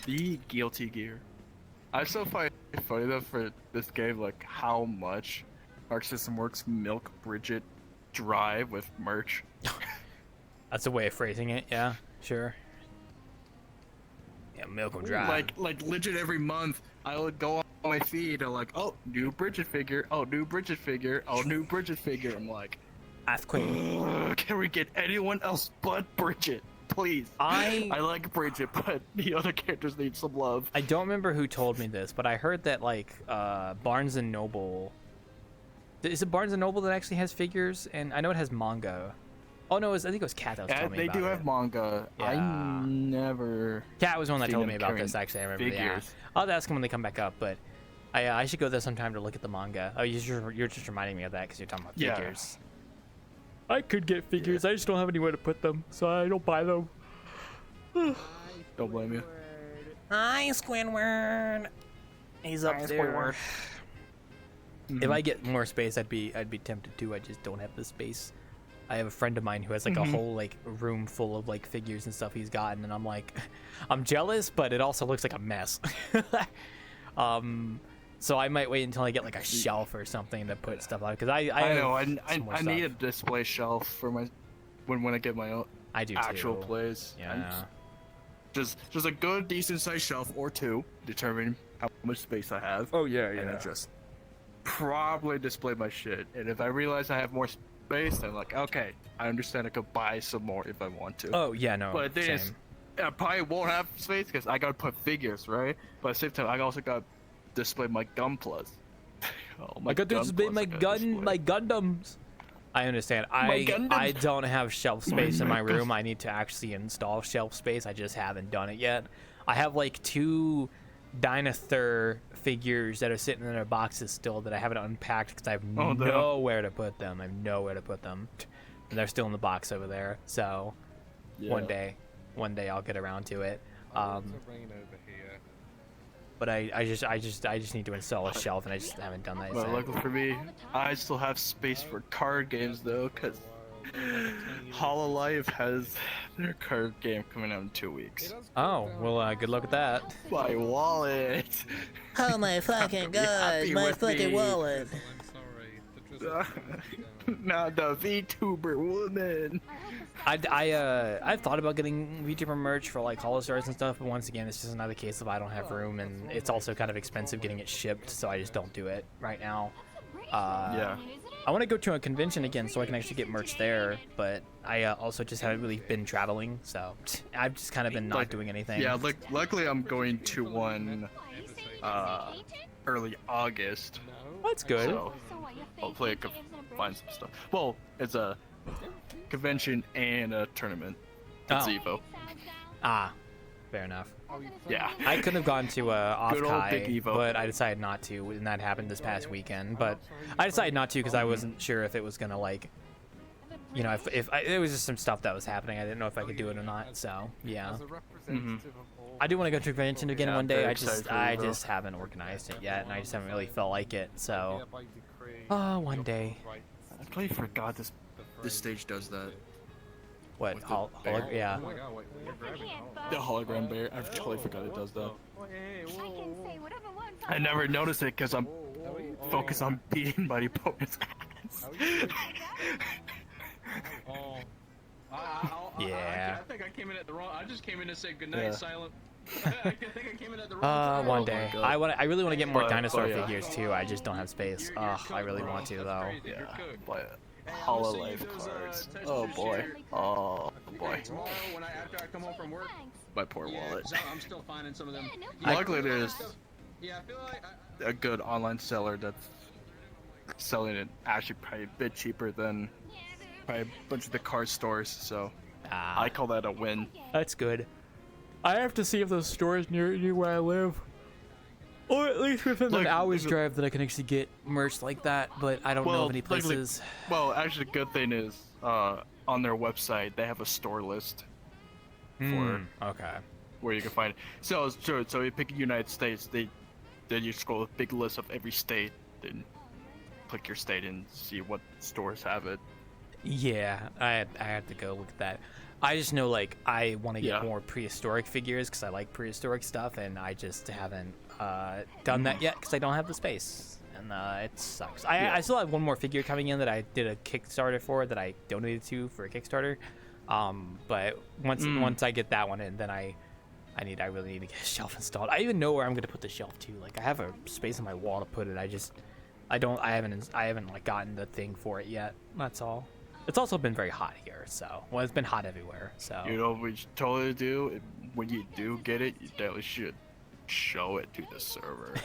The Guilty Gear. I still find it funny though for this game, like how much Arc System Works milk Bridget dry with merch. That's a way of phrasing it. Yeah, sure. Yeah, milk 'em dry. Like legit every month, I would go on my feed and like, oh, new Bridget figure, oh, new Bridget figure, oh, new Bridget figure. I'm like, Earthquake. can we get anyone else but Bridget, please? I like Bridget, but the other characters need some love. I don't remember who told me this, but I heard that like Barnes and Noble. Is it Barnes and Noble that actually has figures? And I know it has manga. Oh no, I think it was Kat that was telling me They about do it. have manga. Yeah. I never. Kat was the one that seen told them me about carrying this. Actually, I remember. Yeah. figures. I'll ask them when they come back up, but I should go there sometime to look at the manga. Oh, you're just reminding me of that because you're talking about Yeah. figures. I could get figures. I just don't have anywhere to put them, so I don't buy them. Don't blame you. Hi, Squidward. He's up there. If I get more space, I'd be tempted to. I just don't have the space. I have a friend of mine who has like a whole like room full of like figures and stuff he's gotten, and I'm like, I'm jealous, but it also looks like a mess. So I might wait until I get like a shelf or something to put stuff on, because I know. have I some more need a stuff. display shelf for my when I get my own I do actual too. plays. Yeah. Just a good decent sized shelf or two, determine how much space I have. Oh yeah, And then just probably display my shit. And if I realize I have more space, then like, okay, I understand I could buy some more if I want to. Oh yeah, no. But the thing is, same. I probably won't have space because I gotta put figures, right? But at the same time, I also gotta display my Gunplas. Oh, I got to display Gunplas my I gotta gun, display. my Gundams. I understand. I Gundams. don't have shelf space in my room. I need to actually install shelf space. I just haven't done it yet. I have like two Dinosaur figures that are sitting in their boxes still that I haven't unpacked because I have Oh, no. nowhere to put them. I have nowhere to put them. And they're still in the box over there. So Yeah. one day I'll get around to it. But I just need to install a shelf, and I just haven't done that Well, yet. luckily for me, I still have space for card games though, because Hololive has their card game coming out in 2 weeks. Oh, well, good luck with that. My wallet. Oh my fucking happy with me. wallet. Now the VTuber woman. I've thought about getting VTuber merch for like Holostars and stuff, but once again, it's just another case of I don't have room, and it's also kind of expensive getting it shipped, so I just don't do it right now. Yeah. I want to go to a convention again so I can actually get merch there, but I also just haven't really been traveling, so I've just kind of been not doing anything. Yeah, luckily I'm going to one early August. That's good. So hopefully I can find some stuff. Well, it's a convention and a tournament. It's Oh. Evo. Ah, fair enough. Yeah. I could have gone to Good old Big Off-Kai, Evo. but I decided not to, and that happened this past weekend. But I decided not to because I wasn't sure if it was gonna like, you know, if it was just some stuff that was happening. I didn't know if I could do it or not. So yeah, I do want to go to a convention again Yeah, one day. very I excited for I Evo. just haven't organized it yet, and I just haven't really felt like it. So, one day. I totally forgot this stage does that. What? With the bear. Yeah. The hologram bear. I totally forgot it does that. I never noticed it because I'm focused on beating my opponent's ass. Yeah. I think I came in at the wrong. I just came in to say goodnight, Yeah. Silent. I think I came in at the wrong time. One Oh day. my God. I really want to get more But- dinosaur yeah. figures too. I just don't have space. I really want to though. Yeah, but Hololive cards. Oh boy. Oh boy. Tomorrow, after I come home from work, My poor wallet. so I'm still finding some of them. Luckily, there's Yeah, I feel like a good online seller that's selling it actually probably a bit cheaper than probably a bunch of the card stores. So I call that a win. That's good. I have to see if those stores near where I live, or at least within an Like, hour's is it- drive, that I can actually get merch like that. But I don't know of any luckily- places. Well, actually, the good thing is on their website they have a store list Okay. where you can find it. So you pick United States, then you scroll a big list of every state, then click your state and see what stores have it. Yeah, I have to go look at that. I just know like I want to get Yeah. more prehistoric figures because I like prehistoric stuff, and I just haven't done that yet because I don't have the space, and it sucks. I still have one more figure coming in that I did a Kickstarter for that I donated to for a Kickstarter. But once I get that one in, then I really need to get a shelf installed. I even know where I'm gonna put the shelf too. Like I have a space on my wall to put it. I haven't like gotten the thing for it yet. That's all. It's also been very hot here, so it's been hot everywhere. So You know what you should totally do? When you do get it, you definitely should show it to the server.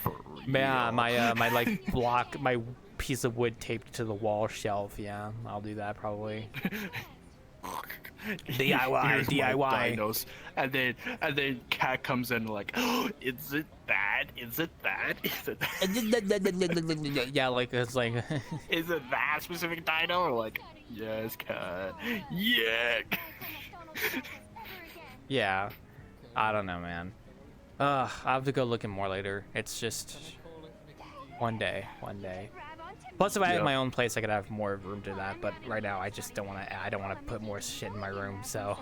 For real. yeah, my like block, my piece of wood taped to the wall shelf. Yeah, I'll do that probably. DIY, Here's my DIY. dinos. And then Cat comes in like, oh, is it that? Is it that? Is it that? Yeah, like it's like Is it that specific dino? Or like, yes, Cat. Yeah. yeah. I don't know, man. I'll have to go looking more later. It's just one day. Plus, if I had Yeah. my own place, I could have more room to that. But right now, I just don't want to. I don't want to put more shit in my room. So,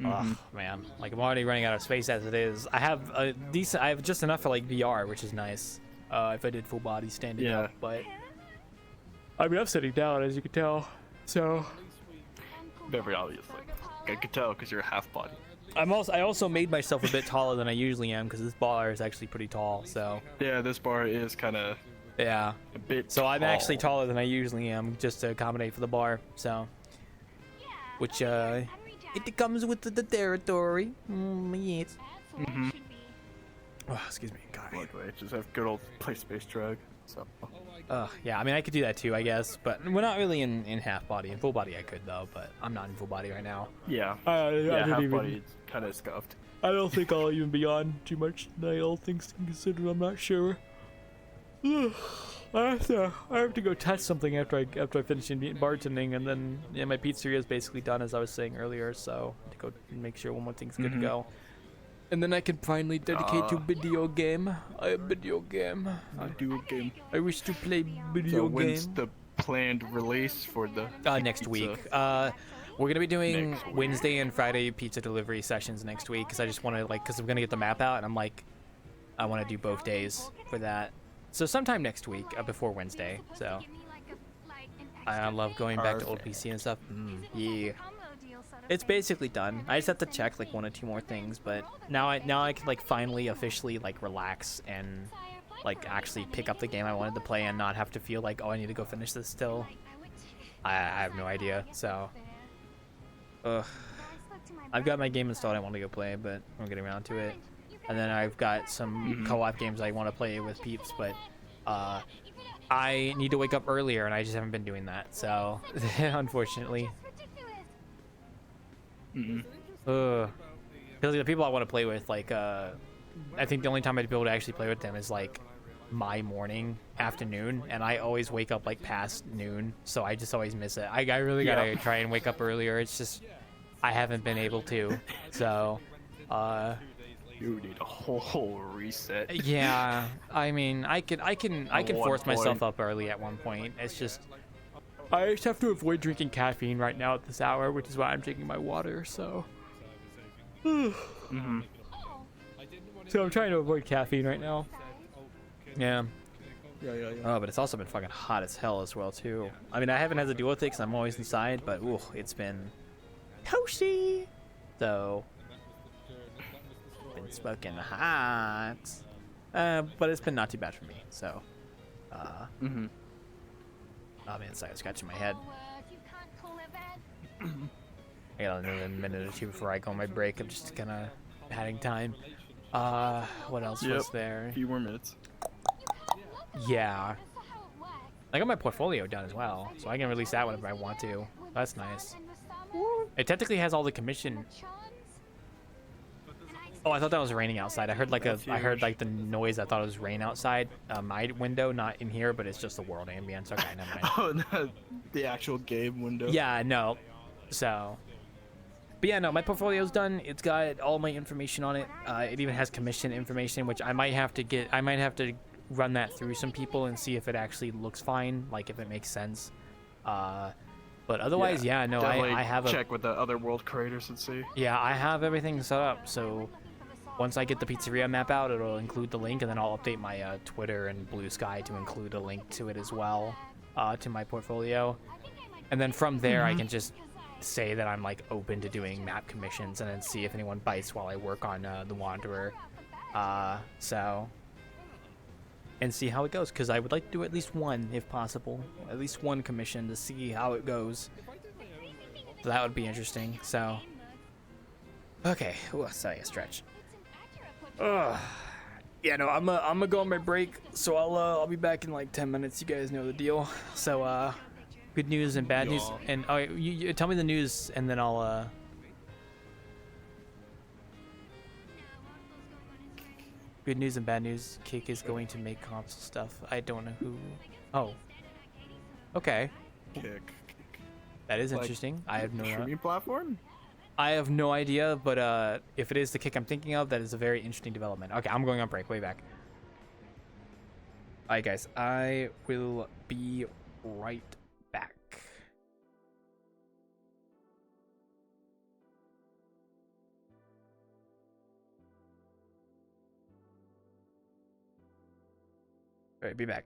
oh man, like I'm already running out of space as it is. I have a decent. I have just enough for like VR, which is nice. If I did full body standing Yeah. up, but I mean, I'm sitting down, as you can tell. So Very obviously. I could tell because you're half body. I also made myself a bit taller than I usually am because this bar is actually pretty tall. So Yeah, this bar is kind of yeah. a bit. So I'm actually tall. taller than I usually am, just to accommodate for the bar. So, which it comes with the territory. Yes. Oh, excuse me. God. Anyway, just have good old play space drug. So Yeah. I mean, I could do that too, I guess. But we're not really in half body. In full body, I could though. But I'm not in full body right now. yeah, I yeah, didn't half even- body is kind of scuffed. I don't think I'll even be on too much tonight, all things considered. I'm not sure. I have to go test something after I finish bartending, and then yeah, my pizzeria is basically done, as I was saying earlier. So to go make sure one more thing's good to go, and then I can finally dedicate to video game. Video game. I wish to play video So when's game. the planned release for the Next pizza? week. We're gonna be doing Next week. Wednesday and Friday pizza delivery sessions next week, because I just want to because I'm gonna get the map out, and I'm like, I want to do both days for that. So sometime next week, before Wednesday. So I love going back to old PC and stuff. Yeah, it's basically done. I just have to check like 1 or 2 more things, but now I can like finally officially like relax and like actually pick up the game I wanted to play and not have to feel like, oh, I need to go finish this still. I have no idea. So, I've got my game installed. I want to go play, but I'm getting around to it. And then I've got some co-op games I want to play with peeps, but I need to wake up earlier, and I just haven't been doing that. So, unfortunately. Because the people I want to play with, like, I think the only time I'd be able to actually play with them is like my morning, afternoon, and I always wake up like past noon, so I just always miss it. I really gotta try and wake up earlier. It's just I haven't been able to. So, You need a whole reset. yeah. I mean, I can At one force myself point. up early at one point. It's just I just have to avoid drinking caffeine right now at this hour, which is why I'm drinking my water. So. So I'm trying to avoid caffeine right now. Yeah. Oh, but it's also been fucking hot as hell as well too. I mean, I haven't had to deal with it because I'm always inside, but ooh, it's been toasty. So been smoking hot. But it's been not too bad for me. So. Oh man, sorry, scratching my head. I got another minute or two before I go on my break. I'm just kind of padding time. What else was there? A few more minutes. Yeah. I got my portfolio done as well, so I can release that whenever I want to. That's nice. It technically has all the commission. Oh, I thought that was raining outside. I heard like I heard like the noise. I thought it was rain outside my window, not in here, but it's just the world ambience. Okay, never mind. Oh, no, the actual game window. Yeah, no. So, but yeah, no, my portfolio's done. It's got all my information on it. It even has commission information, which I might have to get. I might have to run that through some people and see if it actually looks fine, like if it makes sense. But otherwise, yeah, no, I have check with the other world creators and see. Yeah, I have everything set up. So once I get the pizzeria map out, it'll include the link, and then I'll update my Twitter and Blue Sky to include a link to it as well, to my portfolio. And then from there, I can just say that I'm like open to doing map commissions, and then see if anyone bites while I work on the Wanderer. And see how it goes, because I would like to do at least one, if possible, at least one commission to see how it goes. So that would be interesting. So, okay, ooh, sorry, a stretch. Yeah, no, I'm gonna go on my break, so I'll be back in like 10 minutes. You guys know the deal. So, good news and bad news, and oh, you tell me the news, and then I'll Good news and bad news. Kick is going to make console stuff. I don't know who. Oh. Okay. Kick. That is Like, interesting. I have no. Streaming platform? I have no idea, but if it is the Kick I'm thinking of, that is a very interesting development. Okay, I'm going on break. Way back. All right, guys. I will be right back. All right, be back.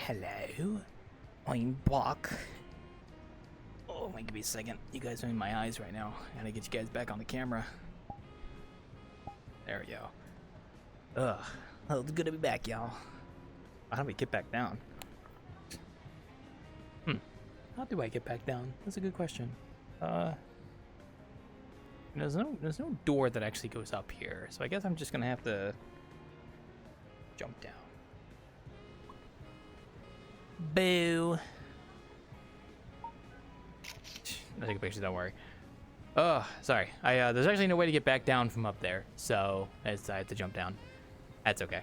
Hello. I'm back. Oh, wait, give me a second. You guys are in my eyes right now. I gotta get you guys back on the camera. There we go. Ugh. Well, it's good to be back, y'all. How do we get back down? How do I get back down? That's a good question. There's no door that actually goes up here, so I guess I'm just gonna have to jump down. Boo. I'll take a picture, don't worry. Oh, sorry. There's actually no way to get back down from up there, so I decided to jump down. That's okay.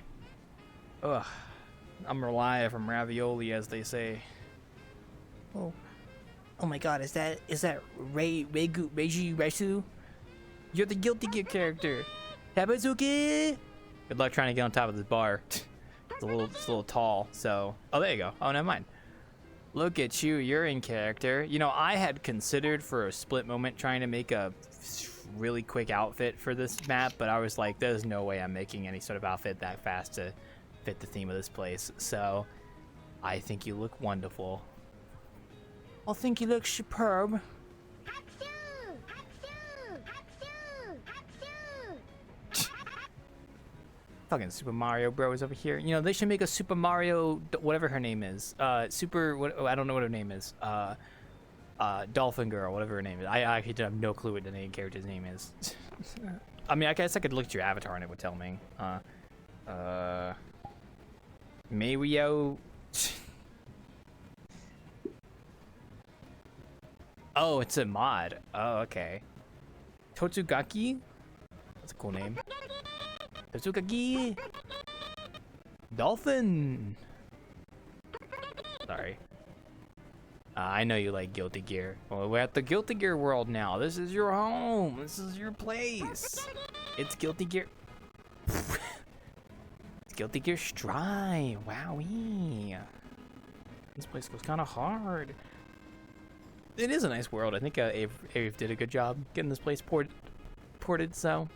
Ugh. I'm alive from ravioli, as they say. Oh. Oh my god, is that Reiji Resu? You're the Guilty Gear character. Tabazuki! Good luck trying to get on top of this bar. It's a little tall, so... Oh, there you go. Oh, never mind. Look at you, you're in character. You know, I had considered for a split moment trying to make a really quick outfit for this map, but I was like, there's no way I'm making any sort of outfit that fast to fit the theme of this place. So, I think you look wonderful. I think you look superb. Fucking Super Mario Bros over here. You know, they should make a Super Mario, whatever her name is. I don't know what her name is. Dolphin Girl, whatever her name is. I actually have no clue what the name character's name is. I mean, I guess I could look at your avatar and it would tell me. Mario. Oh, it's a mod. Oh, okay. Totsugaki? That's a cool name. Totsugaki! Dolphin! Sorry. I know you like Guilty Gear. Well, we're at the Guilty Gear world now. This is your home. This is your place. It's Guilty Gear. It's Guilty Gear Strive. Wowee. This place goes kind of hard. It is a nice world. I think Ave did a good job getting this place ported. So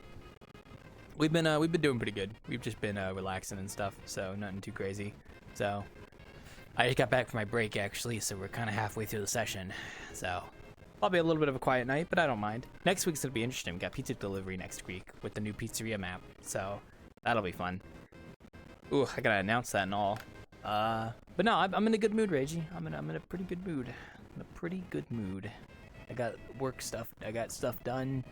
we've been doing pretty good. We've just been relaxing and stuff. So nothing too crazy. So I just got back from my break actually. So we're kind of halfway through the session. So probably a little bit of a quiet night, but I don't mind. Next week's gonna be interesting. We got pizza delivery next week with the new pizzeria map. So that'll be fun. Ooh, I gotta announce that and all. But no, I'm in a good mood, Reggie. I'm in a pretty good mood. In a pretty good mood. I got work stuff. I got stuff done,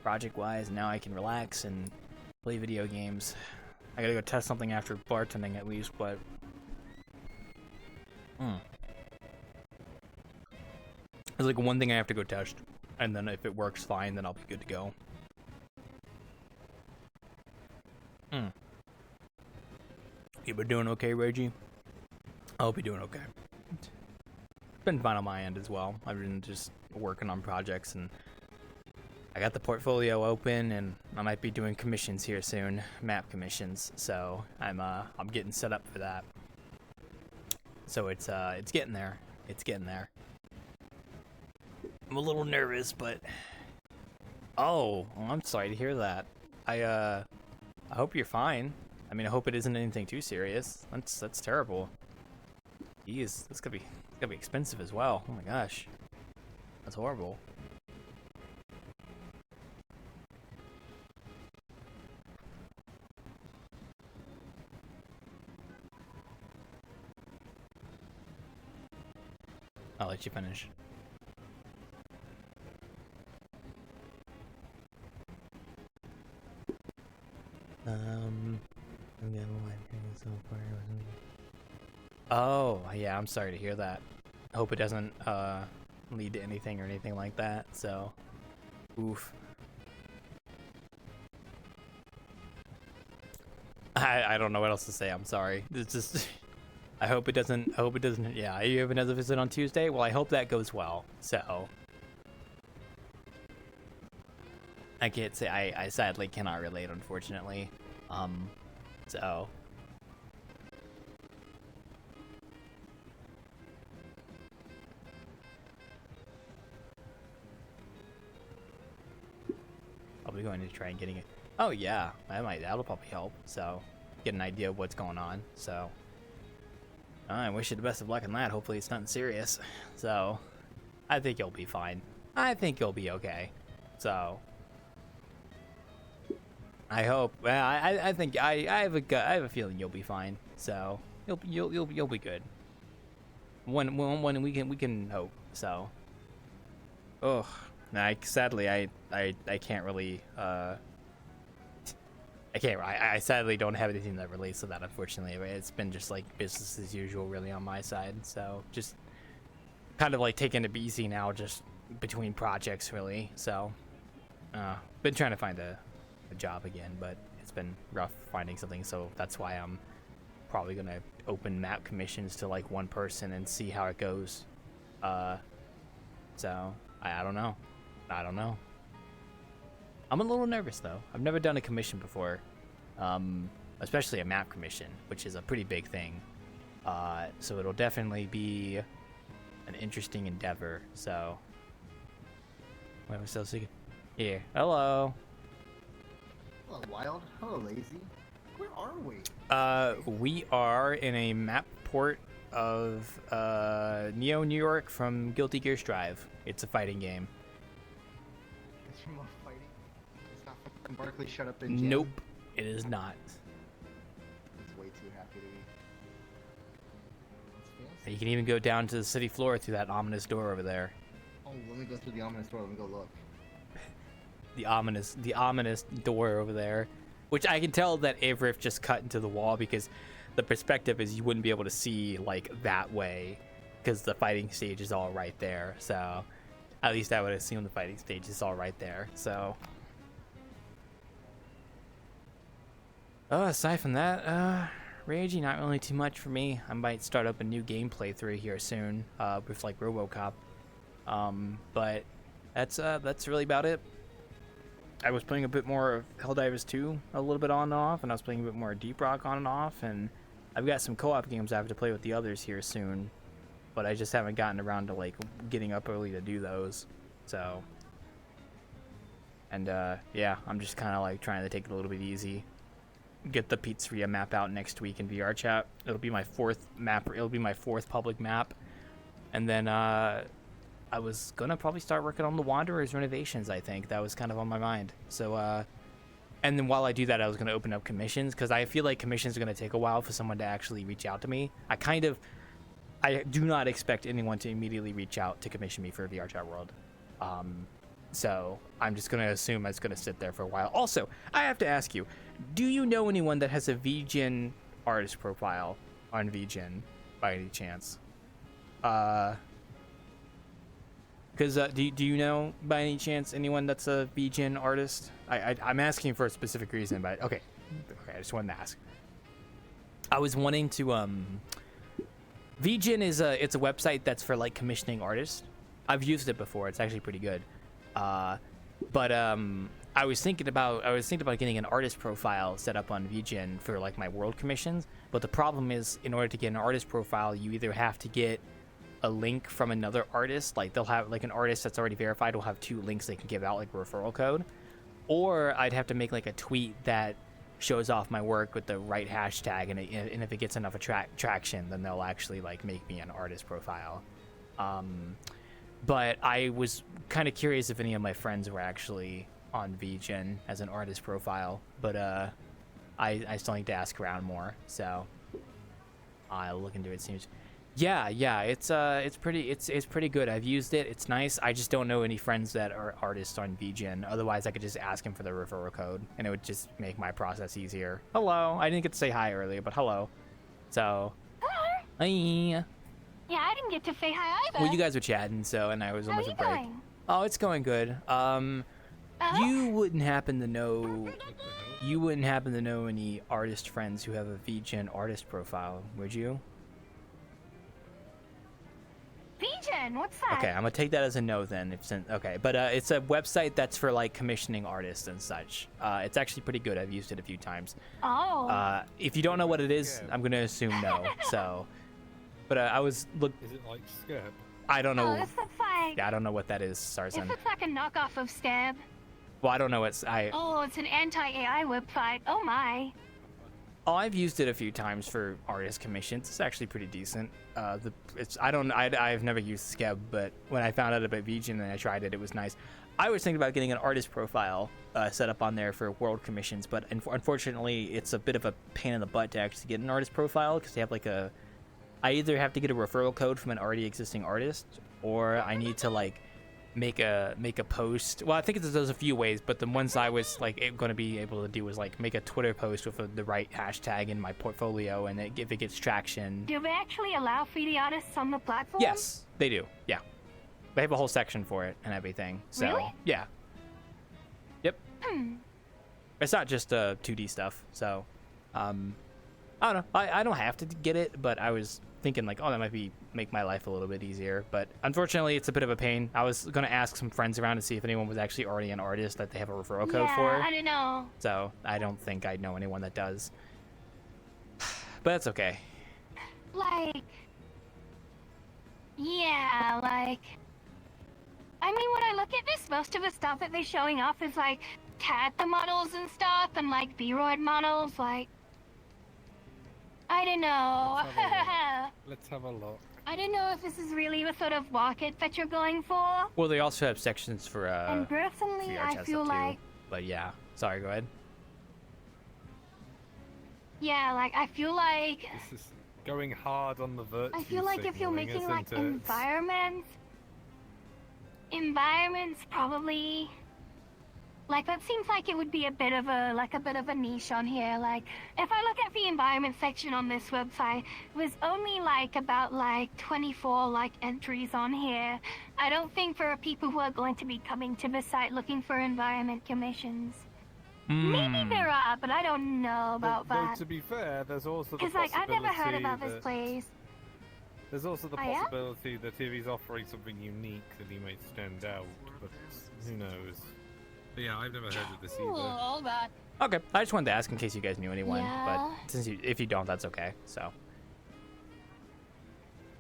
project-wise. Now I can relax and play video games. I gotta go test something after bartending at least, but there's like one thing I have to go test, and then if it works fine, then I'll be good to go. You been doing okay, Reggie? I hope you're doing okay. Been fine on my end as well. I've been just working on projects, and I got the portfolio open, and I might be doing commissions here soon, map commissions. So I'm getting set up for that. So it's getting there. It's getting there. I'm a little nervous, but oh, I'm sorry to hear that. I hope you're fine. I mean, I hope it isn't anything too serious. That's terrible. Jeez, that's gonna be expensive as well. Oh my gosh, that's horrible. I'll let you finish. Oh, yeah, I'm sorry to hear that. I hope it doesn't lead to anything or anything like that, so oof. I don't know what else to say. I'm sorry. It's just I hope it doesn't yeah, you have another visit on Tuesday? Well, I hope that goes well. So I can't say I sadly cannot relate, unfortunately. So I'll be going to try and getting it. Oh yeah, that'll probably help. So get an idea of what's going on. So I wish you the best of luck in that. Hopefully it's nothing serious. So, I think you'll be fine. I think you'll be okay. So, I hope. Well, I think I have a feeling you'll be fine. So, you'll be good. When we can hope. So, oh, sadly I can't really I sadly don't have anything that relates to that, unfortunately. It's been just like business as usual really on my side, so just kind of like taking it easy now, just between projects really. So been trying to find a job again, but it's been rough finding something, so that's why I'm probably gonna open map commissions to like one person and see how it goes. So I don't know. I'm a little nervous though. I've never done a commission before, especially a map commission, which is a pretty big thing. So it'll definitely be an interesting endeavor. So, wait, I'm still speaking. Here, hello. Hello, Wild. Hello, Lazy. Where are we? We are in a map port of Neo, New York from Guilty Gear Strive. It's a fighting game. It's from a fighting. It's not fucking Barkley shut up in jail. Nope, it is not. He's way too happy to be. That's fancy. You can even go down to the city floor through that ominous door over there. Oh, let me go through the ominous door. Let me go look. The ominous door over there, which I can tell that Avrif just cut into the wall because the perspective is you wouldn't be able to see like that way because the fighting stage is all right there. So at least I would assume the fighting stage is all right there. So aside from that, Ragey, not really too much for me. I might start up a new game playthrough here soon with like RoboCop, but that's really about it. I was playing a bit more of Helldivers 2 a little bit on and off, and I was playing a bit more Deep Rock on and off, and I've got some co-op games I have to play with the others here soon, but I just haven't gotten around to like getting up early to do those. So, and yeah, I'm just kind of like trying to take it a little bit easy. Get the Pizzeria map out next week in VRChat. It'll be my fourth map. It'll be my fourth public map, and then I was gonna probably start working on the Wanderers renovations. I think that was kind of on my mind. So, and then while I do that, I was gonna open up commissions because I feel like commissions are gonna take a while for someone to actually reach out to me. I do not expect anyone to immediately reach out to commission me for a VRChat World. So I'm just gonna assume it's gonna sit there for a while. Also, I have to ask you, do you know anyone that has a VGen artist profile on VGen by any chance? Because do you know by any chance anyone that's a VGen artist? I'm asking for a specific reason, but okay, I just wanted to ask. I was wanting to VGen it's a website that's for like commissioning artists. I've used it before. It's actually pretty good. But I was thinking about getting an artist profile set up on VGen for like my world commissions. But the problem is, in order to get an artist profile, you either have to get a link from another artist, like they'll have like an artist that's already verified will have 2 links they can give out like a referral code, or I'd have to make like a tweet that shows off my work with the right hashtag, and if it gets enough traction, then they'll actually like make me an artist profile. But I was kind of curious if any of my friends were actually on VGen as an artist profile, but I still need to ask around more, so I'll look into it. Seems yeah, it's pretty good. I've used it. It's nice. I just don't know any friends that are artists on VGen. Otherwise, I could just ask him for the referral code, and it would just make my process easier. Hello. I didn't get to say hi earlier, but hello. So. Hello. Hi. Yeah, I didn't get to say hi either. Well, you guys were chatting, so, and I was almost a break. How you going? Oh, it's going good. You wouldn't happen to know. You wouldn't happen to know any artist friends who have a VGen artist profile, would you? VGen, what's that? Okay, I'm gonna take that as a no then. Okay, but it's a website that's for like commissioning artists and such. It's actually pretty good. I've used it a few times. Oh. If you don't know what it is, I'm gonna assume no. So, but I was look. Is it like Skip? I don't know. Oh, this looks like. Yeah, I don't know what that is, Sarsen. It looks like a knockoff of Stab. Well, I don't know. Oh, it's an anti-AI website. Oh my. I've used it a few times for artist commissions. It's actually pretty decent. I've never used Skeb, but when I found out about Vegan and I tried it, it was nice. I was thinking about getting an artist profile set up on there for world commissions, but unfortunately, it's a bit of a pain in the butt to actually get an artist profile because they have like I either have to get a referral code from an already existing artist, or I need to like make a post. Well, I think there's a few ways, but the ones I was like going to be able to do was like make a Twitter post with the right hashtag in my portfolio, and if it gets traction. Do they actually allow 3D artists on the platform? Yes, they do. Yeah, they have a whole section for it and everything. So Really? yeah. Yep. It's not just 2D stuff. So I don't know. I don't have to get it, but I was thinking like, oh, that might make my life a little bit easier. But unfortunately, it's a bit of a pain. I was gonna ask some friends around to see if anyone was actually already an artist that they have a referral code for. I don't know. So I don't think I know anyone that does. But that's okay. Like, yeah, like, I mean, when I look at this, most of the stuff that they're showing off is like character models and stuff, and like V-Roid models, like, I don't know. Let's have a look. I don't know if this is really the sort of market that you're going for. Well, they also have sections for And personally, VR I chat feel stuff, too. like, But yeah, sorry, go ahead. yeah, like, I feel like, This is going hard on the virtue I feel like if you're signaling, making like isn't it? environments probably, like, that seems like it would be a bit of a niche on here. Like, if I look at the environment section on this website, there's only like about like 24 like entries on here. I don't think there are people who are going to be coming to the site looking for environment commissions. Maybe there are, but I don't know about Though, that. to be fair, there's also the Because like I've never heard possibility about this that- place. There's also the Oh, yeah? possibility that if he's offering something unique, that he might stand out. But who knows? But yeah, I've never heard of this either. Cool, but Okay, I just wanted to ask in case you guys knew anyone, Yeah. but if you don't, that's okay. So,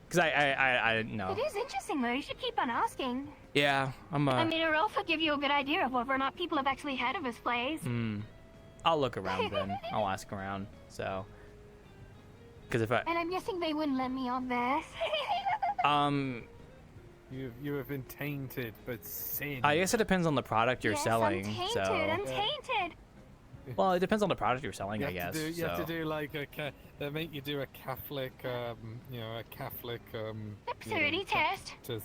because I know. it is interesting though. You should keep on asking. Yeah, I'm I mean, it'll also give you a good idea of whether or not people have actually heard of this place. I'll look around then. I'll ask around. So, because if I And I'm guessing they wouldn't let me on this. You have been tainted, but sin. I guess it depends on the product you're Yes, selling. I'm tainted. So, I'm tainted. well, it depends on the product you're selling, You I have guess. to do, you have to so. do like they make you do a Catholic, a Catholic, Purity test. yes.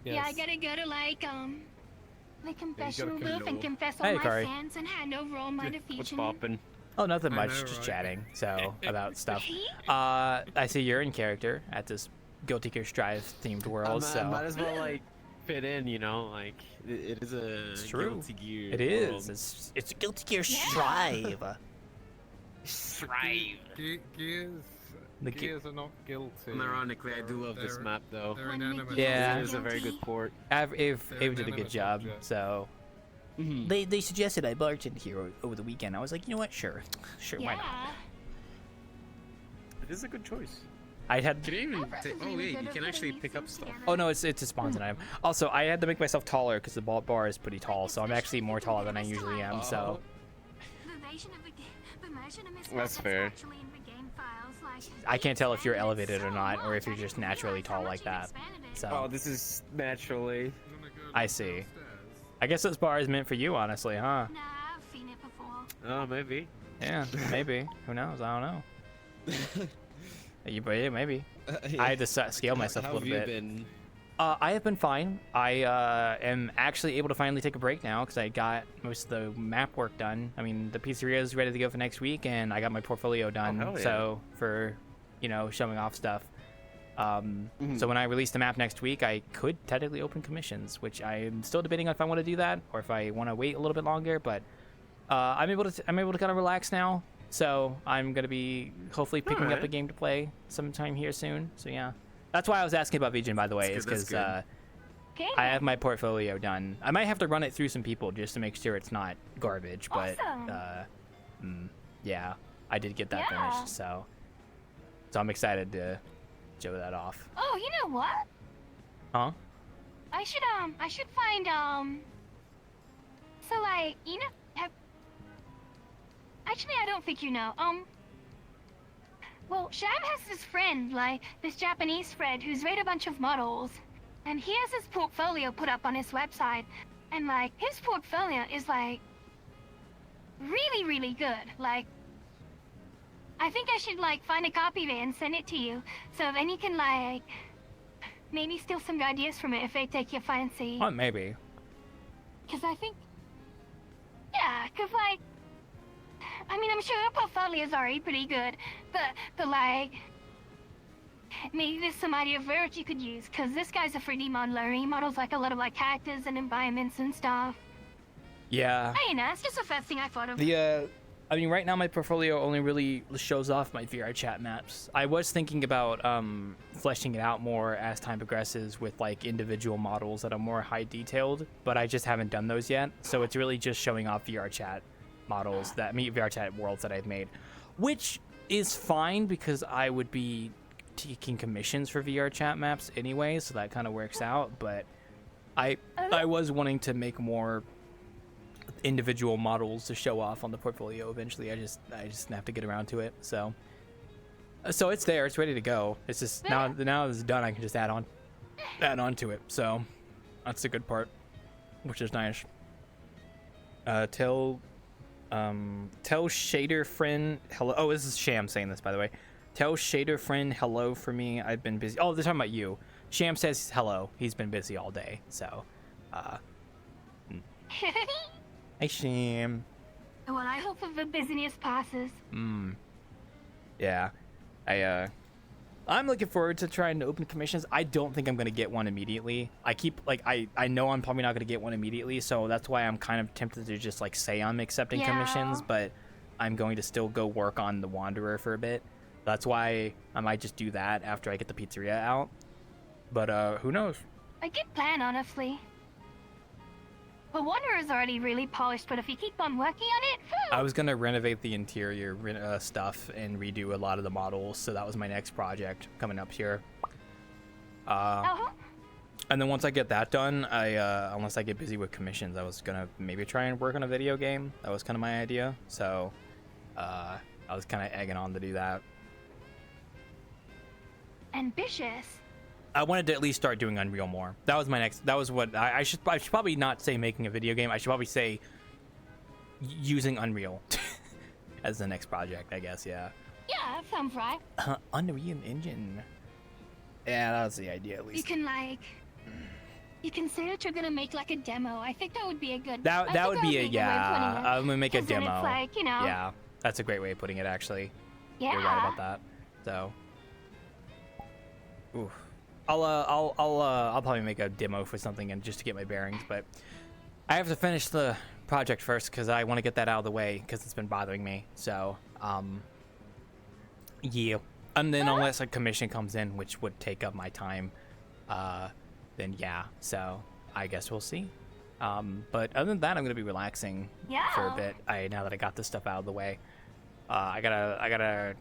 Yeah, I gotta go to like the confession booth and confess all Hey, my Kari. sins and hand over all my defeations. Oh, nothing I much. know, Just right? chatting. So about stuff. I see you're in character at this Guilty Gear Strive themed world. I So might as well like fit in, you know, like it is a it's true. Guilty Gear. It is. world. It's a Guilty Gear Strive. The Gears are not guilty. And ironically, I do love this They're- map though. They're inanimate. Yeah. It is a very good port. Ave did a inanimate good job. objects. So they suggested I bartend here over the weekend. I was like, you know what? Sure, why not? Yeah. It is a good choice. I had. Can you even That's take? Oh really wait, good you at can actually putting pick these up things stuff. together. Oh no, it's a sponsored item. Also, I had to make myself taller because the bar is pretty tall, so I'm actually more taller than I usually am. So That's fair. I can't tell if you're elevated or not, or if you're just naturally tall like that. So Oh, this is naturally. I see. I guess this bar is meant for you, honestly, huh? Nah, I've seen it before. Oh, maybe. Yeah, maybe. Who knows? I don't know. Yeah, maybe. I had to scale myself a How little have you bit. been? I have been fine. I am actually able to finally take a break now because I got most of the map work done. I mean, the pizzeria is ready to go for next week, and I got my portfolio done. hell yeah. So for, showing off stuff. So when I release the map next week, I could technically open commissions, which I'm still debating on if I want to do that or if I want to wait a little bit longer. But I'm able to kind of relax now. So I'm gonna be hopefully picking up Alright. a game to play sometime here soon. So yeah. That's why I was asking about Vegan, by the way, That's is good, that's because Okay. I have my portfolio done. I might have to run it through some people just to make sure it's not garbage, but Awesome. yeah, I did get that Yeah. finished, so I'm excited to show that off. Oh, you know what? Huh? I should find so like, Actually, I don't think you know. Well, Shab has this friend, like, this Japanese friend who's made a bunch of models. And he has his portfolio put up on his website. And, like, his portfolio is, like, really, really good. Like, I think I should, like, find a copy of it and send it to you. So then you can, like, maybe steal some ideas from it if they take your fancy. Oh, maybe. Because I think... Yeah, because, like... I mean, I'm sure your portfolio is already pretty good, but like, maybe there's some idea of work you could use, because this guy's a 3D modeler, he models like a lot of like characters and environments and stuff. Yeah. I know, it's just the first thing I thought of. I mean, right now my portfolio only really shows off my VRChat maps. I was thinking about fleshing it out more as time progresses with like individual models that are more high detailed, but I just haven't done those yet. So it's really just showing off VRChat models that meet VRChat worlds that I've made, which is fine because I would be taking commissions for VRChat maps anyway, so that kind of works out. But I was wanting to make more individual models to show off on the portfolio eventually. I just have to get around to it. So it's there, it's ready to go. It's just now it's done, I can just add on to it. So that's the good part, which is nice. Tell shader friend hello. Oh, this is Sham saying this, by the way. Tell shader friend hello for me. I've been busy. Oh, they're talking about you. Sham says hello. He's been busy all day. So, Hey, Sham. Well, I hope that the business passes. Yeah. I'm looking forward to trying to open commissions. I don't think I'm going to get one immediately. I know I'm probably not going to get one immediately, so that's why I'm kind of tempted to just like say I'm accepting commissions, but I'm going to still go work on the Wanderer for a bit. That's why I might just do that after I get the pizzeria out. But who knows? A good plan, honestly. The Wanderer's already really polished, but if you keep on working on it, I was gonna renovate the interior stuff and redo a lot of the models, so that was my next project coming up here. And then once I get that done, unless I get busy with commissions, I was gonna maybe try and work on a video game. That was kind of my idea, so I was kind of egging on to do that. Ambitious. I wanted to at least start doing Unreal more. That was my next. That was what I should probably not say making a video game. I should probably say using Unreal as the next project, I guess. Yeah. Yeah, that sounds right. Unreal Engine. Yeah, that was the idea at least. You can like, you can say that you're gonna make like a demo. I think that would be a good. That would be a yeah. I'm gonna make a demo. Then it's like, you know. Yeah, that's a great way of putting it. Actually. Yeah. You're right about that. So. Oof. I'll probably make a demo for something and just to get my bearings, but I have to finish the project first because I want to get that out of the way because it's been bothering me. So, yeah. And then unless a commission comes in, which would take up my time, then yeah. So I guess we'll see. But other than that, I'm gonna be relaxing for a bit. Now that I got this stuff out of the way, I gotta.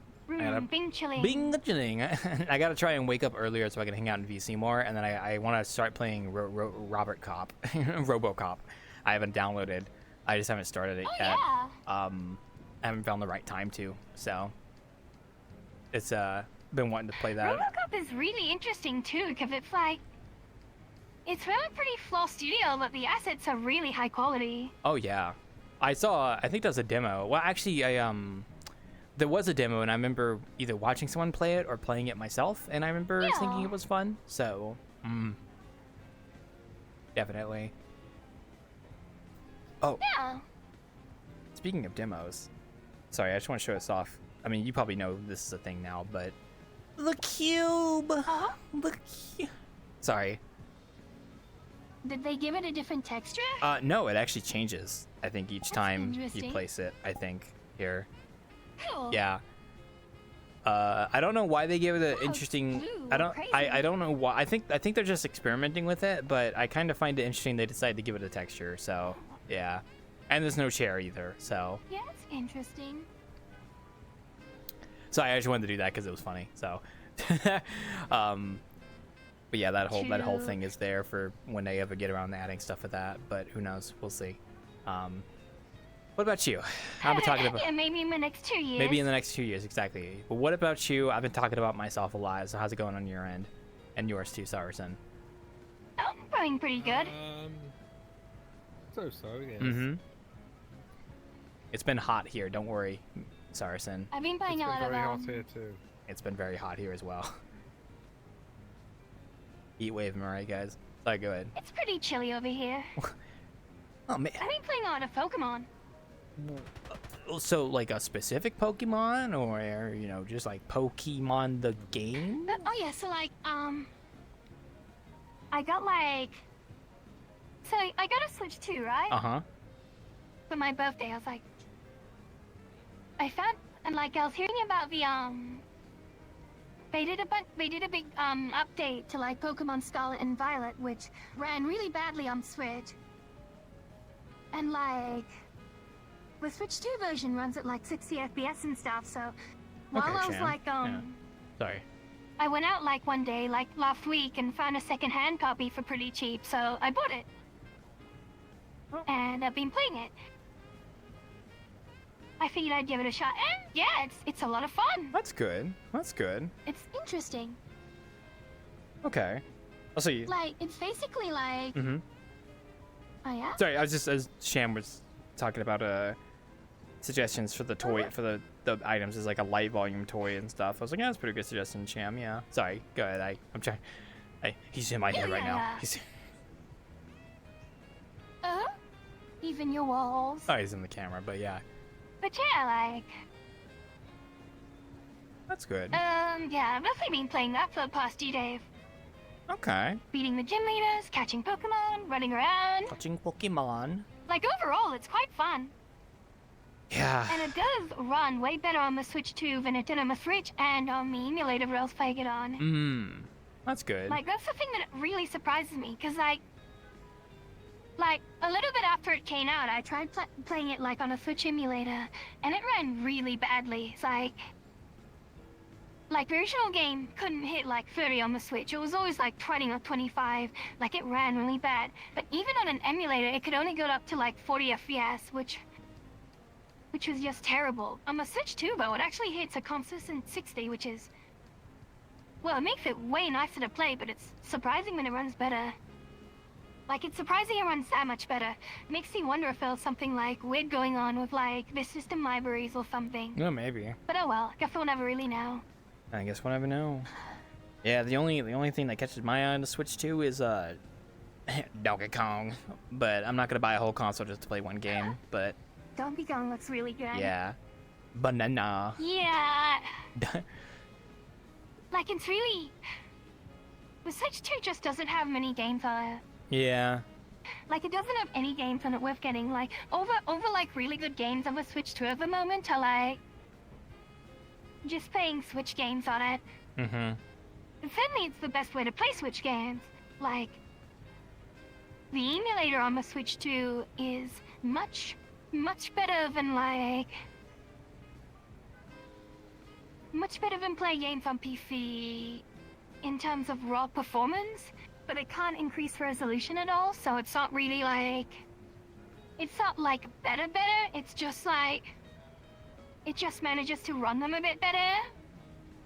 Bing chilling. Bing chilling. I gotta try and wake up earlier so I can hang out in VC more, and then I want to start playing Robert Cop, RoboCop. I haven't downloaded. I just haven't started it yet. Yeah. I haven't found the right time to. So it's been wanting to play that. RoboCop is really interesting too, because it's like it's from a pretty small studio, but the assets are really high quality. Oh yeah, I think that was a demo. Well, actually, there was a demo, and I remember either watching someone play it or playing it myself, and I remember thinking it was fun. So, definitely. Oh. Yeah. Speaking of demos, sorry, I just want to show us off. I mean, you probably know this is a thing now, but the cube. The cube. Sorry. Did they give it a different texture? No, it actually changes. I think each time you place it. I think here. Cool. Yeah. I don't know why they gave it an interesting. I don't know why. I think they're just experimenting with it, but I kind of find it interesting they decided to give it a texture. So yeah, and there's no chair either. So yeah, it's interesting. So I just wanted to do that because it was funny. So, but yeah, that whole thing is there for when they ever get around to adding stuff with that. But who knows? We'll see. What about you? I've been talking about Yeah, maybe in the next 2 years. maybe in the next 2 years, exactly. But what about you? I've been talking about myself a lot. So how's it going on your end, and yours too, Saracen? Oh, going pretty good. So yes. Mm-hmm. It's been hot here. Don't worry, Saracen. I've been playing It's a been lot of very hot here too. It's been very hot here as well. Heat wave, am I right, guys? Sorry, go ahead. It's pretty chilly over here. Oh man. I've been playing a lot of Pokemon. So like a specific Pokemon, or you know, just like Pokemon the game? Oh yeah, so like I got like, so I got a Switch 2, right? Uh-huh. For my birthday, I was like, I found, and like I was hearing about the they did a big update to like Pokemon Scarlet and Violet, which ran really badly on Switch. And like the Switch 2 version runs at like 60 FPS and stuff, so while Okay, I was Shan. like Yeah. Sorry. I went out like one day, like last week, and found a second-hand copy for pretty cheap, so I bought it. And I've been playing it. I figured I'd give it a shot, and yeah, it's a lot of fun. That's good. That's good. It's interesting. Okay. I'll see you. Like, it's basically like... Mm-hmm. Oh yeah? Sorry, I was just, as Sham was talking about suggestions for the toy, for the items, is like a light volume toy and stuff. I was like, yeah, that's a pretty good suggestion, Sham. Yeah. Sorry, go ahead. I'm trying. He's in my head right now. Yeah. He's. Even your walls. Oh, he's in the camera, but yeah, But yeah, like... that's good. Yeah, I've definitely been playing that for the past 2 days. Okay. Beating the gym leaders, catching Pokemon, running around. Watching Pokemon. Like, overall, it's quite fun. Yeah. And it does run way better on the Switch 2 than it did on the Switch and on the emulator I was playing it on. That's good. Like, that's the thing that really surprises me, because, like, a little bit after it came out, I tried playing it, like, on a Switch emulator, and it ran really badly. It's like, the original game couldn't hit, like, 30 on the Switch. It was always, like, 20 or 25. Like, it ran really bad. But even on an emulator, it could only go up to, like, 40 FPS, which was just terrible. On the Switch 2, though, it actually hits a consistent 60, which is... Well, it makes it way nicer to play, but it's surprising when it runs better. Like, it's surprising it runs that much better. It makes me wonder if there's something, like, weird going on with, like, the system libraries or something. No, maybe. But oh well, guess we'll never really know. I guess we'll never know. Yeah, the only thing that catches my eye on the Switch 2 is Donkey Kong. But I'm not gonna buy a whole console just to play one game. But Donkey Kong looks really good. yeah, banana. Yeah. Like, it's really... The Switch 2 just doesn't have many games on it. Yeah. Like, it doesn't have any games on it worth getting. Like, over like, really good games on the Switch 2 at the moment are, like... just playing Switch games on it. Mm-hmm. And certainly it's the best way to play Switch games. Like, the emulator on the Switch 2 is much better than, like... much better than playing games on PC in terms of raw performance, but it can't increase resolution at all, so it's not really like... It's not like better, it's just like... It just manages to run them a bit better.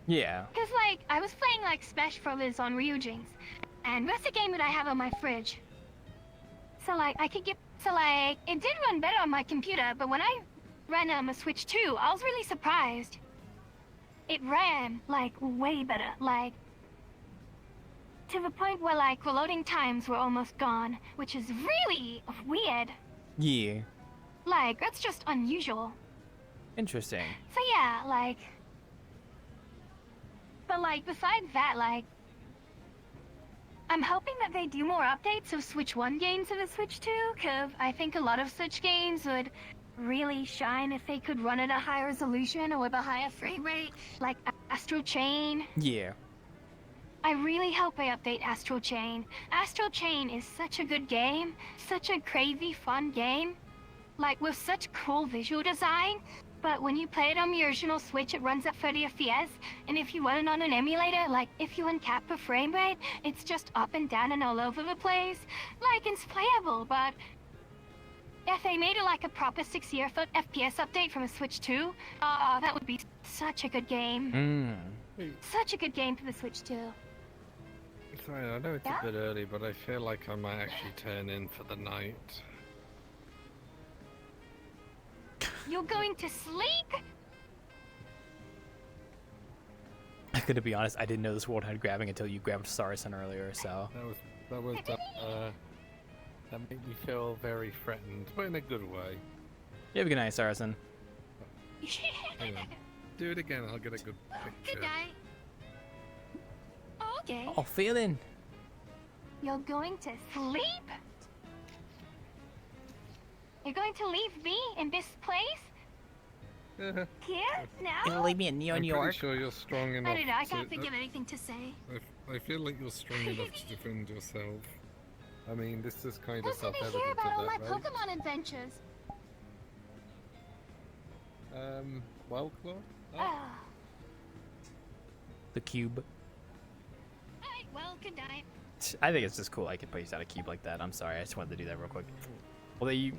Yeah. Because, like, I was playing, like, Smash Brothers on Ryujinx, and that's a game that I have on my fridge. So, like, it did run better on my computer, but when I ran it on the Switch 2, I was really surprised. It ran, like, way better, like, to the point where, like, the loading times were almost gone, which is really weird. Yeah. Like, that's just unusual. Interesting. So yeah, like... But, like, besides that, like... I'm hoping that they do more updates of Switch 1 games to the Switch 2, because I think a lot of Switch games would really shine if they could run at a higher resolution or with a higher frame rate, like Astral Chain. Yeah. I really hope they update Astral Chain. Astral Chain is such a good game, such a crazy fun game, like with such cool visual design, but when you play it on the original Switch it runs at 30 FPS, and if you run it on an emulator, like if you uncap the frame rate, it's just up and down and all over the place. Like, it's playable, but if they made it like a proper 60 FPS update from a Switch 2, that would be such a good game. Such a good game for the Switch 2. Sorry, I know it's a bit early, but I feel like I might actually turn in for the night. You're going to sleep? I'm gonna be honest, I didn't know this world had grabbing until you grabbed Saracen earlier, so... That made me feel very threatened, but in a good way. You have a good night, Saracen. Hang on. Do it again, I'll get a good picture. Good night. Okay. Oh, feeling. You're going to sleep? You're going to leave me in this place? Here? Now? Leave me in New York. I'm pretty sure you're strong enough I don't know, I can't to, think of anything to say. I feel like you're strong enough to defend yourself. I mean, this is kind of Listen to self-evident, hear about all my isn't that, right? Pokemon adventures. Well, Claude? The cube. Alright, well, good night. I think it's just cool I can place out a cube like that. I'm sorry, I just wanted to do that real quick. Well, you...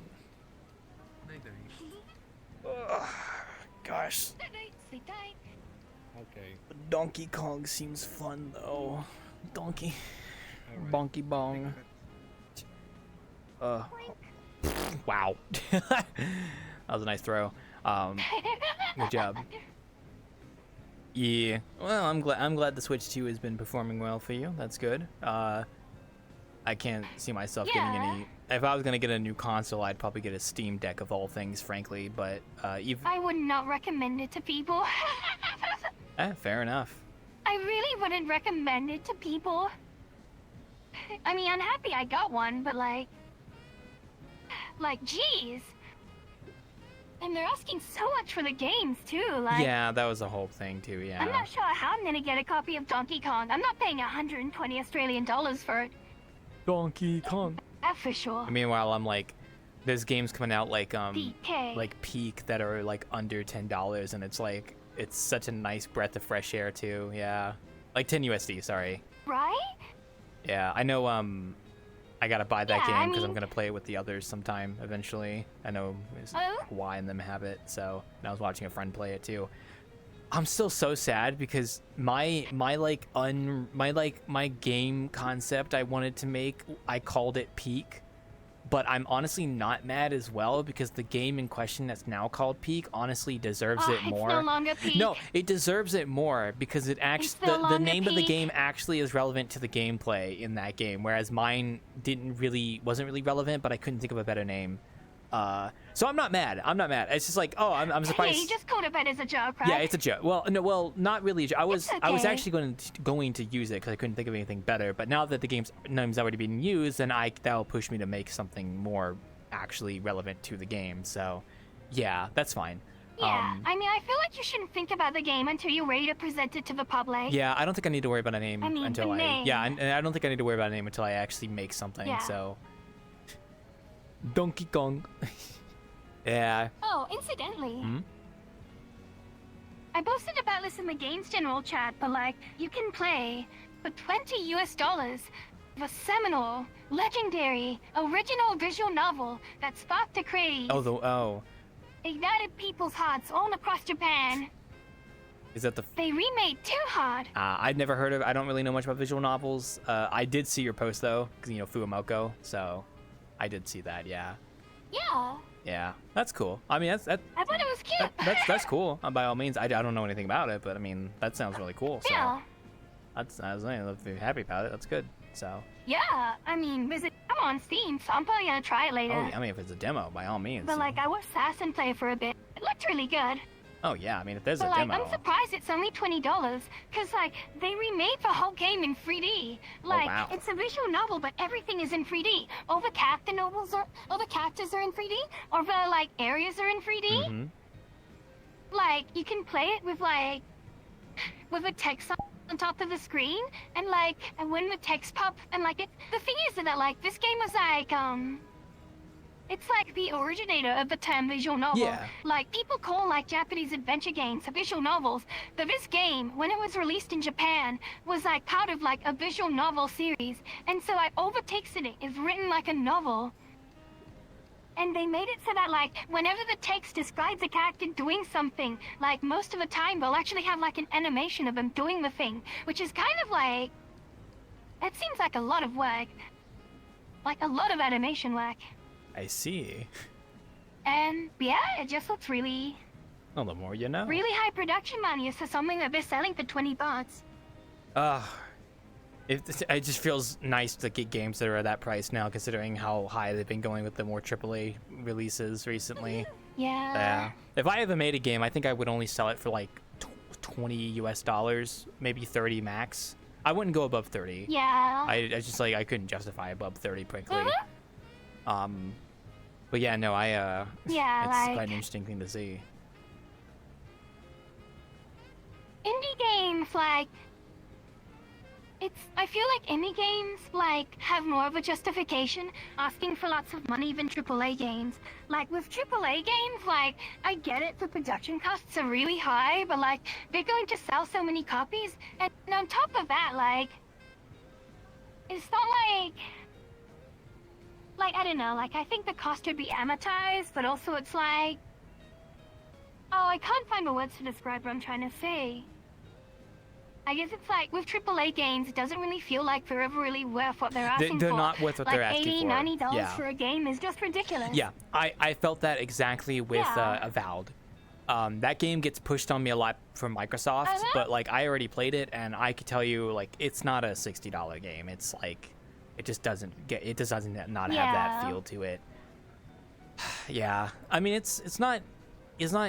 Gosh. Good night, sleep tight. Okay. Donkey Kong seems fun, though. Donkey. Bonky bong. Wow. That was a nice throw. Good job. Yeah. Well, I'm glad the Switch 2 has been performing well for you. That's good. I can't see myself getting any. If I was gonna get a new console, I'd probably get a Steam Deck of all things, frankly. But even I would not recommend it to people. fair enough. I really wouldn't recommend it to people. I mean, I'm happy I got one, but like, geez. And they're asking so much for the games too. Like, Yeah, that was the whole thing too. Yeah. I'm not sure how I'm gonna get a copy of Donkey Kong. I'm not paying 120 Australian dollars for it. Donkey Kong. That's for sure. Meanwhile, I'm like, there's games coming out like DK. like Peak that are like under $10, and it's like it's such a nice breath of fresh air too. Yeah, like 10 USD. Sorry. Right? Yeah, I know. I gotta buy that Yeah, game because I I'm mean- gonna play it with the others sometime eventually. I know Y and them have it, so and I was watching a friend play it too. I'm still so sad because my game concept I wanted to make, I called it Peak, but I'm honestly not mad as well because the game in question that's now called Peak honestly deserves it more. It's no longer Peak. No, it deserves it more because it actually It's no the longer name of the Peak. game actually is relevant to the gameplay in that game, whereas mine wasn't really relevant, but I couldn't think of a better name. So I'm not mad. It's just like, I'm surprised. Yeah, you just called it as a joke, right? Yeah, it's a joke. Well, not really. I was okay. actually going to use it because I couldn't think of anything better. But now that the name's already been used, then that'll push me to make something more actually relevant to the game. So, yeah, that's fine. Yeah, I mean, I feel like you shouldn't think about the game until you're ready to present it to the public. Yeah, I don't think I need to worry about a name until the name. Yeah, and I don't think I need to worry about a name until I actually make something. Yeah. So, Donkey Kong. Yeah. Oh, incidentally, Hmm? I posted about this in the Games General chat, but like, you can play for $20 the seminal, legendary, original visual novel that sparked a craze, ignited people's hearts all across Japan. Is that the? They remade Too Hard. I'd never heard of. I don't really know much about visual novels. I did see your post though, because Fuamoko. So, I did see that. Yeah. Yeah, Yeah, that's cool. I mean, that I thought it was cute. that's cool. By all means, I don't know anything about it, but I mean, that sounds really cool. So, Yeah. I was happy about it. That's good. So. Yeah, I mean, visit them on Steam, so I'm probably gonna try it later. Oh, yeah, I mean, if it's a demo, by all means. But like, I watched Assassin play for a bit. It looked really good. Oh yeah, I mean, if there's But a like, demo. I'm surprised it's only $20, cause like they remade the whole game in 3D. Like, wow. it's a visual novel, but everything is in 3D. All the characters are in 3D, or the like areas are in 3D. Mm-hmm. Like, you can play it with a text on top of the screen, and like, and when the text pop, and like the thing is that like this game was like it's like the originator of the term visual novel. Yeah. Like, people call like Japanese adventure games visual novels, but this game, when it was released in Japan, was like part of like a visual novel series, and so like all the text in it is written like a novel. And they made it so that, like, whenever the text describes a character doing something, like, most of the time they'll actually have, like, an animation of them doing the thing, which is kind of like... It seems like a lot of work. Like, a lot of animation work. I see. And, yeah, it just looks really... Well, the more you know. Really high production value for something that they're selling for 20 bucks. It just feels nice to get games that are at that price now, considering how high they've been going with the more AAA releases recently. Yeah. If I ever made a game, I think I would only sell it for like $20 US, maybe 30 max. I wouldn't go above 30. Yeah. I just like I couldn't justify above 30, frankly. Mm-hmm. But yeah, no, Yeah, it's like... quite an interesting thing to see. Indie games, like... I feel like indie games, like, have more of a justification asking for lots of money than AAA games. Like, with AAA games, like, I get it, the production costs are really high, but, like, they're going to sell so many copies, and on top of that, like, it's not like, I don't know, like, I think the cost would be amortized, but also it's like... Oh, I can't find the words to describe what I'm trying to say. I guess it's like, with AAA games, it doesn't really feel like they're ever really worth what they're asking for. They're not worth what like they're asking for. $80, $90 Yeah. for a game is just ridiculous. Yeah, I felt that exactly with Avowed. That game gets pushed on me a lot from Microsoft, but like I already played it, and I could tell you, like, it's not a $60 game. It's like, it just doesn't not have that feel to it. Yeah, I mean, it's not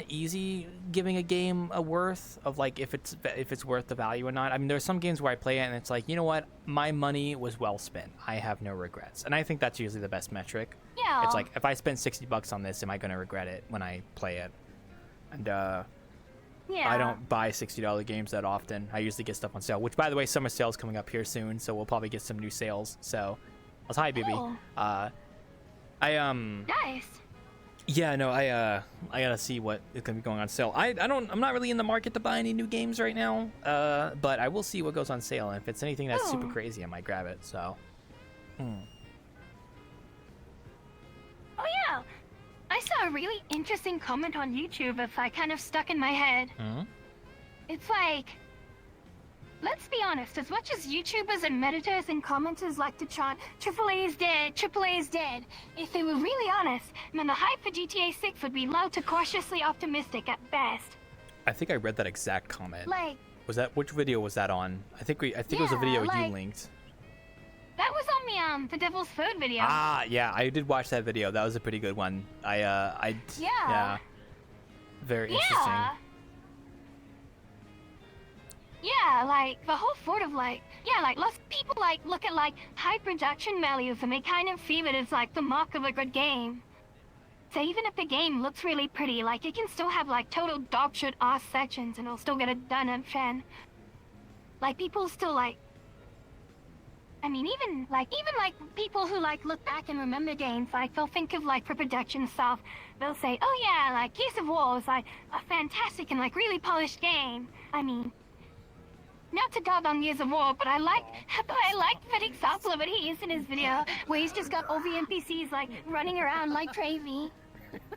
easy giving a game a worth of, like, if it's worth the value or not. I mean, there's some games where I play it and it's like, you know what, my money was well spent. I have no regrets, and I think that's usually the best metric. Yeah. It's like, if I spend $60 on this, am I going to regret it when I play it? And I don't buy $60 games that often. I usually get stuff on sale, which, by the way, summer sale's coming up here soon, so we'll probably get some new sales. So, hi, Bibi. Cool. Nice. Yeah, no, I gotta see what is gonna be going on sale. I'm not really in the market to buy any new games right now. But I will see what goes on sale, and if it's anything that's super crazy, I might grab it. So. Oh yeah, I saw a really interesting comment on YouTube that's like kind of stuck in my head. It's like, let's be honest, as much as YouTubers and Redditors and commenters like to chant, AAA is dead, AAA is dead, if they were really honest, then the hype for GTA 6 would be low to cautiously optimistic at best. I think I read that exact comment. Like... Which video was that on? I think it was a video like, you linked. That was on the Devil's Food video. Ah, yeah, I did watch that video. That was a pretty good one. Yeah. Very interesting. Yeah, like, the whole sort of, like, like, lots of people, like, look at, like, high production values and they kind of see it as, like, the mark of a good game. So even if the game looks really pretty, like, it can still have, like, total dogshit ass sections and it'll still get it done and fan. Like, people still, like... I mean, even people who, like, look back and remember games, like, they'll think of, like, for production stuff. They'll say, oh yeah, like, Gears of War was, like, a fantastic and, like, really polished game. I mean... Not to dog on Gears of War, but I liked that example of it he used in his video, where he's just got all the NPCs, like, running around like crazy.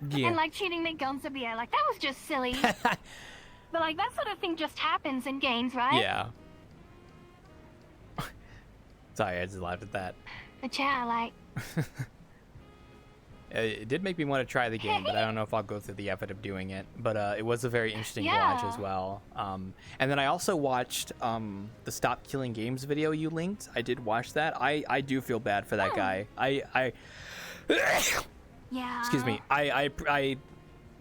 Yeah. And, like, shooting their guns up the air. Like, that was just silly. But, like, that sort of thing just happens in games, right? Yeah. Sorry, I just laughed at that. But yeah, like... It did make me want to try the game, but I don't know if I'll go through the effort of doing it. But it was a very interesting watch as well. And then I also watched the Stop Killing Games video you linked. I did watch that. I do feel bad for that guy. Yeah. Excuse me.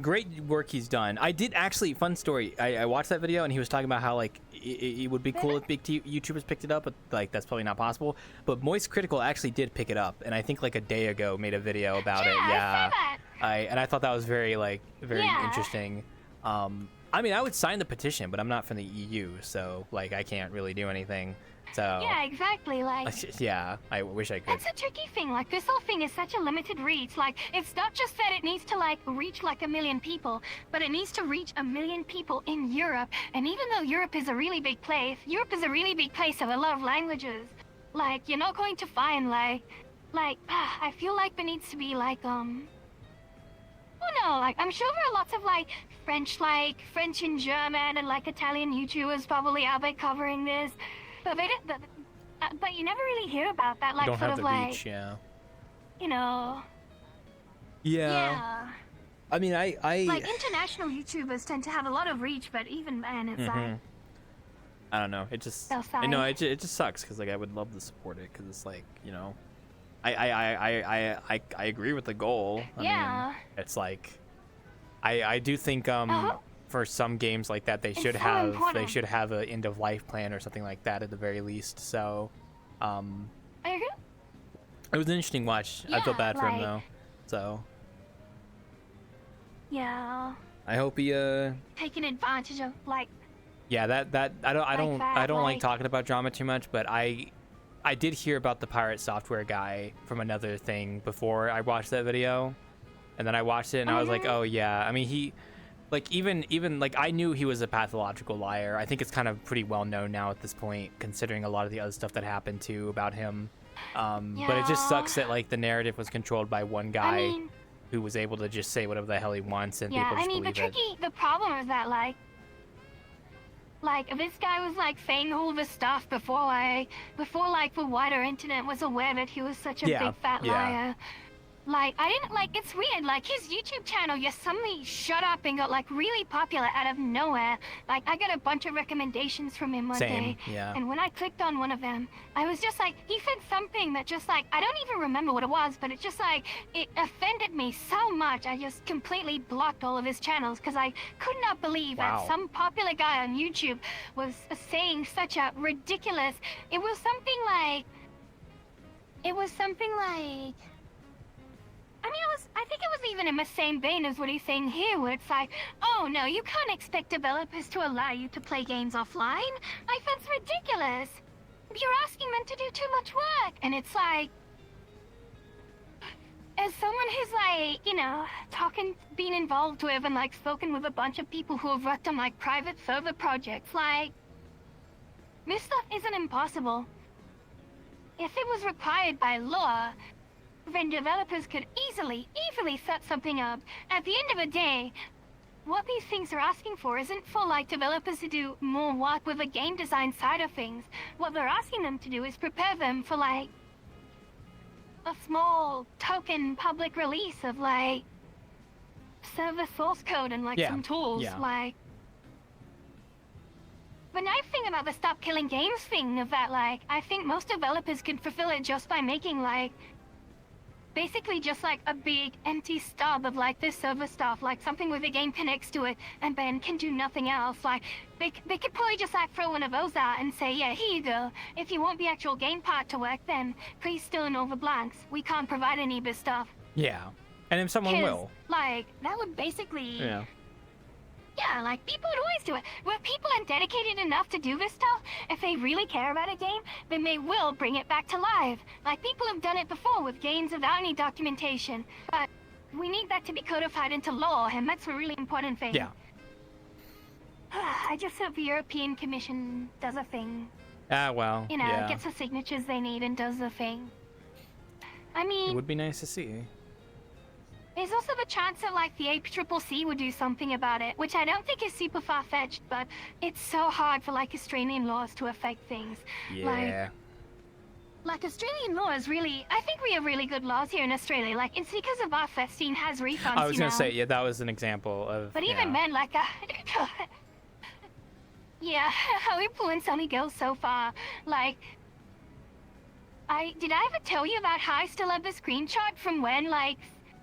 Great work he's done. I did actually, fun story. I watched that video and he was talking about how, like, it would be cool if big YouTubers picked it up, but, like, that's probably not possible. But Moist Critical actually did pick it up, and I think, like, a day ago made a video about it. Yeah. I thought that was very interesting. I mean, I would sign the petition, but I'm not from the EU, so, like, I can't really do anything. So yeah, exactly, like... Yeah, I wish I could. It's a tricky thing, like, this whole thing is such a limited reach. Like, it's not just that it needs to, like, reach, like, 1 million people, but it needs to reach 1 million people in Europe. And even though Europe is a really big place of a lot of languages. Like, you're not going to find, like, I feel like there needs to be, like, don't know, like, I'm sure there are lots of, like, French and German and, like, Italian YouTubers probably out there covering this. But they don't, but you never really hear about that, like, Don't sort have of, the like, reach, yeah. you know... Yeah. I mean, I Like, international YouTubers tend to have a lot of reach, but even then, it's like... I don't know. It just, So I know sorry. it just sucks because like I would love to support it because it's like, you know, I agree with the goal. I Yeah. mean, it's like, I do think for some games like that they It's should so have important. an end of life plan or something like that at the very least. So, I agree. it was an interesting watch. I feel Yeah, bad for him like- though. So Yeah. I hope he Taking advantage of, like... yeah, that I don't that, like like- talking about drama too much, but I did hear about the pirate software guy from another thing before I watched that video, and then I watched it and I was like, oh yeah. I mean, he like even like I knew he was a pathological liar. I think it's kind of pretty well known now at this point, considering a lot of the other stuff that happened too about him. But it just Yeah. sucks that like the narrative was controlled by one guy mean- who was able to just say whatever the hell he wants and Yeah, people I just mean, believe it. the problem is that, like, this guy was, like, saying all of his stuff before, like, the wider internet was aware that he was such a Yeah, big fat yeah. liar. Like, I didn't, like, it's weird, like, his YouTube channel just suddenly shut up and got, like, really popular out of nowhere. Like, I got a bunch of recommendations from him one Same, day. yeah. And when I clicked on one of them, I was just like, he said something that just, like, I don't even remember what it was, but it just, like, it offended me so much, I just completely blocked all of his channels, because I could not believe Wow. that some popular guy on YouTube was saying such a ridiculous... It was something like... I think it was even in the same vein as what he's saying here, where it's like, oh no, you can't expect developers to allow you to play games offline. Like, that's ridiculous. You're asking them to do too much work. And it's like, as someone who's like, you know, been involved with and like spoken with a bunch of people who have worked on like private server projects, like, this stuff isn't impossible. If it was required by law, then developers could easily set something up. At the end of the day, what these things are asking for isn't for, like, developers to do more work with the game design side of things. What they're asking them to do is prepare them for, like, a small token public release of, like, server source code and, like, Yeah, some tools, yeah. like... The nice thing about the Stop Killing Games thing is that, like, I think most developers can fulfill it just by making, like, basically just like a big empty stub of like this server stuff, like something where the game connects to it and then can do nothing else. Like they could probably just like throw one of those out and say, yeah, here you go. If you want the actual game part to work, then please fill in all the blanks. We can't provide any of this stuff. Yeah, and if someone 'Cause, will. like, that would basically... Yeah. Yeah, like, people would always do it. Where people are dedicated enough to do this stuff, if they really care about a game, then they will bring it back to life. Like, people have done it before with games without any documentation. But we need that to be codified into law, and that's a really important thing. Yeah. I just hope the European Commission does a thing. Well, You know, yeah. gets the signatures they need and does the thing. I It mean... would be nice to see. There's also the chance that, like, the ACCC would do something about it, which I don't think is super far-fetched, but it's so hard for, like, Australian laws to affect things. Yeah. Like, Australian laws really... I think we have really good laws here in Australia. Like, it's because of our Festine has refunds, I was you gonna know? say, yeah, that was an example of. But even then, like, yeah, how influence only goes so far. Like... Did I ever tell you about how I still have the screenshot from when, like...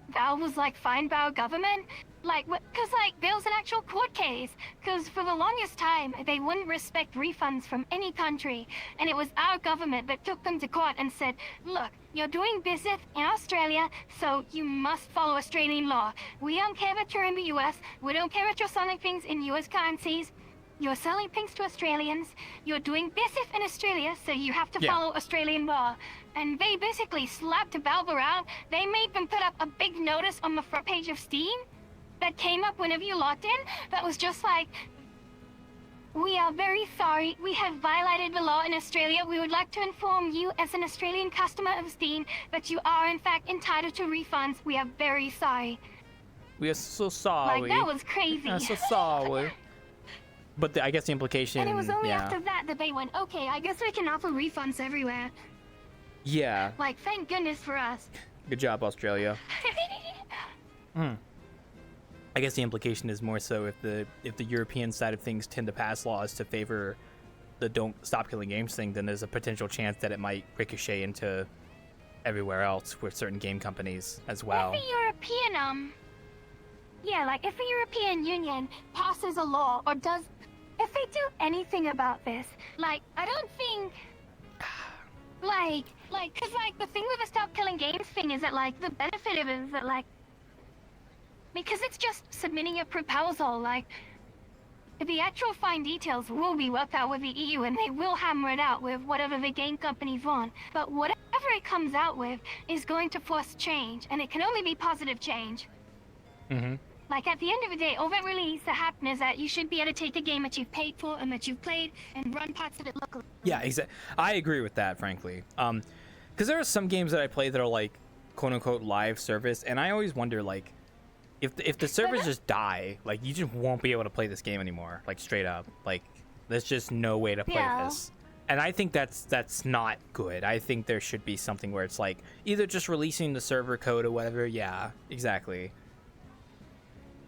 Valve was, like, fined by our government? Like, because, like, there was an actual court case. Because for the longest time, they wouldn't respect refunds from any country. And it was our government that took them to court and said, look, you're doing business in Australia, so you must follow Australian law. We don't care that you're in the US. We don't care that you're selling things in US currencies. You're selling things to Australians. You're doing business in Australia, so you have to follow Australian law. And they basically slapped Valve around. They made them put up a big notice on the front page of Steam that came up whenever you logged in that was just like, we are very sorry. We have violated the law in Australia. We would like to inform you as an Australian customer of Steam that you are in fact entitled to refunds. We are very sorry. We are so sorry. Like, that was crazy. I'm so sorry. But I guess the implication, And it was only yeah. after that that they went, okay, I guess we can offer refunds everywhere. Yeah. Like, thank goodness for us. Good job, Australia. I guess the implication is more so if the European side of things tend to pass laws to favor the don't stop killing games thing, then there's a potential chance that it might ricochet into everywhere else with certain game companies as well. If the European, yeah, like if the European Union passes a law or does, if they do anything about this, like, I don't think, cause like the thing with the stop killing games thing is that like the benefit of it is that like, because it's just submitting a proposal, like, the actual fine details will be worked out with the EU and they will hammer it out with whatever the game companies want. But whatever it comes out with is going to force change, and it can only be positive change. Mm-hmm. Like, at the end of the day, all that really needs to happen is that you should be able to take a game that you've paid for and that you've played and run parts of it locally. Yeah, exactly. I agree with that, frankly. Because there are some games that I play that are like, quote-unquote, live service, and I always wonder, like, if the servers just die, like, you just won't be able to play this game anymore, like, straight up. Like, there's just no way to play this. And I think that's not good. I think there should be something where it's like, either just releasing the server code or whatever. Yeah, exactly.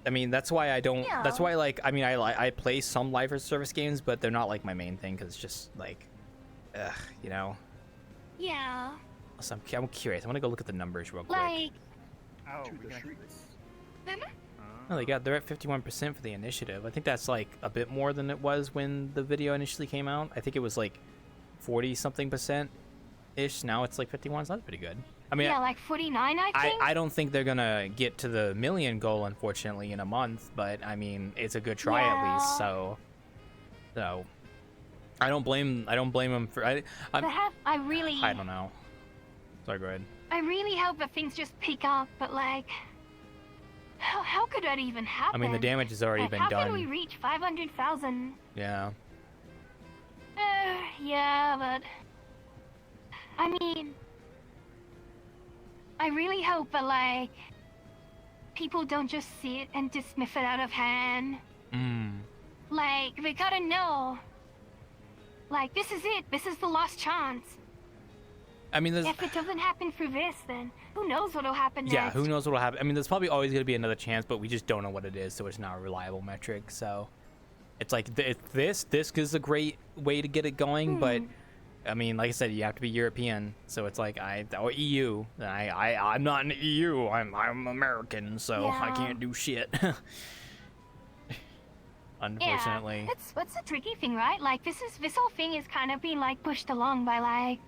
I mean, that's why I don't, that's why, like, I mean, I play some live service games, but they're not, like, my main thing, because it's just, like, ugh, you know? Yeah. So I'm curious. I want to go look at the numbers real quick. Like, Oh, they're at 51% for the initiative. I think that's like a bit more than it was when the video initially came out. I think it was like 40-something% ish. Now it's like 51, so that's pretty good. I mean, yeah, like 49, I think. I don't think they're gonna get to the million goal, unfortunately, in a month. But I mean, it's a good try at least. So I don't blame them for. I don't know. Sorry, go ahead. I really hope that things just pick up, but like, how could that even happen? I mean, the damage has already been how done. How can we reach 500,000? Yeah. Yeah, but I mean, I really hope that like people don't just see it and dismiss it out of hand. Like, they gotta know. Like, this is it. This is the last chance. I mean, if it doesn't happen for this, then who knows what'll happen next? Yeah, who knows what'll happen. I mean, there's probably always going to be another chance, but we just don't know what it is, so it's not a reliable metric. So it's like, this is a great way to get it going, but I mean, like I said, you have to be European, so it's like, or EU. I'm not in the EU. I'm American, so I can't do shit. Unfortunately. Yeah, that's the tricky thing, right? Like, this whole thing is kind of being like pushed along by like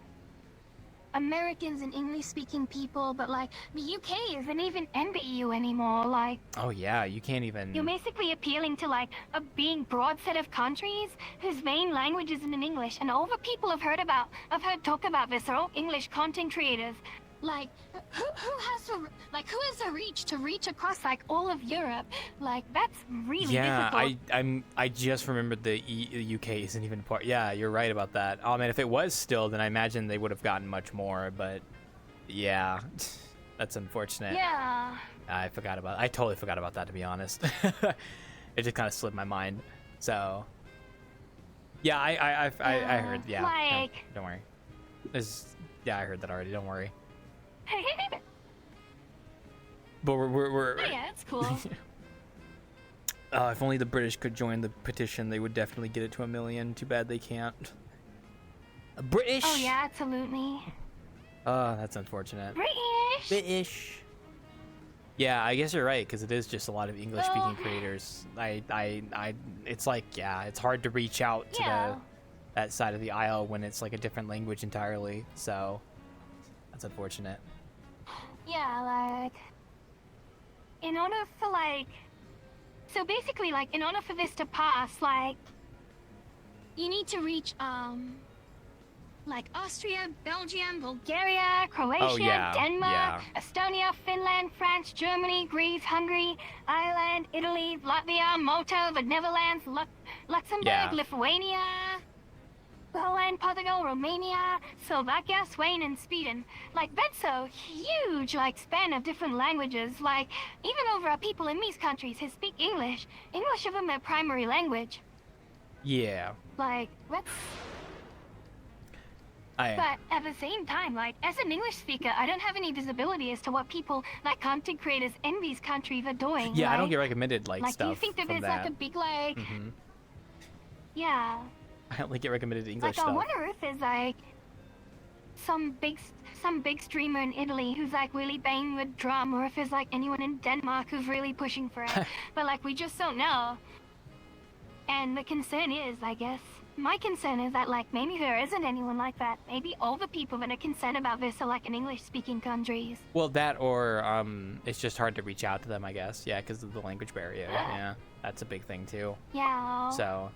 Americans and English-speaking people, but like the UK isn't even in the EU anymore. Like, oh yeah, you can't even. You're basically appealing to like a being broad set of countries whose main language isn't in English, and all the people I've heard talk about this are all English content creators. Like, who has the reach to reach across like all of Europe? Like, that's really difficult. Yeah, I just remembered the UK isn't even part. Yeah, you're right about that. Oh man, if it was still, then I imagine they would have gotten much more. But yeah, that's unfortunate. Yeah. I totally forgot about that, to be honest. It just kind of slipped my mind. So yeah, I heard. Yeah, like, no, don't worry. I heard that already. Don't worry. But we're oh yeah, it's cool. If only the British could join the petition, they would definitely get it to 1 million. Too bad they can't. British? Oh yeah, absolutely. That's unfortunate. British. Yeah, I guess you're right, because it is just a lot of English-speaking creators. It's like, yeah, it's hard to reach out to that side of the aisle when it's like a different language entirely. So that's unfortunate. Yeah, like, in order for like, so basically like, in order for this to pass, like, you need to reach, like Austria, Belgium, Bulgaria, Croatia, Denmark, Estonia, Finland, France, Germany, Greece, Hungary, Ireland, Italy, Latvia, Malta, the Netherlands, Luxembourg, Lithuania. Poland, Portugal, Romania, Slovakia, Spain, and Sweden. Like, that's a huge, like, span of different languages. Like, even over people in these countries who speak English. English isn't their primary language. Yeah. Like, that's... But at the same time, like, as an English speaker, I don't have any visibility as to what people, like, content creators in these countries are doing. Yeah, right? I don't get recommended, like, stuff do you think that from there's, that. like, a big, like... Mhm. Yeah. I only get recommended English Like, I stuff. wonder if there's, like, some big streamer in Italy who's, like, really banging with drum, or if there's, like, anyone in Denmark who's really pushing for it. But, like, we just don't know. And the concern is, I guess... My concern is that, like, maybe there isn't anyone like that. Maybe all the people that are concerned about this are, like, in English-speaking countries. Well, that or it's just hard to reach out to them, I guess. Yeah, because of the language barrier. Yeah, that's a big thing too. Yeah. So,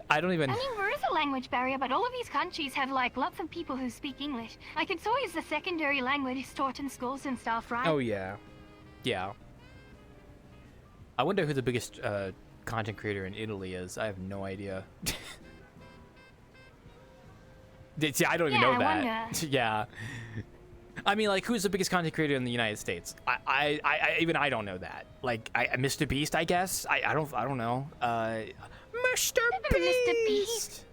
I don't even. I mean, there is a language barrier, but all of these countries have, like, lots of people who speak English. Like, it's always the secondary language taught in schools and stuff, right? Oh yeah, yeah. I wonder who the biggest content creator in Italy is. I have no idea. See, I don't even know I that. wonder. Yeah. I mean, like, who's the biggest content creator in the United States? I don't know that. Like, Mr. Beast, I guess. I don't know. Mr. Beast.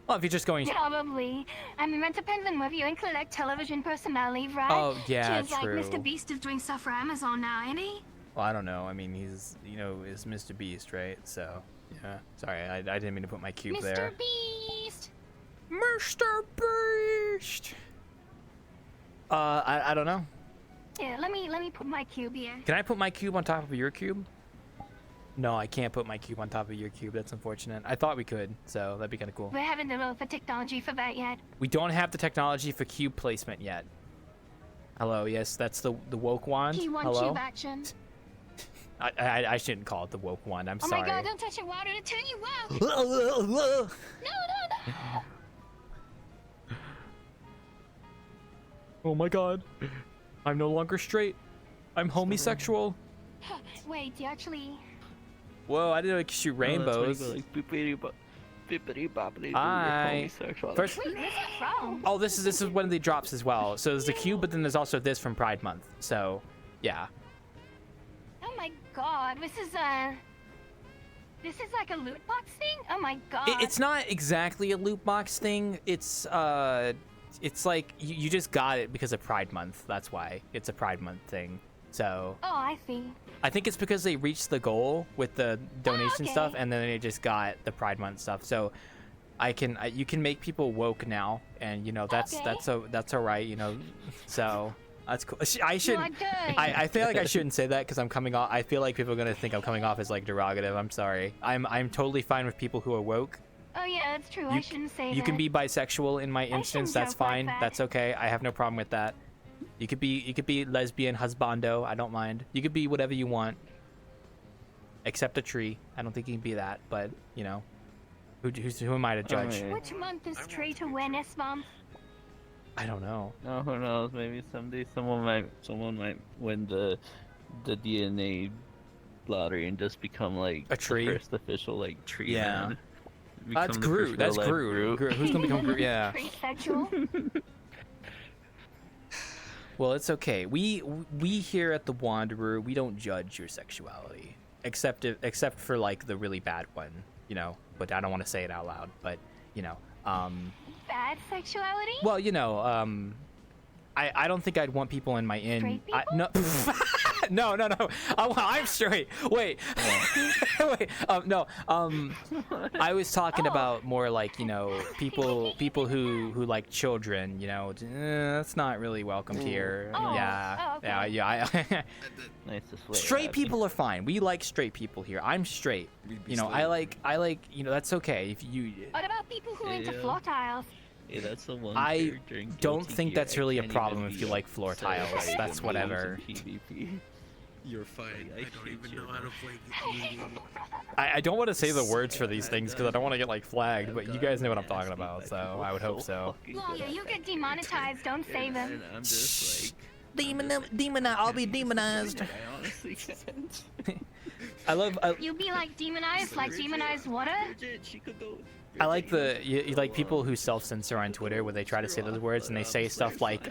Well, if you're just going. Probably. I mean, that depends on whether you include, like, television personalities, right? Oh, yeah, Because, true. like, Mr. Beast is doing stuff for Amazon now, ain't he? Well, I don't know. I mean, he's, is Mr. Beast, right? So, yeah. Sorry, I didn't mean to put my cube there. Mr. Beast! Mr. Beast! I don't know. Yeah, let me put my cube here. Can I put my cube on top of your cube? No, I can't put my cube on top of your cube. That's unfortunate. I thought we could, so that'd be kind of cool. We haven't developed the technology for that yet. We don't have the technology for cube placement yet. Hello, yes, that's the woke wand. He wants Hello? cube action. I shouldn't call it the woke wand. I'm Oh sorry. my god, don't touch your water to turn you woke! No. Oh my god. I'm no longer straight. I'm homosexual. Wait, you actually... Whoa, I didn't know you could shoot rainbows. Hi. First, Wait, where's it from? oh, this is one of the drops as well. So there's the cube, but then there's also this from Pride Month. So, yeah. Oh my god, this is like a loot box thing? Oh my god. It's not exactly a loot box thing. It's like you just got it because of Pride Month. That's why it's a Pride Month thing. So. Oh, I see. I think it's because they reached the goal with the donation okay. stuff, and then they just got the Pride Month stuff. So, you can make people woke now, and that's all right. So that's cool. I shouldn't. I feel like I shouldn't say that because I'm coming off. I feel like people are gonna think I'm coming off as like derogative. I'm sorry. I'm totally fine with people who are woke. Oh yeah, that's true. I shouldn't say that. You can be bisexual in my instance. shouldn't That's joke like fine. that. That's okay. I have no problem with that. You could be lesbian, husbando. I don't mind. You could be whatever you want, except a tree. I don't think you can be that. But who am I to judge? Which month is Trade Awareness Month? I don't know. No, who knows? Maybe someday someone might win the DNA lottery and just become like a tree, the first official like tree. Yeah, man. That's Become the Groot. first That's real-life Groot. Who's gonna become Groot? Yeah. Pre-sexual? Well, it's okay. We here at the Wanderer, we don't judge your sexuality, except for like the really bad one, But I don't want to say it out loud. But Bad sexuality? Well, I don't think I'd want people in my inn. Straight people? No. I'm straight. Wait. Wait. No. I was talking about more like people who like children. That's not really welcomed here. Yeah. Oh, okay. Yeah. Nice to swear. Straight people are fine. We like straight people here. I'm straight. I like. That's okay. If you. What about people who are into floor tiles? Yeah, that's the one. I character in don't Guilty think Gear that's I really a can't problem even if you be like floor upset tiles. about That's even whatever. losing PvP. You're fine. I don't even know how to play. I don't want to say the words for these things because I don't want to get like flagged, but you guys know what I'm talking about, so I would hope so. Well, yeah, you get demonetized. Don't say them. And I'm just like Demon, I'll be demonized. I honestly can't. You'll be like demonized water. She could go. I like you like people who self-censor on Twitter where they try to say those words and they say stuff like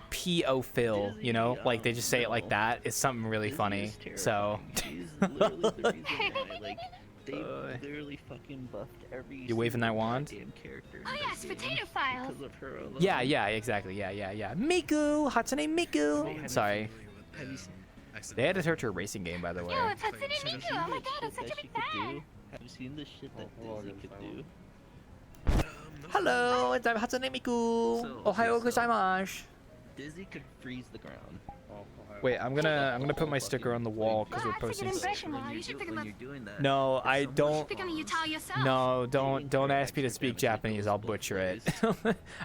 P-O-Phil, you know, like they just say it like that. It's something really funny. So They literally fucking buffed every. You waving that wand? Character Oh yes, potato files. because of her alone. yeah, exactly. Yeah. Miku, Hatsune Miku. Sorry. Have you seen? They added her to a racing game, by the way. Yo, it's Hatsune Miku. Oh my god, I'm such a big fan. Have you seen the shit that Dizzy could do? Hello, it's Hatsune Miku. Ohayo gozaimasu. Dizzy could freeze the ground. Wait, I'm gonna put my sticker on the wall because we're posting. You should think about. No, I don't. Think of Utah yourself. No, don't ask me to speak Japanese. I'll butcher it.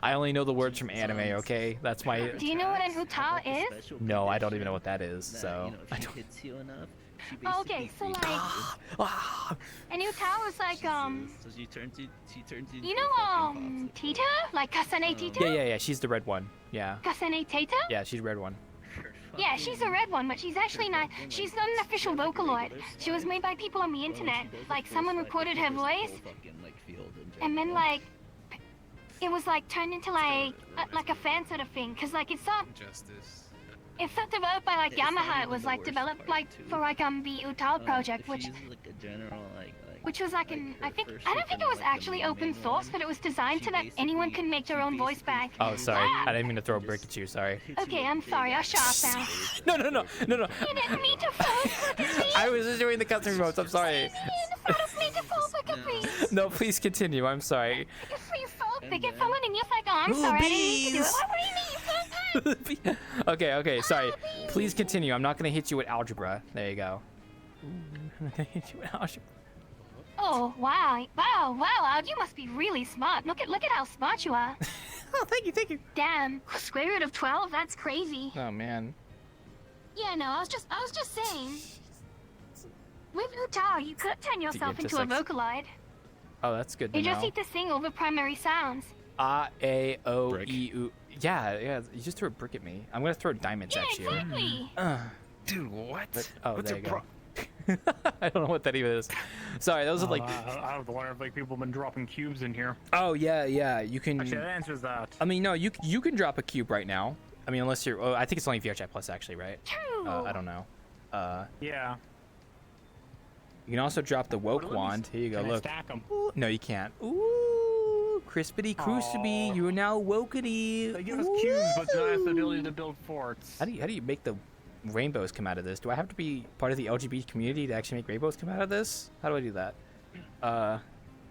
I only know the words from anime. Okay, that's my. Do you know what an utah is? No, I don't even know what that is. So. I don't... hits you enough. Oh, okay, so like, an utah was like So she turns you. You know Tita, like Kasane Tita. Yeah. She's the red one. Yeah. Kasane Tata. Yeah, she's the red one. Yeah, she's a red one, but she's actually not. She's not an official Vocaloid. She was made by people on the internet. Like someone recorded her voice, and then like, it was like turned into like a fan sort of thing. Cause like it's not. It's not developed by like Yamaha. It was like developed like for like the Utal project, which was like an I don't think it was actually open source, but it was designed so that anyone can make their own voice back. Oh, sorry. I didn't mean to throw a brick at you. Sorry. Okay, I'm sorry. I'll shut up now. No. You didn't mean to fall. I was just doing the custom remotes. I'm sorry. No, please continue. I'm sorry. You fall, they get someone and you're like, oh, I'm sorry. I didn't mean to do it. What do you mean? Okay, sorry. Please continue. I'm not gonna hit you with algebra. There you go. I'm not gonna hit you with algebra. Oh wow! You must be really smart. Look at how smart you are. Oh, thank you. Damn, square root of 12. That's crazy. Oh man. Yeah, no, I was just saying. With Utah, you could turn yourself into a Vocaloid. Oh, that's good to You know. just need to sing over primary sounds. A, O, E, U. Yeah. You just threw a brick at me. I'm gonna throw diamonds at you. Exactly. Dude, what? Oh, What's there you your go. I don't know what that even is. Sorry, those are like. I was wondering if like people have been dropping cubes in here. Oh yeah. You can. Actually, that answers that. I mean, no, you can drop a cube right now. I mean, unless you're. Oh, I think it's only VRChat Plus actually, right? True. I don't know. Yeah. You can also drop the woke wand. Here you go. Can I Look. stack 'em? Ooh, no, you can't. Ooh, crispity cruciby. You are now wokety. They give us cubes, but not have the ability to build forts. How do you make the rainbows come out of this? Do I have to be part of the LGBT community to actually make rainbows come out of this? How do I do that? Oh,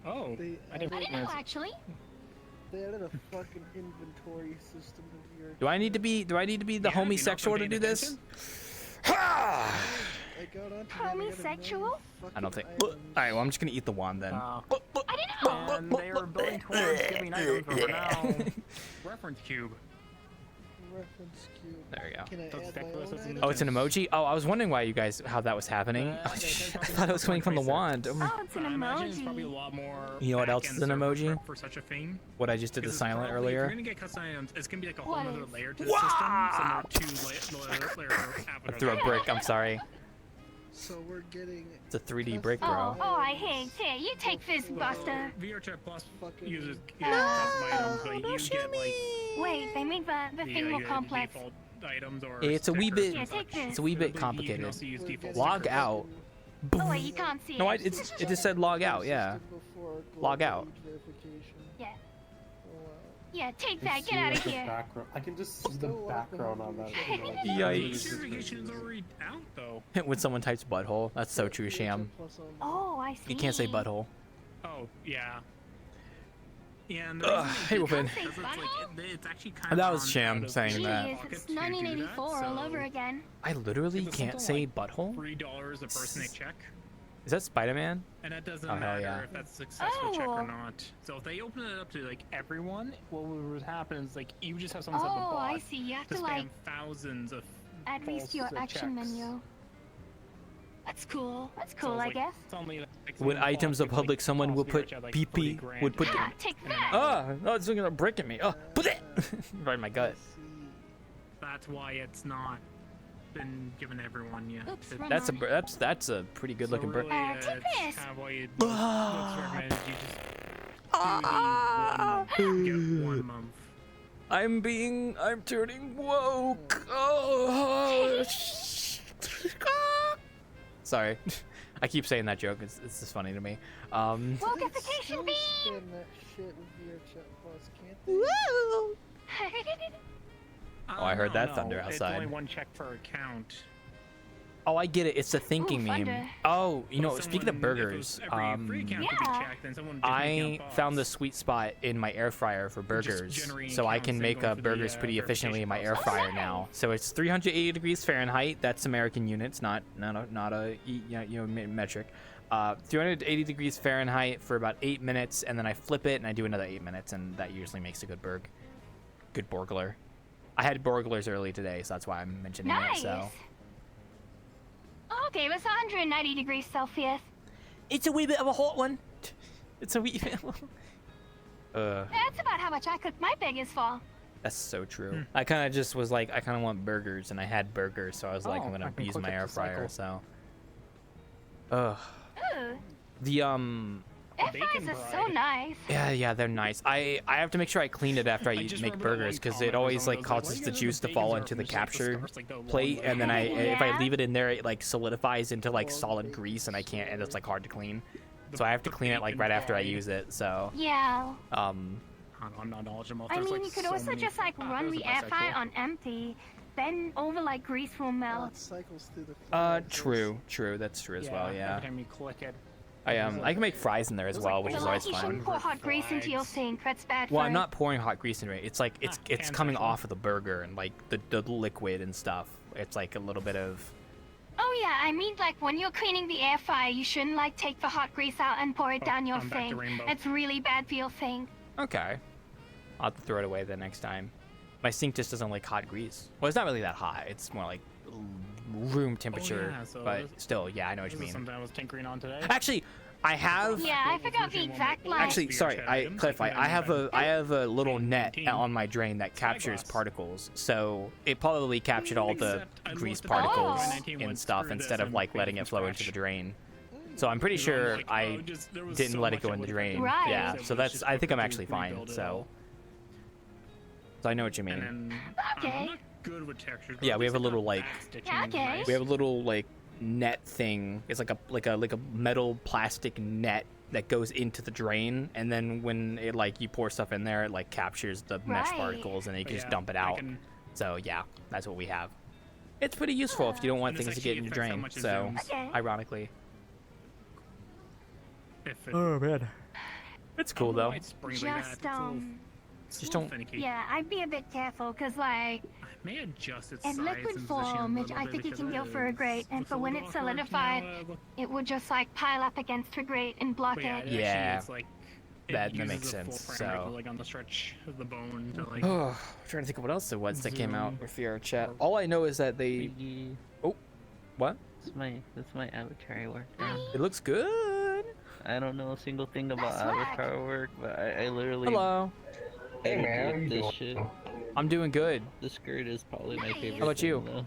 I didn't know actually. They added a fucking inventory system to your. Do I need to be the homosexual to do this? Homosexual? I don't think. All right, well, I'm just gonna eat the wand then. I didn't know. And they were building towards giving items, but for now, reference cube. Reference cube. There we go. Can I add my own item? Oh, it's an emoji. Oh, I was wondering why you guys how that was happening. Oh, shit, I thought it was coming from the wand. Oh, it's an I imagine it's probably a emoji. lot more. You know what else is an emoji? For such a thing? What I just did the Because silent If you're earlier. gonna get custom items, it's gonna be like a whole What other is- layer to the system, similar to layer I threw a brick. I'm sorry. So we're getting. It's a 3D brick, Oh, bro. I hate it. You take this, Buster. VRChat Plus Fucking- uses custom items, but you get like Wait, they made the thing more the complex. default items or It's a wee stickers bit. or Yeah, such. take this. It's a wee bit You can complicated. also use default Log stickers. out. Oh wait, you can't see No, it. it just said log out. Yeah. Log out. Yeah. Yeah, take that. Get out of here. I can just see the background on that. Yikes. Certification's already out though. When someone types butthole, that's so true, Sham. Oh, I see. You can't say butthole. Oh yeah. Yeah, and Ugh, hey, Wolfin. it's actually kind That of was Sham saying that. Jeez, it's 1984 all over again. I literally can't say butthole. $3 a person they check, Is that Spider-Man? and that doesn't Oh, hell matter yeah. if that's a successful check Oh. or not. So if they open it up to like everyone, what would happen is like you just have someone set up a Oh, bot I see. You have to to spam like thousands of add these to your false action checks. menu. That's cool. That's So cool, it's I like- guess. it's only, like, When someone items false are could, like, public, someone will false put VRChat, like, PP. 40 Would put. Yeah, take that. Oh, it's looking a brick at me. Oh, put it right in my gut. That's why it's not been given to everyone. Yeah. Oops, It- wrong That's a one. that's a pretty good looking bird. really, take it's this. kind of what you what's recommended is you just do the 1 month. Get 1 month. I'm turning woke. Oh. Sorry. I keep saying that joke. It's just funny to me. Wokification beam. Spin that shit with VRChat Plus, can't they? Woo! Oh, I heard that No, thunder It's outside. only 1 check per account. Oh, I get it. It's a thinking Ooh, meme. thunder. Oh, you know, Someone- speaking of if it was burgers, every free account could be Yeah. checked, then someone different I account found the bots. sweet spot in my air fryer for burgers, generating so I accounts can and make going through the, burgers pretty efficiently in my air verification fryer now. So it's 380 degrees Fahrenheit. That's American units, not a metric. 380 degrees Fahrenheit for about 8 minutes, and then I flip it and I do another 8 minutes, and that usually makes a good burglar. I had burglars early today, so that's why I'm mentioning Nice. it. So Okay, it was 190 degrees Celsius. it's a wee bit of a hot one. It's a wee bit. That's about how much I cooked my burgers for. That's so true. I kind of just was like, I kind of want burgers, and I had burgers, so I was like, Oh, I'm I gonna can use click my it air to fryer. cycle. So, Ooh, the air fryers are so nice. yeah, they're nice. I have to make sure I clean it after I just make remember that burgers one because comment it always was on like those, like, causes why the you guys juice have to fall bacon into the from just, like, the capture scarves, like, the long plate, leg? and then if I Yeah. leave it in there, it like solidifies into like solid grease, and I can't, and it's like hard to clean. So I have to clean it like right after I use it. So Yeah. I'm not knowledgeable. I There's, mean, like, you could so also many- just like run there's the a air fryer bisexual. on empty, then over like grease will melt. It cycles through the fries. true. That's true as well. Yeah. Every time you click it. I can make fries in there as well, which So is like always you fun. shouldn't pour hot grease into your sink. That's bad Well, for I'm it. not pouring hot grease into it. It's like it's coming pansexual. off of the burger and like the liquid and stuff. It's like a little bit of. Oh yeah, I mean like when you're cleaning the air fryer, you shouldn't like take the hot grease out and pour it down your I'm back to sink. rainbow. It's really bad for your sink. Okay. I'll have to throw it away the next time. My sink just doesn't like hot grease. Well, it's not really that hot. It's more like room temperature. yeah, so but this- still, yeah, I know what you This is mean. something I was tinkering on today. Actually, I have. Yeah, I forgot the exact line. Actually, sorry, I clarify. I have a little net on my drain that captures particles, so it probably captured all the Except I grease looked at the particles 2019 and one, stuff screw instead this, of and like made letting it it from flow into the scratch. drain. So I'm pretty You know, I'm sure like, I there was didn't so let it much go I in the would've drain. Right. Yeah, It so was that's. just I think I'm quicker to actually fine. rebuild it So, all. so I know what you mean. And then Okay. I'm not good with textures. but Yeah, at we least have a I got little, like- backstitching Yeah, okay. nice. We have a little like net thing. It's like a metal plastic net that goes into the drain, and then when it like you pour stuff in there, it like captures the mesh Right. particles, and you But can just yeah, dump it I out. can- So yeah, that's what we have. It's pretty useful if you don't want And this things to get actually in the affects how drain. much it So zooms. Okay. ironically. If it, Oh man, it's cool though. It's springs like that. Just It's a little- it's a Just little don't- finicky. Yeah, I'd be a bit careful because like I may adjust its in size liquid and position form, a it, little I bit think it can because go for a grate, and looks for a when little it's awkward, you know, solidified, it would just like pile up against the grate and block but yeah, it. actually, Yeah. it's like it That uses makes a full sense, frame rate, so- like on the stretch of the bone to like. Oh, I'm trying to think of what else there was that came out Zoom. with VRChat. All I know is that they. Oh, what? That's my avatar I work on. It looks good. I don't know a single thing about That's right. avatar work, but I literally Hello. Hey, man, how edited you this doing? shit. I'm doing good. The skirt is probably my Nice. favorite. How about you? thing, though.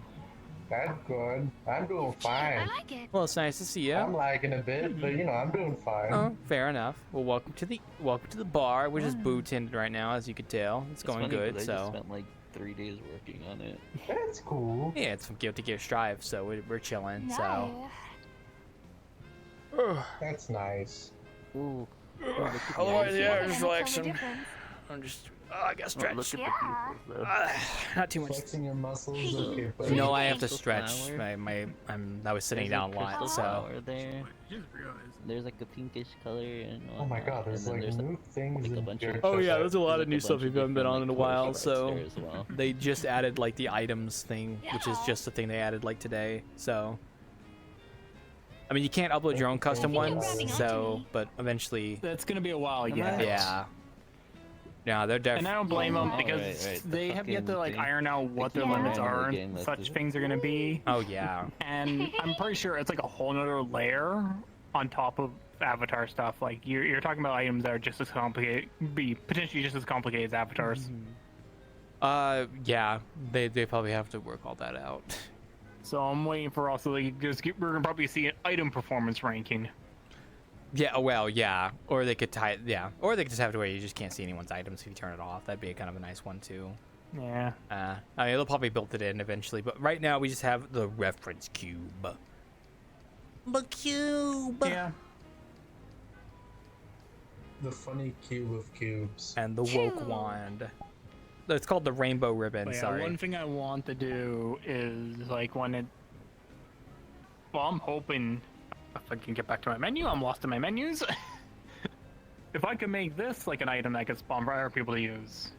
That's good. I'm doing I fine. like it. Well, it's nice to see you. I'm lagging a bit, but you know, I'm doing fine. Oh, fair enough. Well, welcome to the bar. We're just boo tended right now, as you could tell. It's going funny, good. 'cause I just So spent like 3 days working on it. That's cool. yeah, it's from Guilty Gear Strive, so we're chilling. Nice. So. That's nice. Ooh. Otherwise, Yeah, yeah, I just can tell the relaxing. difference. I'm just. I got Oh, stretch. look at Yeah. the pupils, though. Not too much. Flexing your muscles, okay, buddy. No, I have to Little stretch. flower. I was sitting There's down a lot, crystal so. flower there. I just realized. There's like a pinkish color and Oh my god, there's and then like new things like a in bunch your of- Oh yeah, there's a lot There's of like new a stuff bunch we of haven't been different, on in a like, while, colorful so arts there as well. they just added like the items thing, which is just the thing they added like today. So, I mean, you can't upload your own custom ones, so but eventually, That's gonna be a while, yeah. yeah. Yeah, they're And definitely. I don't blame them Oh, because right, the they have yet to fucking like thing. iron out what their Yeah. limits are Another and game that's such just- things are gonna be. Oh yeah. And I'm pretty sure it's like a whole nother layer on top of Avatar stuff. Like you're talking about items that are just as complicated, be potentially just as complicated as avatars. Yeah, they probably have to work all that out. So I'm waiting for also like we're gonna probably see an item performance ranking. Yeah, oh, well, yeah. Or they could tie it, yeah. Or they could just have it where you just can't see anyone's items if you turn it off. That'd be kind of a nice one, too. Yeah. I mean, they'll probably build it in eventually, but right now we just have the reference cube. The cube! Yeah. The funny cube of cubes. And the woke wand. It's called the rainbow ribbon, But yeah, sorry. one thing I want to do is like when it. Well, I'm hoping if I can get back to my menu. I'm lost in my menus. If I could make this like an item that could spawn for people to use.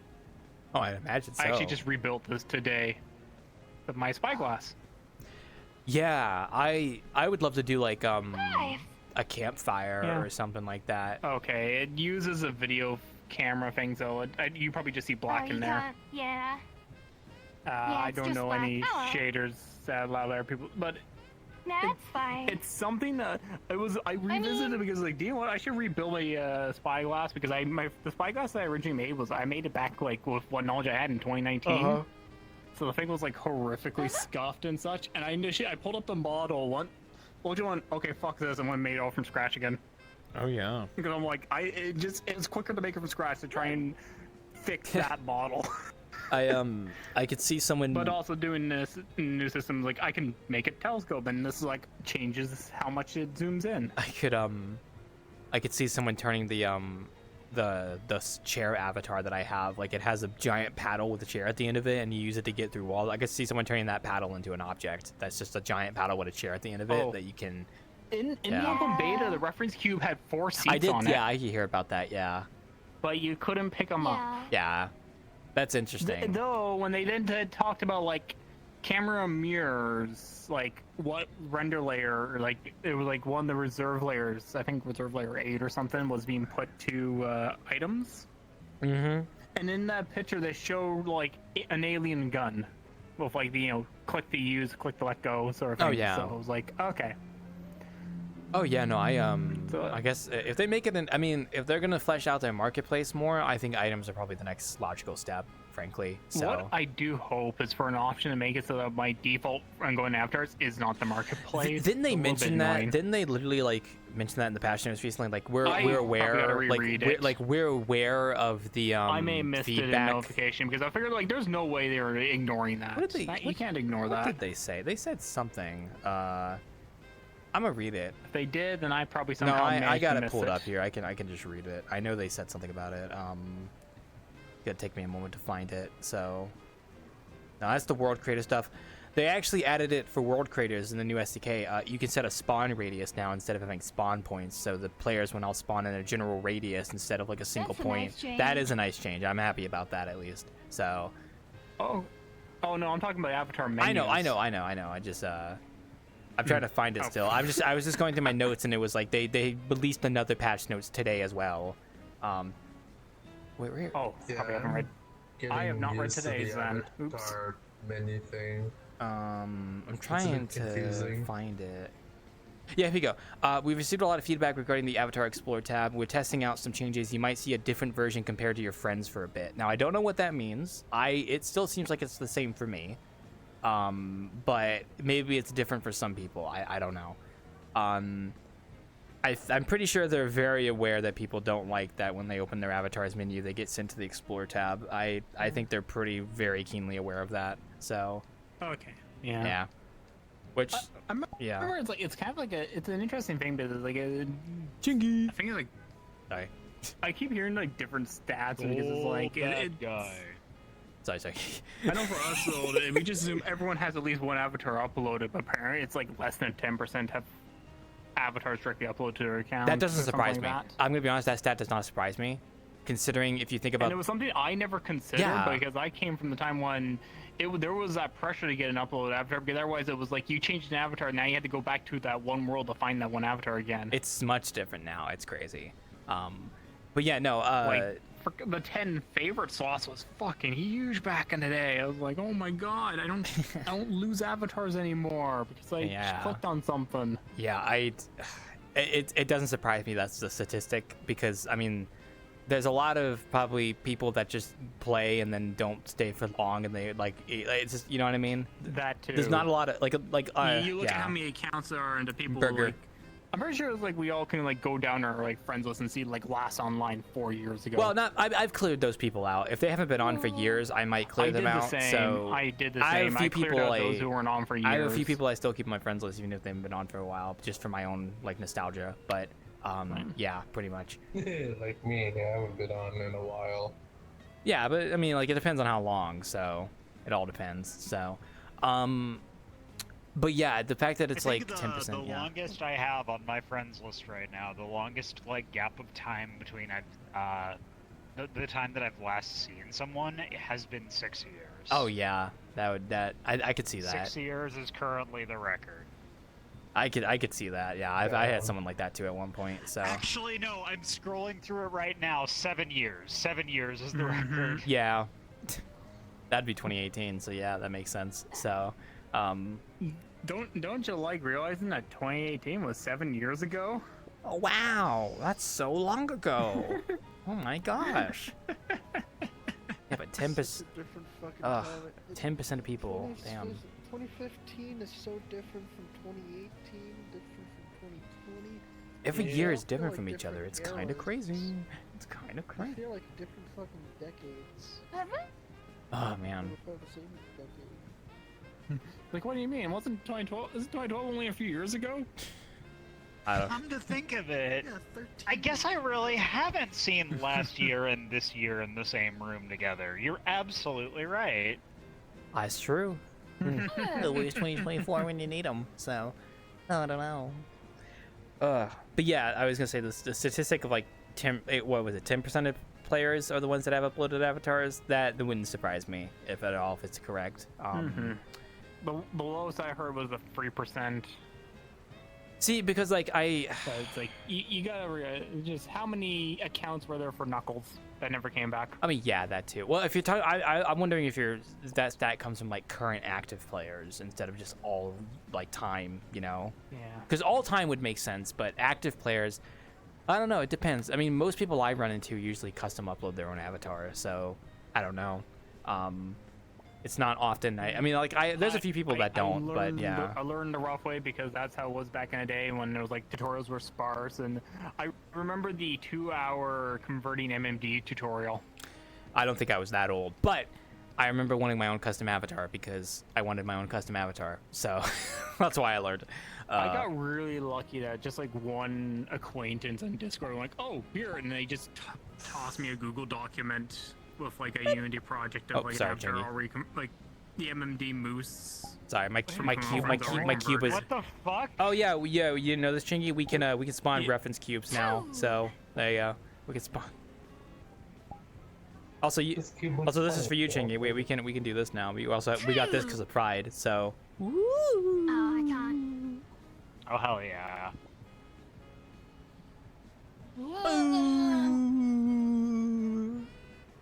Oh, I imagine so. I actually just rebuilt this today with my spyglass. Yeah, I would love to do like a campfire Yeah. or something like that. Okay, it uses a video camera thing, so you probably just see black in there. Yeah. I it's don't just know black. any Oh, well. shaders that allow other people, but No, it's fine. it's something that I revisited it because like, do you know what? I should rebuild a spyglass because the spyglass that I originally made I made it back like with what knowledge I had in 2019. Uh-huh. So the thing was like horrifically scuffed and such, and I pulled up the model one. Okay, fuck this, and made it all from scratch again. Oh yeah. Because I'm like, it's quicker to make it from scratch to try and fix that model. I could see someone. But also doing this new system, like I can make it telescope, and this like changes how much it zooms in. I could see someone turning the chair avatar that I have, like it has a giant paddle with a chair at the end of it, and you use it to get through walls. I could see someone turning that paddle into an object. That's just a giant paddle with a chair at the end of it that you can. In the open beta, the reference cube had 4 seats on it. Yeah, I could hear about that. Yeah. But you couldn't pick them up. Yeah, that's interesting. Though when they then talked about like camera mirrors, like what render layer, like it was like one of the reserve layers, I think reserve layer 8 or something, was being put to items. Mm-hmm. And in that picture, they showed like an alien gun with like the click to use, click to let go sort of thing. Oh, yeah. So it was like okay. Oh yeah, no, I guess if they make it if they're gonna flesh out their marketplace more, I think items are probably the next logical step, frankly. So What I do hope is for an option to make it so that my default I'm going avatars is not the marketplace. didn't they It's a little bit mention that? annoying. Didn't they literally like mention that in the patch notes recently? Like we're I aware, probably gotta like reread it. we're aware of the I may have missed it in feedback. notification because I figured like there's no way they were ignoring that. What did they? You can't ignore what that. did they say? They said something. I'm gonna read it. If they did, then I probably No, somehow I managed got to it miss pulled it. up here. I can just read it. I know they said something about it. Gonna take me a moment to find it. So, no, that's the world creator stuff. They actually added it for world creators in the new SDK. You can set a spawn radius now instead of having spawn points, so the players will now spawn in a general radius instead of like a single That's a point. nice change. That is a nice change. I'm happy about that at least. So. Oh no, I'm talking about avatar menus. I know. I just I'm trying to find it still. I was just going through my notes, and it was like they released another patch notes today as well. Where? Oh, probably haven't read. I have not read used to today's the then. Oops. avatar menu thing. I'm It's a trying bit to confusing. find it. Yeah, here we go. We've received a lot of feedback regarding the Avatar Explorer tab. We're testing out some changes. You might see a different version compared to your friends for a bit. Now, I don't know what that means. It still seems like it's the same for me. But maybe it's different for some people. I don't know. I'm pretty sure they're very aware that people don't like that when they open their avatars menu, they get sent to the Explorer tab. I think they're very keenly aware of that. So. Okay. Yeah. Which. I remember it's kind of like it's an interesting thing because it's like a Chingy. I think it's like. Sorry. I keep hearing like different stats because it's like that guy. Sorry. I know for us though, if we just assume everyone has at least one avatar uploaded, but apparently it's like less than 10% have avatars directly uploaded to their account. That doesn't or something surprise like me. that. I'm gonna be honest. That stat does not surprise me, considering if you think about. And it was something I never considered because I came from the time when there was that pressure to get an uploaded avatar because otherwise it was like you changed an avatar, now you had to go back to that one world to find that one avatar again. It's much different now. It's crazy. But yeah, no. Like the 10 favorite sauce was fucking huge back in the day. I was like, oh my god, I don't lose avatars anymore because I just clicked on something. Yeah, it doesn't surprise me that's the statistic because I mean, there's a lot of probably people that just play and then don't stay for long, and they like it's just, you know what I mean. That too. There's not a lot of like you look yeah. at how many accounts there are, and the people Burger. like. I'm pretty sure like we all can like go down our like friends list and see like last online 4 years ago. Well, not I've cleared those people out. If they haven't been on for years, I might clear them out. So I did the I have same. a few I cleared people out those who weren't on for years. I have a few people I still keep on my friends list even if they haven't been on for a while, just for my own like nostalgia. But yeah, pretty much. Like me, I haven't been on in a while. Yeah, but I mean, like it depends on how long. So it all depends. So, but yeah, the fact that it's like 10%. The Yeah. longest I have on my friends list right now, the longest like gap of time between the time that I've last seen someone, it has been 6 years. Oh yeah, I could see that. 6 years is currently the record. I could see that. Yeah, I had someone like that too at one point. So Actually, no, I'm scrolling through it right now. 7 years. 7 years is the record. yeah, that'd be 2018. So yeah, that makes sense. So, Don't you like realizing that 2018 was 7 years ago? Oh, wow, that's so long ago. Oh my gosh. Yeah, but 10%. Different fucking 10% of people. Damn. 2015 is so different from 2018, different from 2020. Every They year all is feel different like from each other. It's different kind of eras. crazy. It's kind of They crazy. feel like different fucking decades. Oh man. They feel the same decade. Like, what do you mean? Wasn't 2012? Isn't 2012 only a few years ago? I don't. Come to think of it, I guess I really haven't seen last year and this year in the same room together. You're absolutely right. That's true. Always 2024 when you need them. So, I don't know. But yeah, I was gonna say the statistic of like 10% of players are the ones that have uploaded avatars. That wouldn't surprise me if at all if it's correct. The lowest I heard was the 3%. See, because like So it's like you gotta just how many accounts were there for Knuckles that never came back? I mean, yeah, that too. Well, if you're talking, I'm wondering if that stat comes from like current active players instead of just all like time, you know? Yeah. Because all time would make sense, but active players, I don't know. It depends. I mean, most people I run into usually custom upload their own avatar, so I don't know. It's not often. I mean, like there's a few people that don't, but yeah. I learned the rough way because that's how it was back in the day when there was like tutorials were sparse, and I remember the 2-hour converting MMD tutorial. I don't think I was that old, but I remember wanting my own custom avatar because I wanted my own custom avatar, so that's why I learned. I got really lucky that just like one acquaintance on Discord like, oh, here, and they just tossed me a Google document with like a Unity project of like an avatar already like the MMD moose. Sorry, my cube was. What the fuck? Oh yeah, you know this, Chingy. We can spawn reference cubes now. So there you go. We can spawn. Also, this is for you, Chingy. Wait, we can do this now. We got this because of Pride. So. Oh, I can't. Oh hell yeah.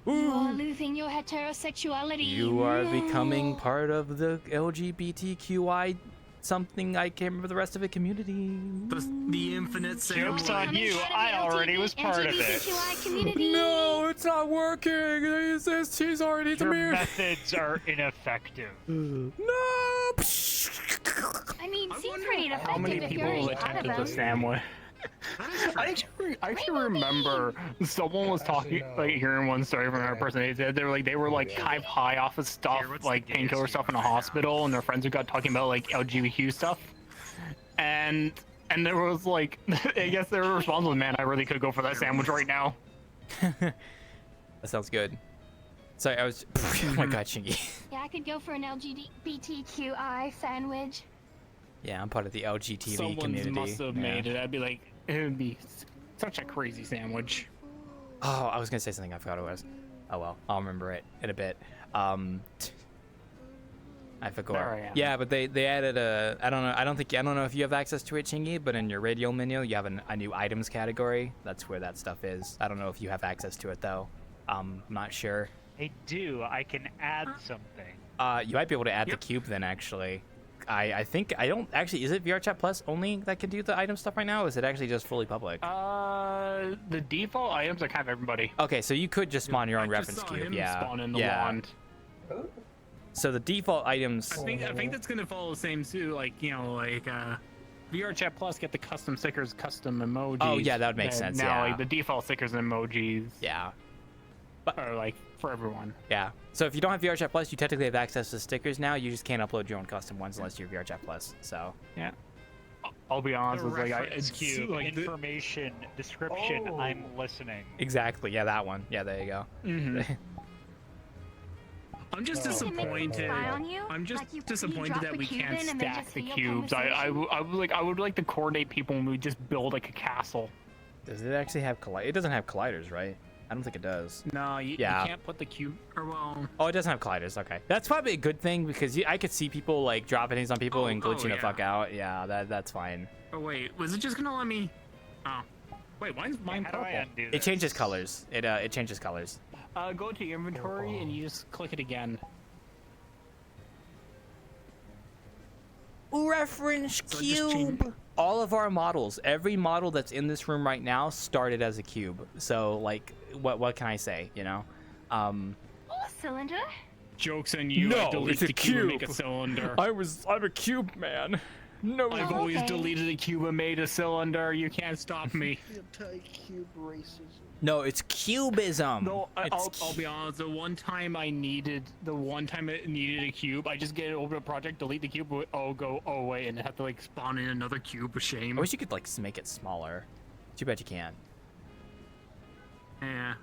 You are losing your heterosexuality. You are becoming part of the LGBTQI something. I can't remember the rest of it. Community. The infinite sandwich. Joke's on you. I already was part of it. LGBTQI community. No, it's not working. She's already Your methods are ineffective. No. I mean, seems pretty effective How many if you're people already part of attempted the them. sandwich? I actually remember someone was talking, like hearing one story from another person. They were like kind of high off of stuff, like painkiller stuff in a hospital, and their friends who got talking about like LGBTQ stuff, and there was like, I guess their response was, "Man, I really could go for that sandwich right now." That sounds good. Sorry, I was. Oh my god, Chingy. Yeah, I could go for an LGBTQI sandwich. Yeah, I'm part of the LGTV Someone community. must have made it. I'd be like, it would be such a crazy sandwich. Oh, I was gonna say something. I forgot what it was. Oh well, I'll remember it in a bit. I forgot. There I am. Yeah, but they added a. I don't know if you have access to it, Chingy, but in your radio menu, you have a new items category. That's where that stuff is. I don't know if you have access to it though. I'm not sure. I do. I can add something. You might be able to add the cube then, actually. I think I don't actually. Is it VRChat Plus only that can do the item stuff right now? Or is it actually just fully public? The default items are kind of everybody. Okay, so you could just spawn your own reference cube. Yeah. Spawn in the yeah. wand. So the default items. I think that's gonna follow the same suit, like VRChat Plus get the custom stickers, custom emojis. Oh yeah, that would make sense. Now Yeah. like the default stickers and emojis. Yeah. Are like for everyone. Yeah. So if you don't have VRChat Plus, you technically have access to stickers now. You just can't upload your own custom ones unless you're VRChat Plus. So. Yeah. I'll be honest The with like reference cube, information, description. I'm listening. Exactly. Yeah, that one. Yeah, there you go. Mm-hmm. I'm just They can disappointed. spy on you. I'm just Like, you disappointed drop that a we cube can't in and they stack just the see your cubes. I would like to coordinate people and we just build like a castle. Does it actually have It doesn't have colliders, right? I don't think it does. No, you can't put the cube. Or well. Oh, it doesn't have colliders. Okay, that's probably a good thing because I could see people like dropping things on people and glitching the fuck out. Yeah, that's fine. Oh wait, was it just gonna let me? Oh, wait, why's mine How do purple? I undo It this? changes colors. It changes colors. Go to your inventory and you just click it again. Reference So just change- cube. All of our models, every model that's in this room right now, started as a cube. So like, what can I say? You know. Oh, cylinder. Joke's on you. No, I delete it's a the cube and make cube. a cylinder. I'm a cube man. No. I've always okay. deleted a cube and made a cylinder. You can't stop me. Anti-cube racism. No, it's cubism. No, It's I'll be honest. The one time it needed a cube, I just get it over to project, delete the cube, go away, and have to like spawn in another cube. A shame. I wish you could like make it smaller. Too bad you can't. Yeah.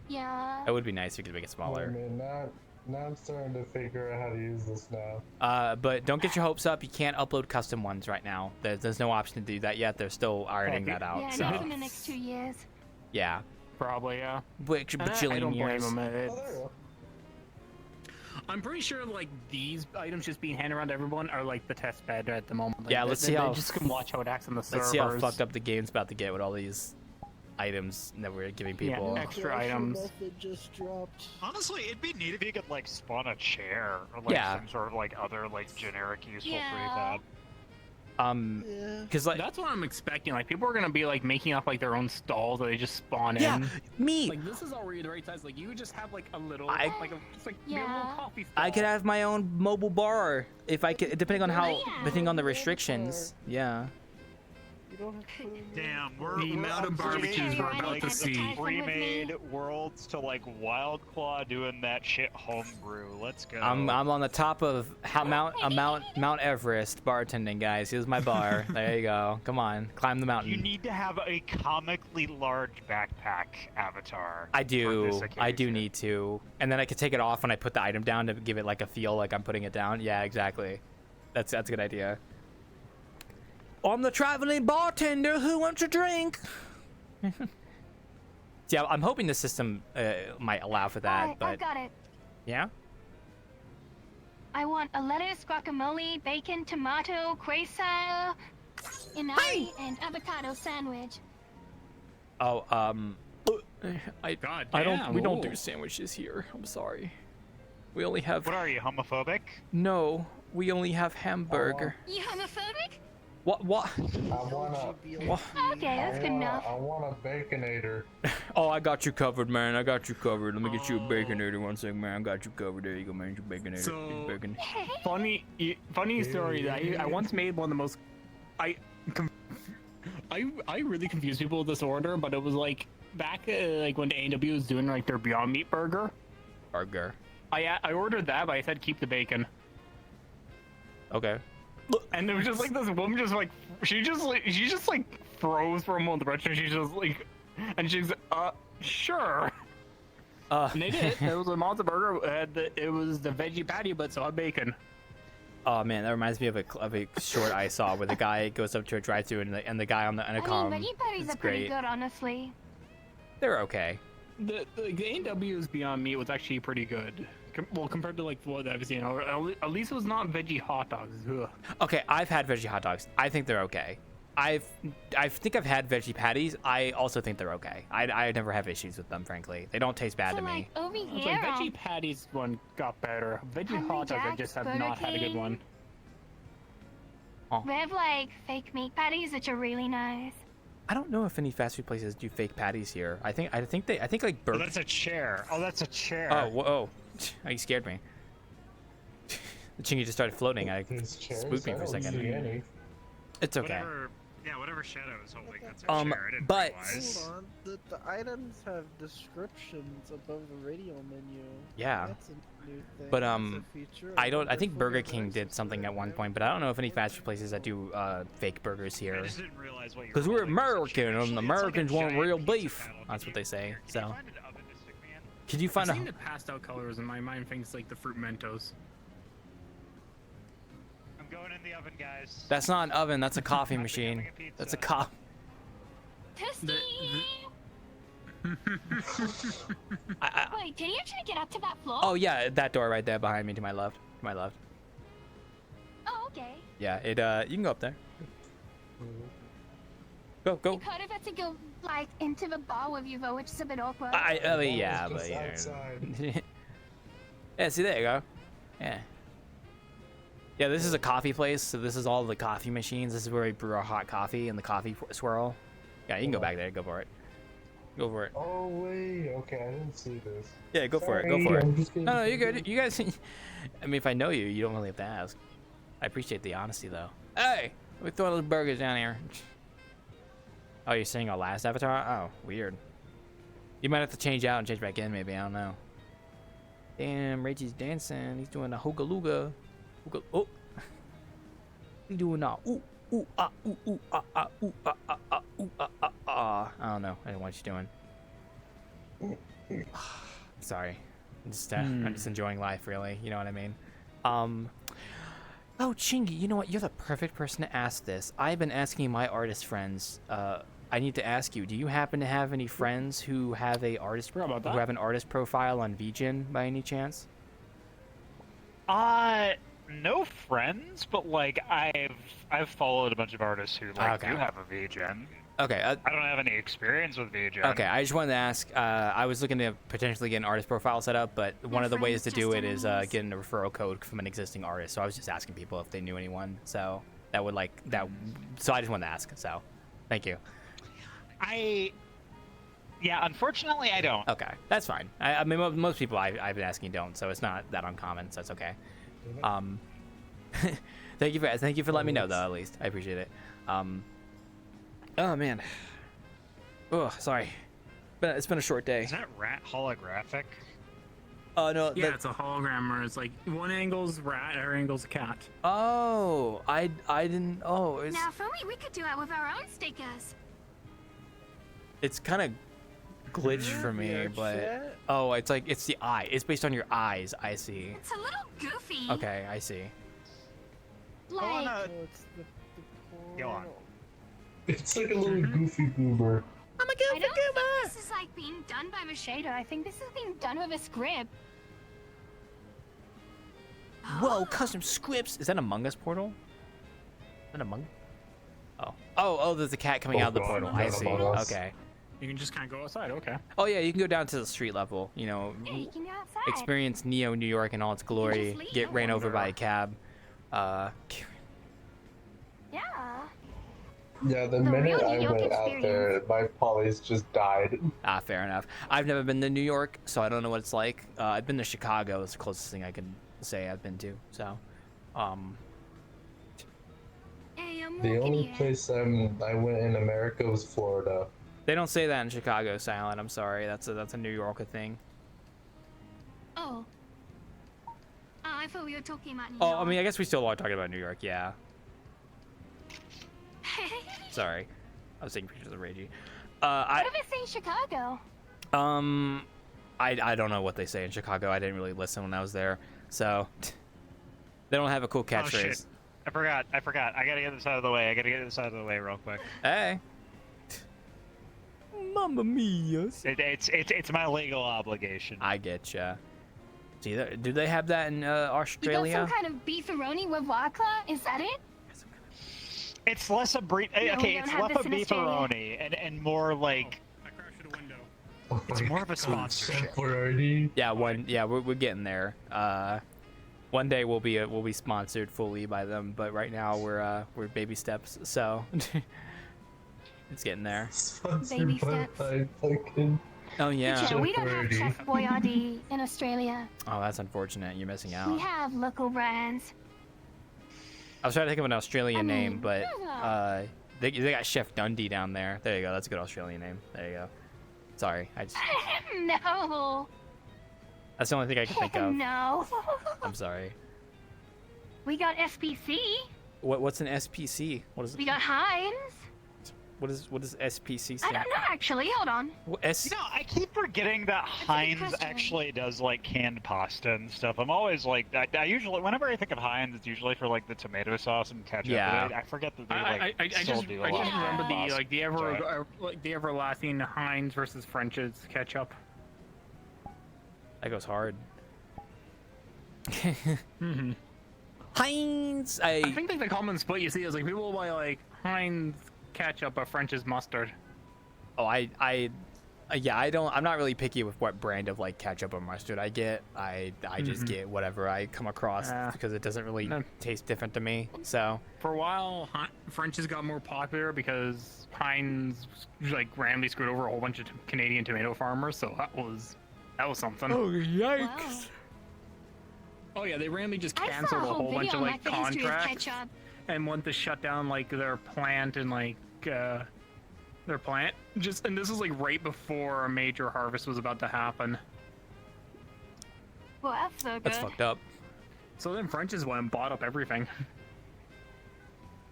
Yeah. It would be nice if you could make it smaller. I mean, now I'm starting to figure out how to use this now. But don't get your hopes up. You can't upload custom ones right now. There's no option to do that yet. They're still ironing that out. Yeah, So not in the next 2 years. yeah, Probably, yeah. bajillion I don't blame years. him. Oh, there you go. I'm pretty sure like these items just being handed around to everyone are like the test bed at the moment. Like, Yeah, let's see how- they just can watch how it acts on the servers. Let's see how fucked up the game's about to get with all these items that we're giving people. extra items. Method just dropped. Honestly, it'd be neat if you could like spawn a chair or like Yeah. some sort of like other like generic useful Yeah. prefab. Yeah. Because like That's what I'm expecting. Like people are gonna be like making up like their own stalls that they just spawn yeah, in. me. Like this is already the right size. Like you would just have like a little, I- like a, just like Yeah. a little coffee stall. I could have my own mobile bar if I could, depending on how, Yeah. depending on the restrictions. Yeah. You don't have to put it in there. Damn, we're The amount of barbecues we're about Like, to see. advertisement with me. remade worlds to like Wild Claw doing that shit homebrew. Let's go. I'm on the top of Mount Everest bartending, guys. Here's my bar. There you go. Come on, climb the mountain. You need to have a comically large backpack avatar. I for do. this I do occasion. need to. And then I could take it off when I put the item down to give it like a feel like I'm putting it down. Yeah, exactly. That's a good idea. I'm the traveling bartender who wants a drink. Yeah, I'm hoping the system might allow for that, Alright, but I've got it. yeah. I want a lettuce, guacamole, bacon, tomato, queso, inari, and avocado sandwich. Oh, I God I don't. damn, We don't ooh. do sandwiches here. I'm sorry. We only have. What are you, homophobic? No, we only have hamburger. You homophobic? What? What? I wanna. What? Okay, that's good enough. I want a baconator. Oh, I got you covered, man. I got you covered. Let me get you a baconator one second, man. I got you covered. There you go, man. Your baconator. So- Your bacon. Funny story. I once made one of the most. I really confused people with this order, but it was like back like when A&W was doing like their Beyond Meat burger. Burger. I ordered that, but I said keep the bacon. Okay. And it was just like this woman just like she just froze for a moment. The register. She's just like, and she's sure. And they did. It was a monster burger. It was the veggie patty, but so had bacon. Oh man, that reminds me of a short I saw where the guy goes up to a drive-thru and the guy on the intercom. I mean, veggie patties it's are pretty great. good, honestly. They're okay. The A&W's Beyond Meat was actually pretty good. Well, compared to like what I've seen, or at least it was not veggie hot dogs. Ugh. Okay, I've had veggie hot dogs. I think they're okay. I think I've had veggie patties. I also think they're okay. I never have issues with them, frankly. They don't taste bad So, to me. like, over It's here, like veggie patties one got better. Veggie Hungry hot dogs I Jack's, just have Burger not had a good King. one. Oh. We have like fake meat patties, which are really nice. I don't know if any fast food places do fake patties here. I think like Oh, burger. that's a chair. Oh, that's a chair. Oh, whoa! Oh, you scared me. The chingy just started floating. I spooked me for a second. It's okay. Whatever Shadow is holding, that's a chair. I didn't but realize. Hold on. The items have descriptions above the radio menu. yeah. That's a new thing. But That's a feature. I think Burger King did something at one point, but I don't know if any fast food places that do fake burgers here. I just didn't realize what you were Because we're holding. American, and the Americans want real beef. panel. That's what they say. Can you So, find an oven to stick me in? could you find I've seen a? the pastel colors, and my mind thinks like the fruit Mentos. I'm going in the oven, guys. That's not an oven. That's a coffee I'm machine. becoming a pizza. That's a coffee. Toasty! Wait, can you actually get up to that floor? Oh yeah, that door right there behind me to my left. To my left. Oh, okay. Yeah, it. You can go up there. Go. You could have had to go like into the bar with you though, which is a bit awkward. Yeah, but yeah. Yeah, see, there you go. Yeah. Yeah, this is a coffee place, so this is all the coffee machines. This is where we brew our hot coffee and the coffee swirl. Yeah, you can go back there. Go for it. Go for it. Oh wait, okay, I didn't see this. Yeah, go for it. Go for it. No, you're good. You guys. I mean, if I know you, you don't really have to ask. I appreciate the honesty, though. Hey, we throw those burgers down here. Oh, you're saying our last avatar? Oh, weird. You might have to change out and change back in, maybe. I don't know. Damn, Reggie's dancing. He's doing a hooga looga. Oh. He's doing a ooh ooh ah ooh ooh ah ah ooh ah ah ah ooh ah ah ah. I don't know. I don't know what you're doing. Sorry. I'm just enjoying life, really. You know what I mean? Oh, Chingy, you know what? You're the perfect person to ask this. I've been asking my artist friends. I need to ask you. Do you happen to have any friends who have an artist profile on VGen by any chance? No friends, but like I've followed a bunch of artists who like do have a VGen. Okay. I don't have any experience with VGen. Okay, I just wanted to ask. I was looking to potentially get an artist profile set up, but one of the ways to do it is getting a referral code from an existing artist. So I was just asking people if they knew anyone. So that would like that. So I just wanted to ask. So, thank you. Yeah, unfortunately, I don't. Okay, that's fine. I mean, most people I've been asking don't, so it's not that uncommon. So it's okay. Thank you for letting me know, though. At least I appreciate it. Oh man. Oh, sorry. But it's been a short day. Is that rat holographic? Oh no. Yeah, it's a hologram where it's like one angle's rat, other angle's cat. Oh, I didn't. Oh, it's. Now, for me, we could do it with our own stickers. It's kind of glitched for me, but it's like it's the eye. It's based on your eyes. I see. It's a little goofy. Okay, I see. Like, Go on. It's like a little goofy goober. I'm a goofy goober. This is like being done by Machado. I think this is being done with a script. Whoa, custom scripts. Is that Among Us portal? Is that Among? Oh, there's a cat coming out of the portal. I see. Okay. You can just kind of go outside. Okay. Oh yeah, you can go down to the street level. You know, Yeah, you can go outside. experience Neo New York in all its glory. Get ran over by a cab. Yeah. Yeah, the minute I went out there, my polys just died. Fair enough. I've never been to New York, so I don't know what it's like. I've been to Chicago. It's the closest thing I can say I've been to. So, The only place I went in America was Florida. They don't say that in Chicago, Silent. I'm sorry. That's a New Yorker thing. Oh. I thought we were talking about New Oh, York. I mean, I guess we still are talking about New York. Yeah. Sorry, I was taking pictures of Reggie. What if it's in Chicago? I don't know what they say in Chicago. I didn't really listen when I was there, so they don't have a cool Oh, shit. catchphrase. I forgot. I gotta get this out of the way. Real quick. Hey. Mamma mia. It's my legal obligation. I getcha. See, do they have that in You got Australia? some kind of beefaroni with vodka? Is that it? It's less a we okay. don't It's have less a this in Australia. beefaroni and more like. It's more of a sponsorship. Yeah, one. Yeah, we're getting there. One day we'll be sponsored fully by them, but right now we're baby steps, so it's getting there. Baby steps. Oh yeah. Joe, we don't have Chef Boyardee in Australia. Oh, that's unfortunate. You're missing We out. have local brands. I was trying to think of an Australian name, but they got Chef Dundee down there. There you go. That's a good Australian name. There you go. Sorry, No. that's the only thing I can think of. No. I'm sorry. We got SPC. What's an SPC? What is We got Heinz. what is SPC I stand? don't know actually. Hold on. You know, I keep forgetting that Heinz question. actually does like canned pasta and stuff. I'm always like, I usually, whenever I think of Heinz, it's usually for like the tomato sauce and ketchup. Yeah. I forget that they like I still just do a I lot just of remember pasta. the everlasting Heinz versus French's ketchup. That goes hard. Mm-hmm. Heinz. I think like the common split you see is like people will buy like Heinz ketchup or French's mustard. Oh, yeah, I'm not really picky with what brand of like ketchup or mustard I get. I just get whatever I come across because it doesn't really taste different to me. So For a while, French's got more popular because Heinz like randomly screwed over a whole bunch of Canadian tomato farmers, so that was something. Oh yikes! Oh yeah, they randomly just I saw canceled a a whole whole bunch video of on like like the history of contracts ketchup. and wanted to shut down like their plant and like their plant. And this was like right before a major harvest was about to happen. Well, that's so good. That's fucked up. So then French's went and bought up everything.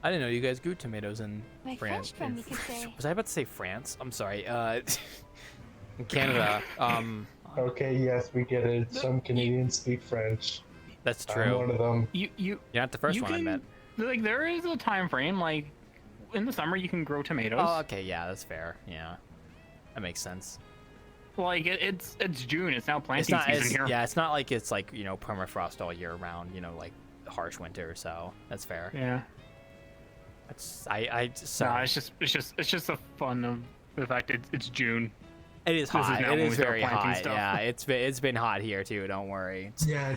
I didn't know you guys grew tomatoes in My France. French friend, you could say. Was I about to say France? I'm sorry. In Canada. Okay, yes, we get it. Some Canadians speak French. That's I'm true. one of them. You're not the first one I met. Like there is a time frame. Like in the summer, you can grow tomatoes. Oh, okay, yeah, that's fair. Yeah, that makes sense. Like it's June. It's now planting It's not season as, here. yeah, it's not like it's like permafrost all year round. Like harsh winter. So that's fair. Yeah. That's No, it's just the fun of the fact it's June. It is This is hot. now It when we is start very planting hot. stuff. Yeah, it's been hot here too. Don't worry. Yeah.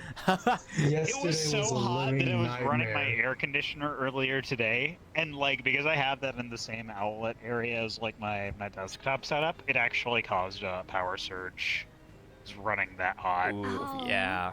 It was so a hot that living I was running my nightmare. air conditioner earlier today, and like because I have that in the same outlet area as like my desktop setup, it actually caused a power surge. It was running that hot. Ooh, yeah.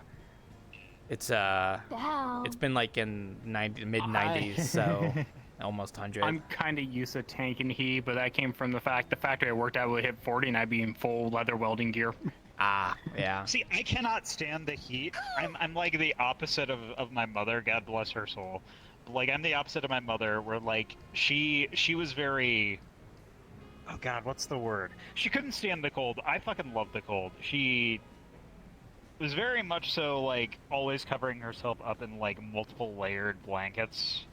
It's it's been like in mid 90s, so almost 100. I'm kind of used to tanking heat, but that came from the factory I worked at would hit 40 and I'd be in full leather welding gear. Ah, yeah. See, I cannot stand the heat. I'm like the opposite of my mother. God bless her soul. But, like I'm the opposite of my mother, where like she was very. Oh God, what's the word? She couldn't stand the cold. I fucking love the cold. She was very much so like always covering herself up in like multiple layered blankets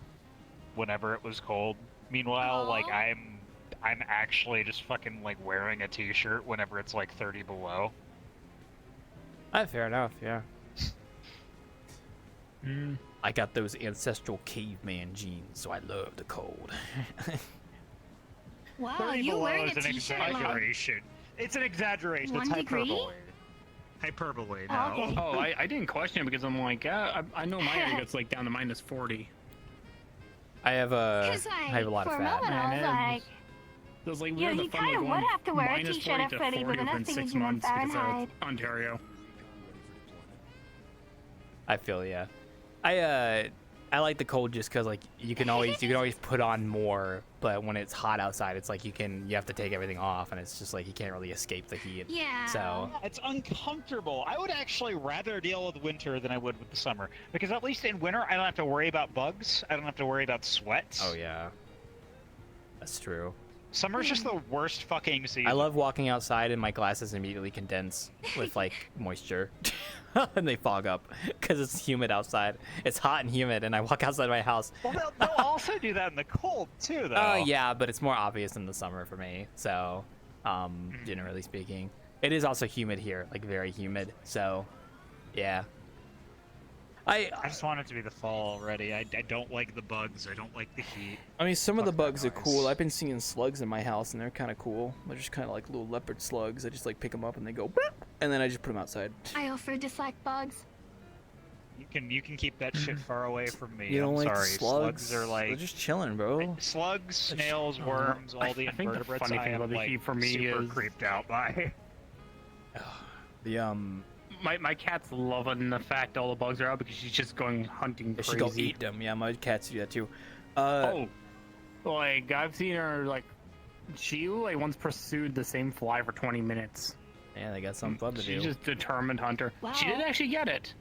whenever it was cold. Meanwhile, like I'm actually just fucking like wearing a t-shirt whenever it's like 30 below. Fair enough, yeah. I got those ancestral caveman genes, so I love the cold. Wow, 30 you below wearing is a an t-shirt? Like, exaggeration. It's an exaggeration. 1 It's degree? hyperbole. Hyperbole, Oh, no. okay. Oh, I didn't question it because I'm like, I know my area gets like down to minus 40. I have a 'Cause, I have a lot of for a fat. moment I was like, So it's like yeah, we're the you fun kind of of going would have to wear a minus t-shirt 40 at to 30, but 40 then I'm within thinking 6 you meant months because Fahrenheit. of Ontario. I feel yeah. I like the cold just because like you can always put on more, but when it's hot outside, it's like you have to take everything off, and it's just like you can't really escape the heat. Yeah. So It's uncomfortable. I would actually rather deal with winter than I would with the summer. Because at least in winter, I don't have to worry about bugs. I don't have to worry about sweat. oh yeah, that's true. Summer's just the worst fucking season. I love walking outside and my glasses immediately condense with like moisture, and they fog up because it's humid outside. It's hot and humid, and I walk outside my house. Well, they'll also do that in the cold too, though. Oh yeah, but it's more obvious in the summer for me. So, generally speaking, it is also humid here, like very humid. So, yeah. I just want it to be the fall already. I don't like the bugs. I don't like the heat. I mean, some of the Fuck bugs that are cool. noise. I've been seeing slugs in my house, and they're kind of cool. They're just kind of like little leopard slugs. I just like pick them up and they go, "Boop," and then I just put them outside. I also dislike bugs. You can keep that shit far away from me. You don't I'm like sorry. slugs? Are like They're just chilling, bro. slugs, snails, worms, all the I think the invertebrates. funny thing I am about the like heat for me super is creeped out by. The my cat's loving the fact all the bugs are out because she's just going hunting crazy. she go eat them. Yeah, my cats do that too. Like I've seen her like she like once pursued the same fly for 20 minutes. Yeah, they got some fun to do. She's just determined hunter. Wow. She did actually get it.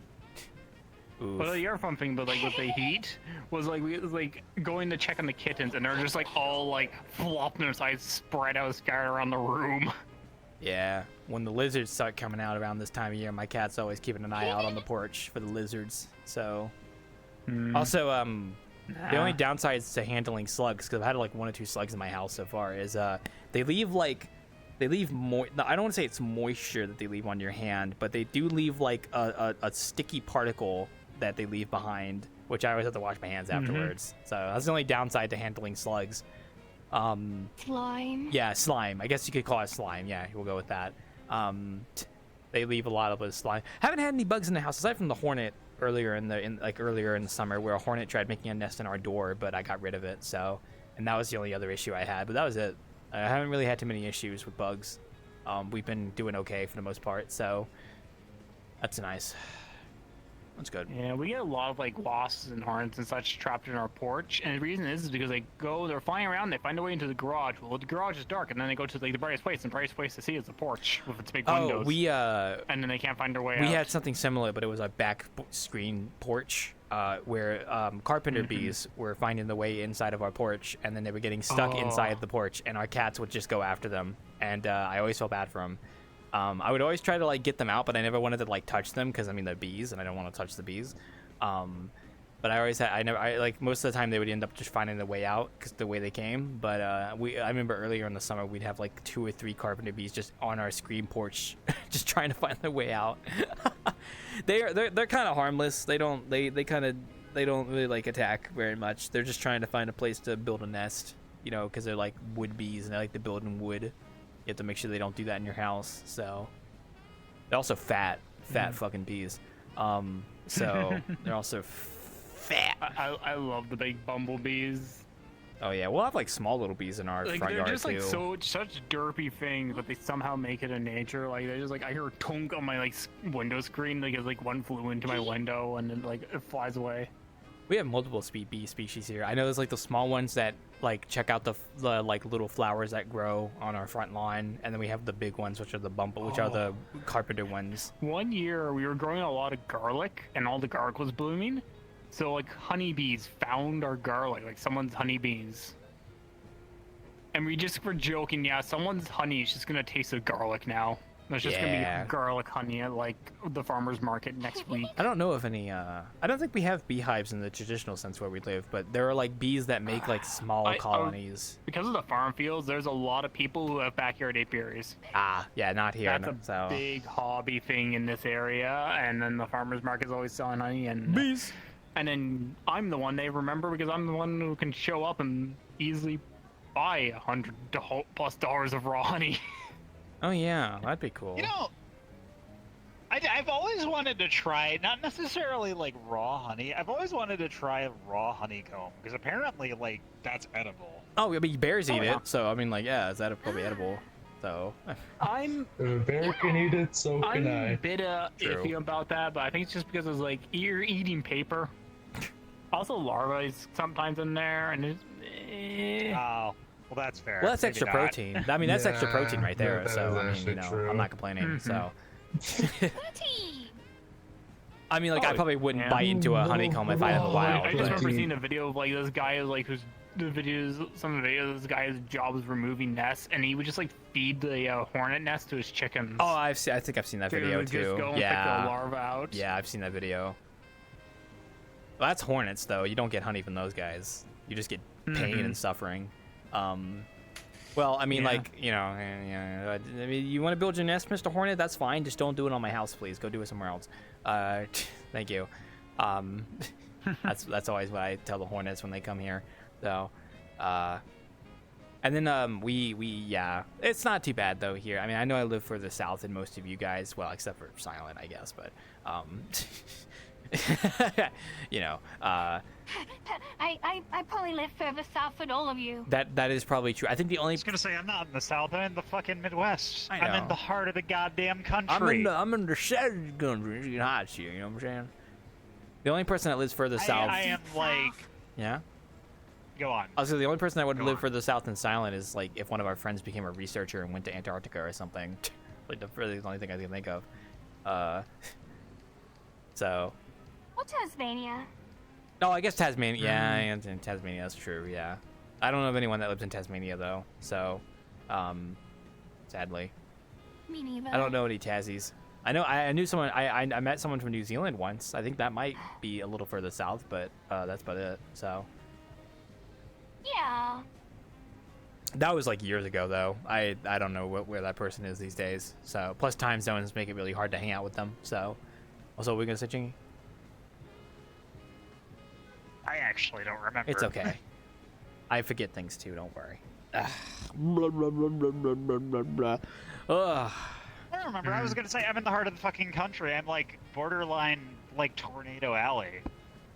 Oof. But the other fun thing, but like with the heat, was like we was like going to check on the kittens, and they're just like all like flopping their sides, spread out, scattered around the room. Yeah, when the lizards start coming out around this time of year, my cat's always keeping an eye out on the porch for the lizards. So, also, the only downsides to handling slugs, because I've had like 1 or 2 slugs in my house so far, is they leave I don't want to say it's moisture that they leave on your hand, but they do leave like a sticky particle that they leave behind, which I always have to wash my hands afterwards. So that's the only downside to handling slugs. Slime. Yeah, slime. I guess you could call it slime. Yeah, we'll go with that. They leave a lot of those slime. Haven't had any bugs in the house aside from the hornet earlier in the summer, where a hornet tried making a nest in our door, but I got rid of it. So, and that was the only other issue I had. But that was it. I haven't really had too many issues with bugs. We've been doing okay for the most part. So that's nice. That's good. Yeah, we get a lot of like wasps and hornets and such trapped in our porch, and the reason is because they're flying around, they find a way into the garage. Well, the garage is dark, and then they go to like the brightest place, and the brightest place to see is the porch with its big windows. And then they can't find their way out. We had something similar, but it was a back screen porch where carpenter bees were finding the way inside of our porch, and then they were getting stuck inside the porch, and our cats would just go after them, and I always felt bad for them. I would always try to like get them out, but I never wanted to like touch them because I mean they're bees, and I don't want to touch the bees. But I always had most of the time they would end up just finding the way out because the way they came. But I remember earlier in the summer we'd have like 2 or 3 carpenter bees just on our screen porch, just trying to find their way out. They're kind of harmless. They don't really like attack very much. They're just trying to find a place to build a nest, because they're like wood bees and they like to build in wood. You have to make sure they don't do that in your house. So they're also fat fucking bees. So they're also fat. I love the big bumblebees. Oh yeah, we'll have like small little bees in our front yard too. They're just like such derpy things, but they somehow make it in nature. Like they just like I hear a tunk on my like window screen because like one flew into my window and then like it flies away. We have multiple bee species here. I know there's like the small ones that like check out the like little flowers that grow on our front lawn, and then we have the big ones, which are the carpenter ones. One year we were growing a lot of garlic, and all the garlic was blooming. So like honeybees found our garlic, like someone's honeybees, and we just were joking. Yeah, someone's honey is just gonna taste of garlic now. There's just gonna be garlic honey at like the farmer's market next week. I don't know of any. I don't think we have beehives in the traditional sense where we live, but there are like bees that make like small colonies. Because of the farm fields, there's a lot of people who have backyard apiaries. Yeah, not here. That's a big hobby thing in this area, and then the farmer's market is always selling honey and bees. And then I'm the one they remember because I'm the one who can show up and easily buy $100+ of raw honey. Oh yeah, that'd be cool. I've always wanted to try, not necessarily like raw honey. I've always wanted to try raw honeycomb because apparently like that's edible. Oh, I mean bears eat it, so I mean like is that probably edible? So I'm a bear can eat it, so can I. I'm a bit iffy about that, but I think it's just because it's like you're eating paper. Also, larvae is sometimes in there, and it's. Oh. Well, that's fair. Well, that's Maybe extra not. protein. I mean, that's extra protein right there. that So is I mean, true. I'm not complaining. So. Protein. I mean, like I probably wouldn't bite into a honeycomb if I had the wild. I just remember seeing a video of like this guy like this guy's job was removing nests, and he would just like feed the hornet nest to his chickens. Oh, I think I've seen that video just too. go and pick the larva out. Yeah, I've seen that video. Well, that's hornets though. You don't get honey from those guys. You just get pain and suffering. Well, I mean, like, I mean, you want to build your nest, Mr. Hornet? That's fine. Just don't do it on my house, please. Go do it somewhere else. Thank you. That's always what I tell the Hornets when they come here. So, and then it's not too bad though here. I mean, I know I live further south than most of you guys. Well, except for Silent, I guess. But you know, I probably live further south than all of you. that is probably true. I think the only I was gonna say I'm not in the South. I'm in the fucking Midwest. I I'm in know. the heart of the goddamn country. I'm in the southern country. It's getting hot here. You know what I'm saying? The only person that lives further south. I am like. Yeah. Go on. Also, the only person that would live further south than Silent is like if one of our friends became a researcher and went to Antarctica or something. Like the only thing I can think of. So. What Tasmania? Oh, I guess Tasmania. Yeah, in Tasmania, that's true. Yeah, I don't know of anyone that lives in Tasmania though. So, sadly, Me neither. I don't know any Tassies. I knew someone. I met someone from New Zealand once. I think that might be a little further south, but that's about it. So. Yeah. That was like years ago though. I don't know where that person is these days. So plus time zones make it really hard to hang out with them. So, also, we're gonna say Chingy. I actually don't remember. It's okay. I forget things too. Don't worry. Ugh. I don't remember. I was gonna say I'm in the heart of the fucking country. I'm like borderline like Tornado Alley.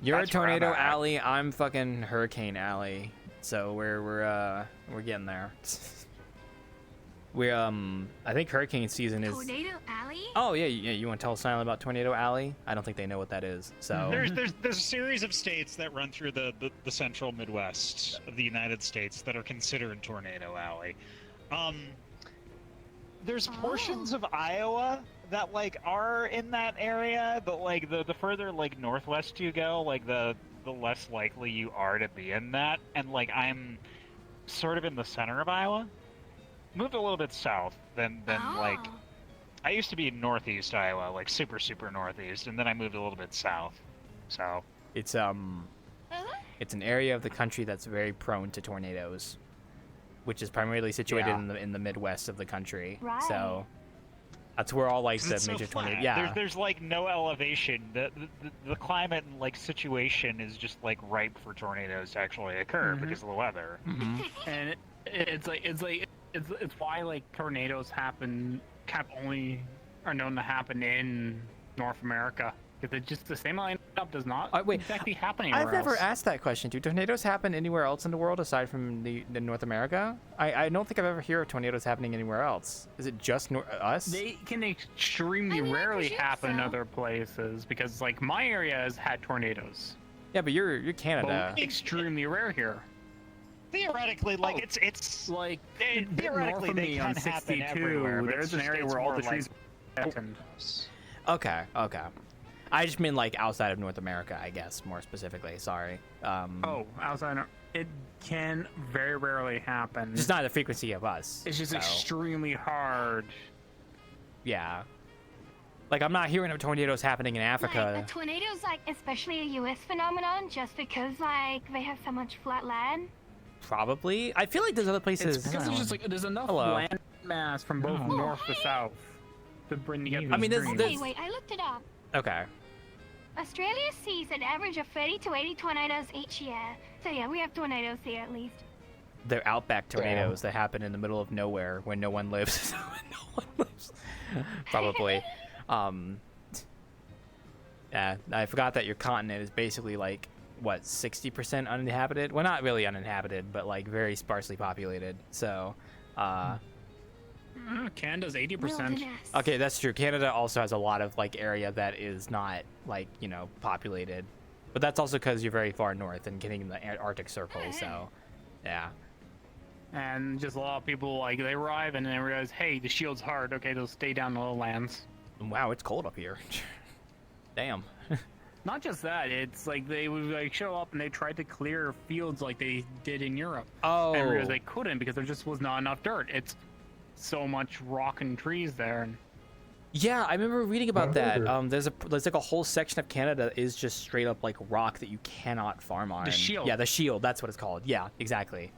You're That's a where I'm Tornado at. Alley. I'm fucking Hurricane Alley. So we're getting there. I think hurricane season is. Tornado Alley? Oh yeah. You want to tell Silent about Tornado Alley? I don't think they know what that is. So There's a series of states that run through the central Midwest of the United States that are considered Tornado Alley. There's portions of Iowa that like are in that area, but like the further like northwest you go, like the less likely you are to be in that. And like I'm sort of in the center of Iowa. Moved a little bit south than like I used to be in northeast Iowa, like super northeast, and then I moved a little bit south. So it's an area of the country that's very prone to tornadoes, which is primarily situated in the Midwest of the country. Right. So that's where all like the it's so major flat. tornadoes. Yeah. There's like no elevation. The climate and like situation is just like ripe for tornadoes to actually occur because of the weather. And it's why like tornadoes only are known to happen in North America, because it's just the same lineup does not exactly happen anywhere I've never else. asked that question. Do tornadoes happen anywhere else in the world aside from the North America? I don't think I've ever heard of tornadoes happening anywhere else. Is it just us? They can extremely rarely happen in other places, because like my area has had tornadoes. Yeah, but you're Canada. But extremely rare here. Theoretically, like it's like theoretically north of they me can on happen 62, everywhere. But there's it's an just- area it's where all more the trees like- happened. Okay. I just mean like outside of North America, I guess, more specifically. Sorry. Outside, it can very rarely happen. Just not the frequency of us. It's just so. extremely hard. Yeah. Like I'm not hearing of tornadoes happening in Africa. Like, a tornado's like especially a U.S. phenomenon, just because like they have so much flat land. Probably. I feel like there's other places. It's because there's just like there's enough Hello. land mass from both north to south to bring together. I mean, these there's- streams. Okay, wait, I looked it up. Okay. Australia sees an average of 30 to 80 tornadoes each year. So yeah, we have tornadoes here at least. They're outback tornadoes that happen in the middle of nowhere where no one lives. Probably. Yeah, I forgot that your continent is basically like what 60% uninhabited. Well, not really uninhabited, but like very sparsely populated. So, Canada's 80%. okay, that's true. Canada also has a lot of like area that is not like populated, but that's also because you're very far north and getting in the Arctic Circle. So, yeah. And just a lot of people like they arrive and then realize, hey, the shield's hard. Okay, they'll stay down the lowlands. Wow, it's cold up here. Damn. Not just that, it's like they would like show up and they tried to clear fields like they did in Europe. Oh. And realized they couldn't because there just was not enough dirt. It's so much rock and trees there. And Yeah, I remember reading about that. There's like a whole section of Canada that is just straight up like rock that you cannot farm on. The Shield. Yeah, the Shield. That's what it's called. Yeah, exactly.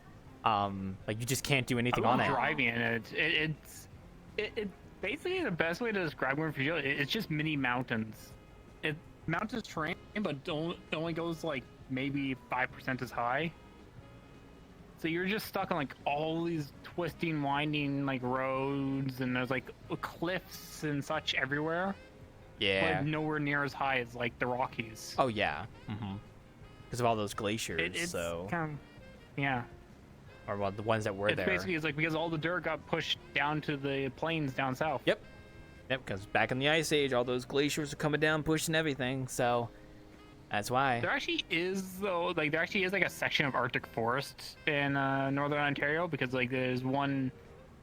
Like you just can't do anything on it. driving in it. It's basically the best way to describe Winter Field. It's just mini mountains. It mountains terrain, but it only goes like maybe 5% as high. So you're just stuck on like all these twisting, winding like roads, and there's like cliffs and such everywhere. Yeah. but nowhere near as high as like the Rockies. Oh yeah. Because of all those glaciers. It's so. kind of, yeah. Or well, the ones that were It's there. basically it's like because all the dirt got pushed down to the plains down south. Yep. Yep. Because back in the Ice Age, all those glaciers are coming down, pushing everything. So. That's why. There actually is though, like there actually is like a section of Arctic forest in northern Ontario because like there's one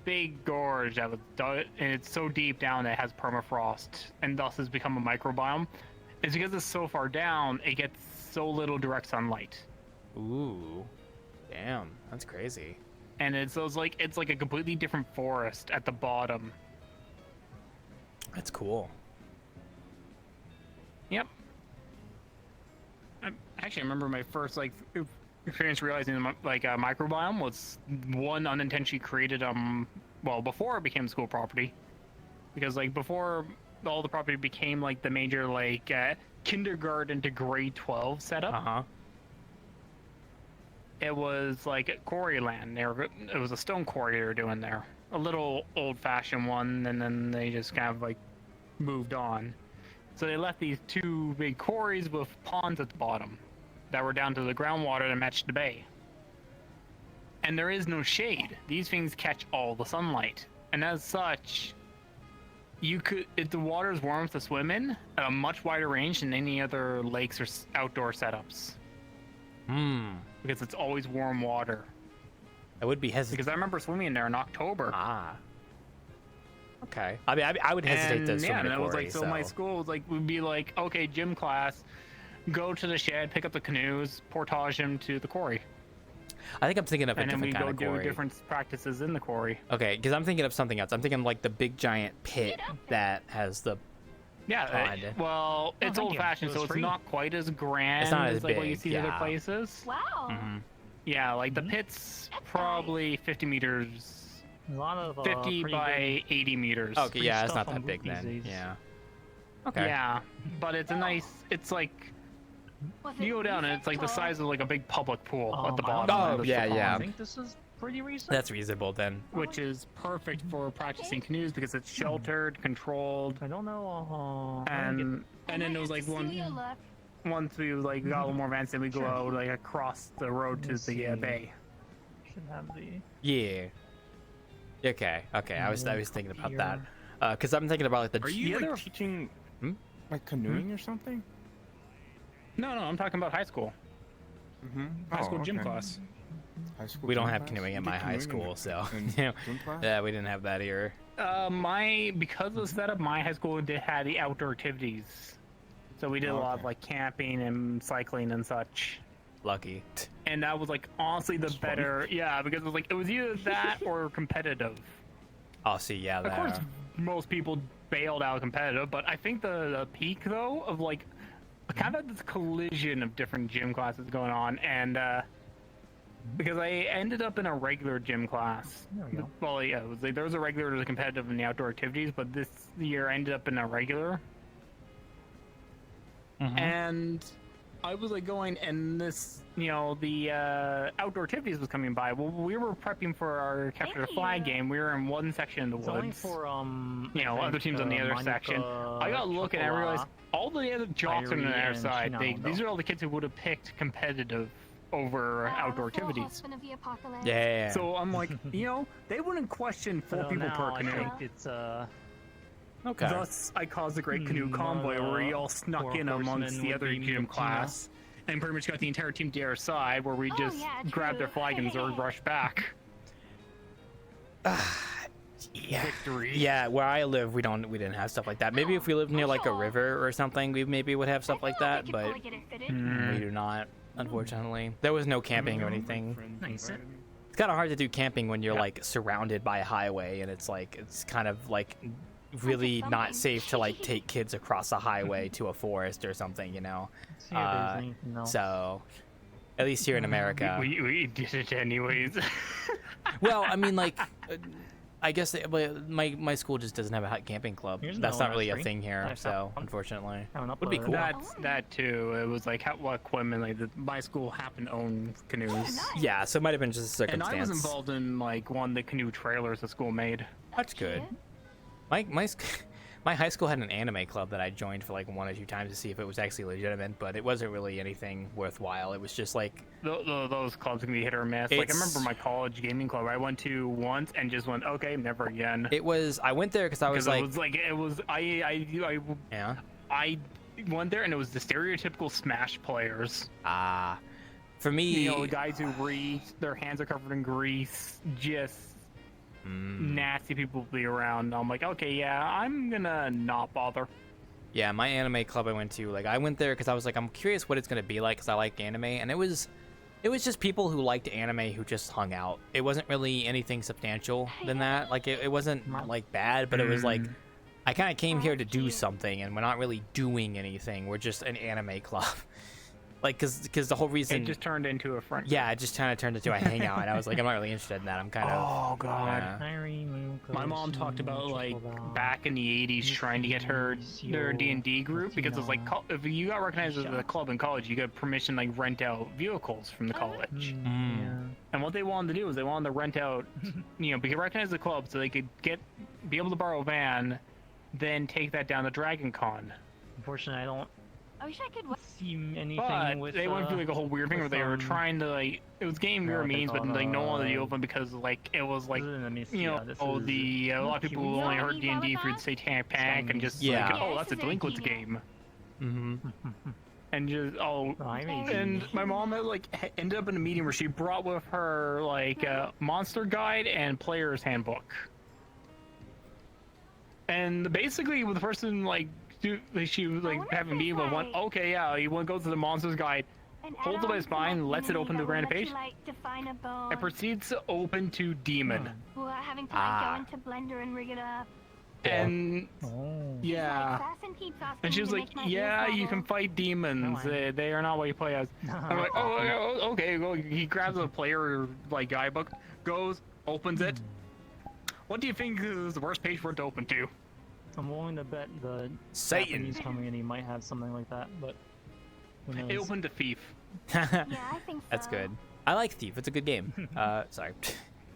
big gorge that was dug, and it's so deep down that it has permafrost and thus has become a microbiome. It's because it's so far down, it gets so little direct sunlight. Ooh, damn, that's crazy. And it's like a completely different forest at the bottom. That's cool. Yep. Actually, I remember my first like experience realizing like a microbiome was one unintentionally created well before it became school property, because like before all the property became like the major like kindergarten to grade 12 setup. It was like quarry land. It was a stone quarry they were doing there, a little old-fashioned one, and then they just kind of like moved on. So they left these two big quarries with ponds at the bottom that were down to the groundwater that matched the bay. And there is no shade. These things catch all the sunlight. And as such, you could, if the water is warm to swim in, at a much wider range than any other lakes or outdoor setups. Because it's always warm water. I would be hesitant. Because I remember swimming in there in October. Okay. I mean, I would hesitate to swim in a and it was quarry, like, so my school was like, would be like, okay, gym class, go to the shed, pick up the canoes, portage them to the quarry. I think I'm thinking of a and then different we kind go of quarry. do different practices in the quarry. Okay, because I'm thinking of something else. I'm thinking of like the big giant pit that has the pond. Well, it's thank you. old-fashioned, It so was it's free. not quite as grand It's not as as like what you big, see in other yeah. places. Wow. Yeah, like the pit's probably 50 meters. A lot of 50 pretty by 80 meters. Okay, yeah, it's not that big then. Yeah. Okay. Yeah, but it's a nice. It's like you go down and it's like the size of like a big public pool at the bottom. Oh, and yeah, there's the yeah. I pond, think this is pretty reasonable. That's reasonable then. which is perfect for practicing canoes because it's sheltered, controlled, I don't know. and then it was like once we like got a little more advanced, then we go out like across the road to the bay. Should have the. Yeah. Okay. Okay. I was thinking about that. Because I'm thinking about like the. Are you like teaching like canoeing or something? No, I'm talking about high school. High school gym class. High school We don't gym have class? canoeing You at did my high canoeing school, so in you know, gym class? yeah, we didn't have that here. Because of the setup, my high school had the outdoor activities, so we did a lot of like camping and cycling and such. Lucky. And that was like honestly the better, yeah, because it was like it was either that or competitive. I'll see. Yeah. Of course, most people bailed out competitive, but I think the peak though of like kind of this collision of different gym classes going on, and because I ended up in a regular gym class. Well, yeah, it was like, there was a regular, there's a competitive in the outdoor activities, but this year I ended up in a regular. And I was like going, and this, the outdoor activities was coming by. Well, we were prepping for our capture the flag game. We were in one section in the It's woods. only for Other teams on the other section. I got looking, and I realized all the other jocks on the Irie, other and side. Shinano. These are all the kids who would have picked competitive over outdoor activities. Yeah. So I'm like, they wouldn't question 4 So people per now I canoe. think it's Okay. Thus, I caused a great canoe convoy where we all snuck four in amongst horsemen the would other be gym Mukina. class, and pretty much got the entire team to our side, where we just grabbed their flag and Zerg rushed back. Yeah. Victory. Yeah, where I live, we didn't have stuff like that. Maybe if we lived near like a river or something, we maybe would have stuff like that, but we do not, unfortunately. There was no camping or anything. Nice. It's kind of hard to do camping when you're like surrounded by a highway, and it's kind of like really not safe to like take kids across a highway to a forest or something, So, at least here in America. We did it anyways. Well, I mean, like, I guess my school just doesn't have a camping club. Here's That's no not really a stream. thing here, Nice. so unfortunately, Haven't would be uploaded cool. it. That too. It was like what equipment my school happened to own canoes. Yeah, so it might have been just a And circumstance. I was involved in like one of the canoe trailers the school made. That's good. My high school had an anime club that I joined for like 1 or 2 times to see if it was actually legitimate, but it wasn't really anything worthwhile. It was just like Those clubs can be hit or miss. Like I remember my college gaming club I went to once and just went, okay, never again. It was I went there because I was like, I went there and it was the stereotypical Smash players. For me, you know, the guys who their hands are covered in grease, just nasty people to be around. I'm like, okay, yeah, I'm gonna not bother. Yeah, my anime club I went to, like I went there because I was like, I'm curious what it's gonna be like because I like anime, and it was just people who liked anime who just hung out. It wasn't really anything substantial than that. Like it wasn't like bad, but it was like I kind of came here to do something, and we're not really doing anything. We're just an anime club. Like, cause the whole reason it just turned into a friend. Yeah, it just kind of turned into a hangout, and I was like, I'm not really interested in that. I'm kind of. Oh God. My mom talked about like back in the '80s trying to get their D&D group because it was like if you got recognized as a club in college, you got permission to like rent out vehicles from the college. And what they wanted to do is they wanted to rent out, you know, be recognized as a club so they could be able to borrow a van, then take that down to Dragon Con. Unfortunately, I wish I could see anything but with. They went through like a whole weird thing where they were trying to like it was game mirror means, but like no one to deal with them because like it was like a lot of people who only heard D&D through the Satanic Panic and just like, oh, that's a delinquent game. And just and my mom like ended up in a meeting where she brought with her like monster guide and player's handbook, and basically with the person like. She was like having me with one. Okay, yeah, you want to go to the monsters guide, holds it by his spine, lets it open to the random page, and proceeds to open to demon. Having to go into Blender and rig it up. And yeah, and she was like, yeah, you can fight demons. They are not what you play as. I'm like, oh, okay. Well, he grabs a player like guidebook, goes, opens it. What do you think is the worst page for it to open to? I'm willing to bet the Satan Japanese coming in, he might have something like that, but who knows? It opened to Thief. Yeah, I think so. That's good. I like Thief. It's a good game. Sorry.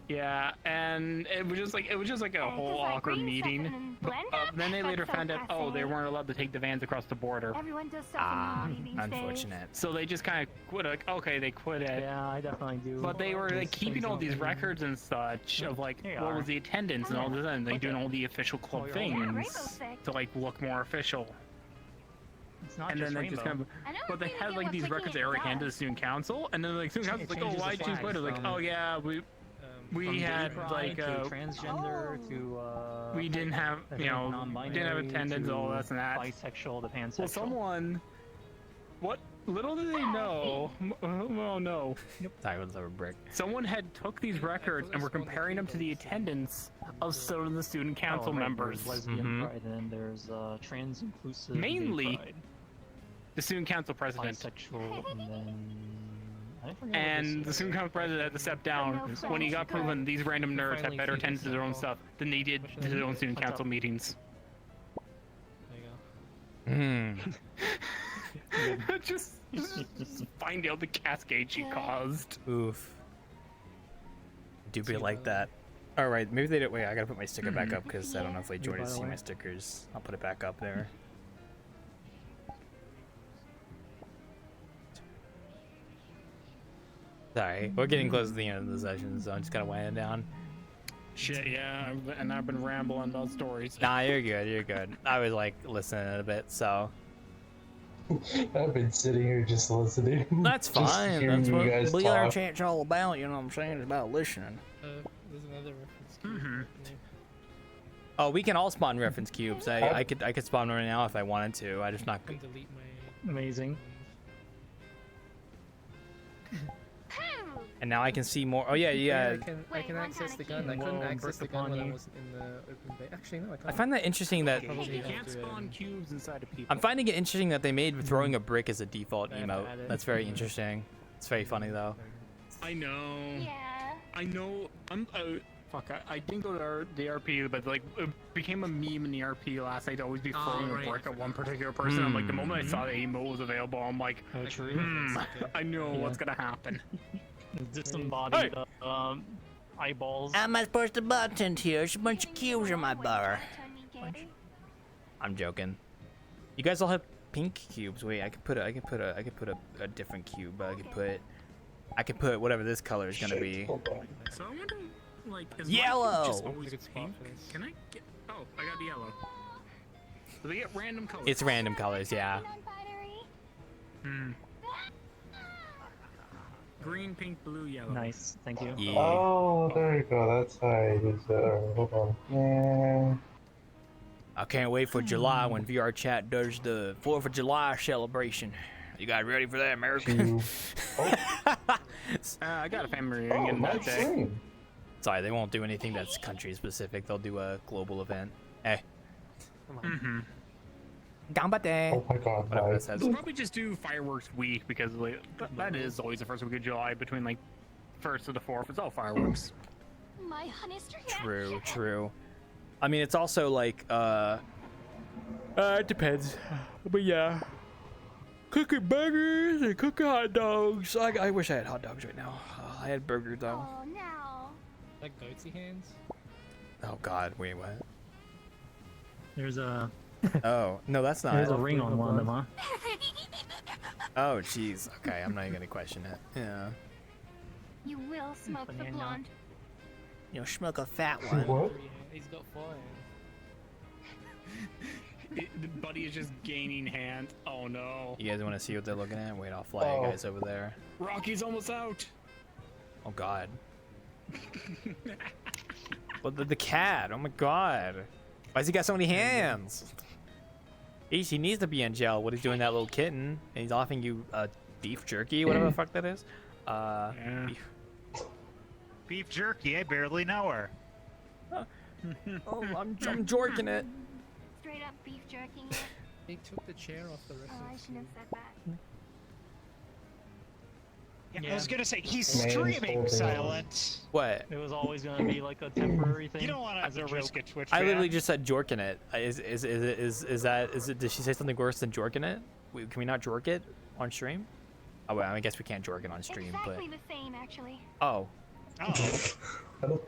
Yeah, and it was just like a whole awkward meeting. But then they later found out, oh, they weren't allowed to take the vans across the border. Everyone does stuff in these unfortunate. So they just kind of quit. Like, okay, they quit it. Yeah, I definitely do. But they were like keeping all these records and such of like what was the attendance and all this, and they doing all the official club things to like look more official. It's not and just then they just kind of, but they had like these records they already handed to the student council, and then like student council's like, oh, why choose Twitter? Like, oh yeah, we had like transgender to we didn't have didn't have attendance, all this and that. Bisexual to pansexual. Well, someone, what little did they know? Oh no! Sorry, with a brick. Someone had took these records and were comparing them to the attendance of some of the student council members. There's lesbian pride and there's trans inclusive. Mainly, pride. The student council president. Bisexual and then. And the student council president had to step down when he got proven these random nerds have better attendance to their own stuff than they did to their own student council meetings. There you go. just find out the cascade she caused. Oof. Do be like that. All right, maybe they don't. Wait, I gotta put my sticker back up because I don't know if they joined to see my stickers. I'll put it back up there. Sorry, we're getting close to the end of the session, so I'm just kind of winding down. Shit, yeah, and I've been rambling about stories. Nah, you're good, you're good. I was like listening a bit, so. I've been sitting here just listening. That's fine. That's what VRChat's talk. all about. You know what I'm saying? It's about listening. There's another reference. Oh, we can all spawn reference cubes. I could spawn one right now if I wanted to. I just not. I can delete my. Amazing. And now I can see more. Oh yeah. I can access the gun. I couldn't access the gun when I was in the open bay. Actually, no, I can't. I find that interesting that you can't spawn cubes inside of people. I'm finding it interesting that they made throwing a brick as a default emote. That's very interesting. It's very funny though. I know. Yeah. I know. Fuck. I didn't go to the RP, but like it became a meme in the RP last night to always be throwing a brick at one particular person. I'm like, the moment I saw the emote was available, I'm like, I know what's gonna happen. Disembodied eyeballs. How am I supposed to bartend here? There's a bunch of cubes in my bar. I'm joking. You guys all have pink cubes. Wait, I could put a different cube. I could put whatever this color is gonna be. So I wonder, like, is Yellow! my cube just always pink? Can I get? Oh, I got the yellow. Do they get random colors? It's random colors, yeah. Green, pink, blue, yellow. Nice, thank you. Yeah. Oh, there you go. That's how I use it. Alright, hold on. Yeah. I can't wait for July when VRChat does the 4th of July celebration. You guys ready for that, America? I got a family reunion that day. Sorry, they won't do anything that's country specific. They'll do a global event. Hey. Gambate. Oh my god. Whatever that says. We'll probably just do fireworks week because like, that is always the first week of July between like 1st to the 4th. It's all fireworks. My honest True. I mean, it's also like, it depends. But yeah. Cooking burgers and cooking hot dogs. I wish I had hot dogs right now. I had burgers though. Oh no. Like goatsy hands? Oh god, wait, what? There's a. Oh, no, that's not. There's a ring on one of them, huh? Oh, jeez. Okay, I'm not even gonna question it. Yeah. You will smoke the blonde. You'll smoke a fat one. What? He's got fire. The buddy is just gaining hand. Oh no. You guys want to see what they're looking at? Wait, I'll fly you guys over there. Rocky's almost out. Oh god. Well, the cat. Oh my god. Why's he got so many hands? He needs to be in jail. What he's doing that little kitten, and he's offering you beef jerky, whatever the fuck that is. Beef jerky, I barely know her. Oh, I'm jorking it. Straight up beef jerking it. He took the chair off the rest Oh, I of shouldn't have said that. Yeah, I was gonna say he's streaming silent. What? It was always gonna be like a temporary thing. You don't want as a to risk. risk a Twitch. I literally just said jorking it. Is it? Did she say something worse than jorking it? Can we not jork it on stream? Oh well, I guess we can't jork it on stream, Exactly the same, actually. but oh. Well,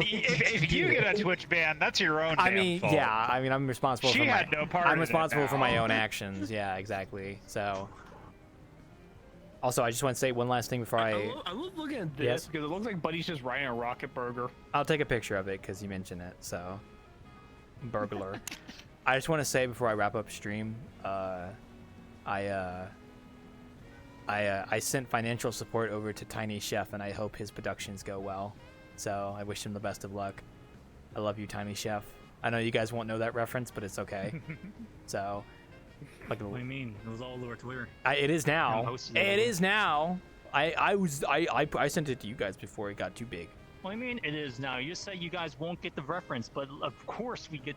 if you get a Twitch ban, that's your own. I damn mean, fault. yeah. I mean, I'm responsible. She for had my, no part I'm in it responsible for my now. own actions. Yeah, exactly. So. Also, I just want to say one last thing before I love looking at this Yes? because it looks like Buddy's just riding a rocket burger. I'll take a picture of it because you mentioned it. So, burglar. I just want to say before I wrap up stream, I sent financial support over to Tiny Chef, and I hope his productions go well. So I wish him the best of luck. I love you, Tiny Chef. I know you guys won't know that reference, but it's okay. So, like, What do you mean? It was all over Twitter. it is now. Yeah, posted It it. is now. I sent it to you guys before it got too big. What do you mean it is now? You say you guys won't get the reference, but of course we get.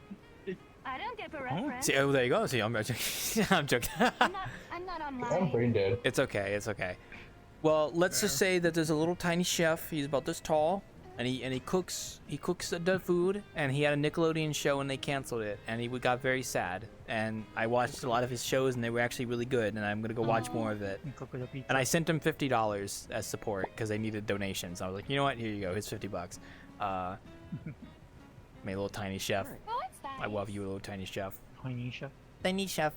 I don't get the reference. See, oh, there you go. See, I'm joking. I'm joking. I'm not online. I'm brain dead. It's okay. It's okay. Well, let's just say that there's a little tiny chef. He's about this tall, and he cooks the food. And he had a Nickelodeon show, and they canceled it, and he got very sad. And I watched a lot of his shows, and they were actually really good. And I'm gonna go watch more of it. And I sent him $50 as support because they needed donations. I was like, you know what? Here you go. Here's $50. My little tiny chef. I love you, little tiny chef. Tiny chef. Tiny chef.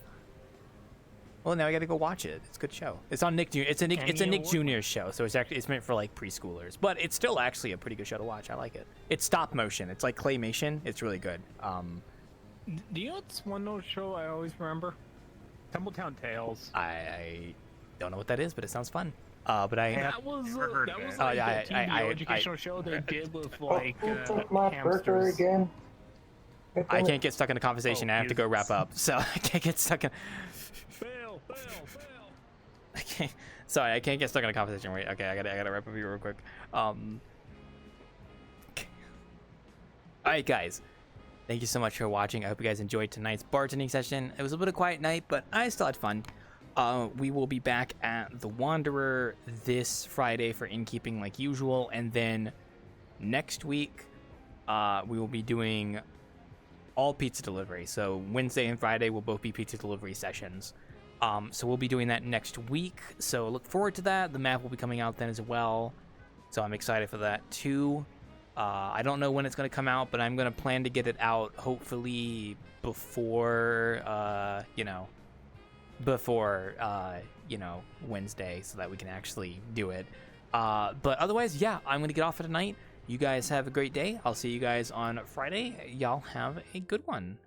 Well, now I gotta go watch it. It's a good show. It's on Nick Jr. It's a Nick Jr. show, so it's meant for like preschoolers. But it's still actually a pretty good show to watch. I like it. It's stop motion. It's like claymation. It's really good. Do you know what's one old show I always remember? Tumbletown Tales. I don't know what that is, but it sounds fun. But I that was like yeah, the TV educational show they did with like Who took my burger hamsters. again? I can't get stuck in a conversation. I have to go wrap up, so I can't get stuck in. Fail. I can't. Sorry, I can't get stuck in a conversation. Wait, okay, I gotta wrap up here real quick. All right, guys. Thank you so much for watching. I hope you guys enjoyed tonight's bartending session. It was a bit of a quiet night, but I still had fun. We will be back at the Wanderer this Friday for Innkeeping like usual, and then next week we will be doing all pizza delivery. So Wednesday and Friday will both be pizza delivery sessions. So we'll be doing that next week. So look forward to that. The map will be coming out then as well. So I'm excited for that too. I don't know when it's going to come out, but I'm going to plan to get it out hopefully before, Wednesday, so that we can actually do it. But otherwise, yeah, I'm going to get off for tonight. You guys have a great day. I'll see you guys on Friday. Y'all have a good one.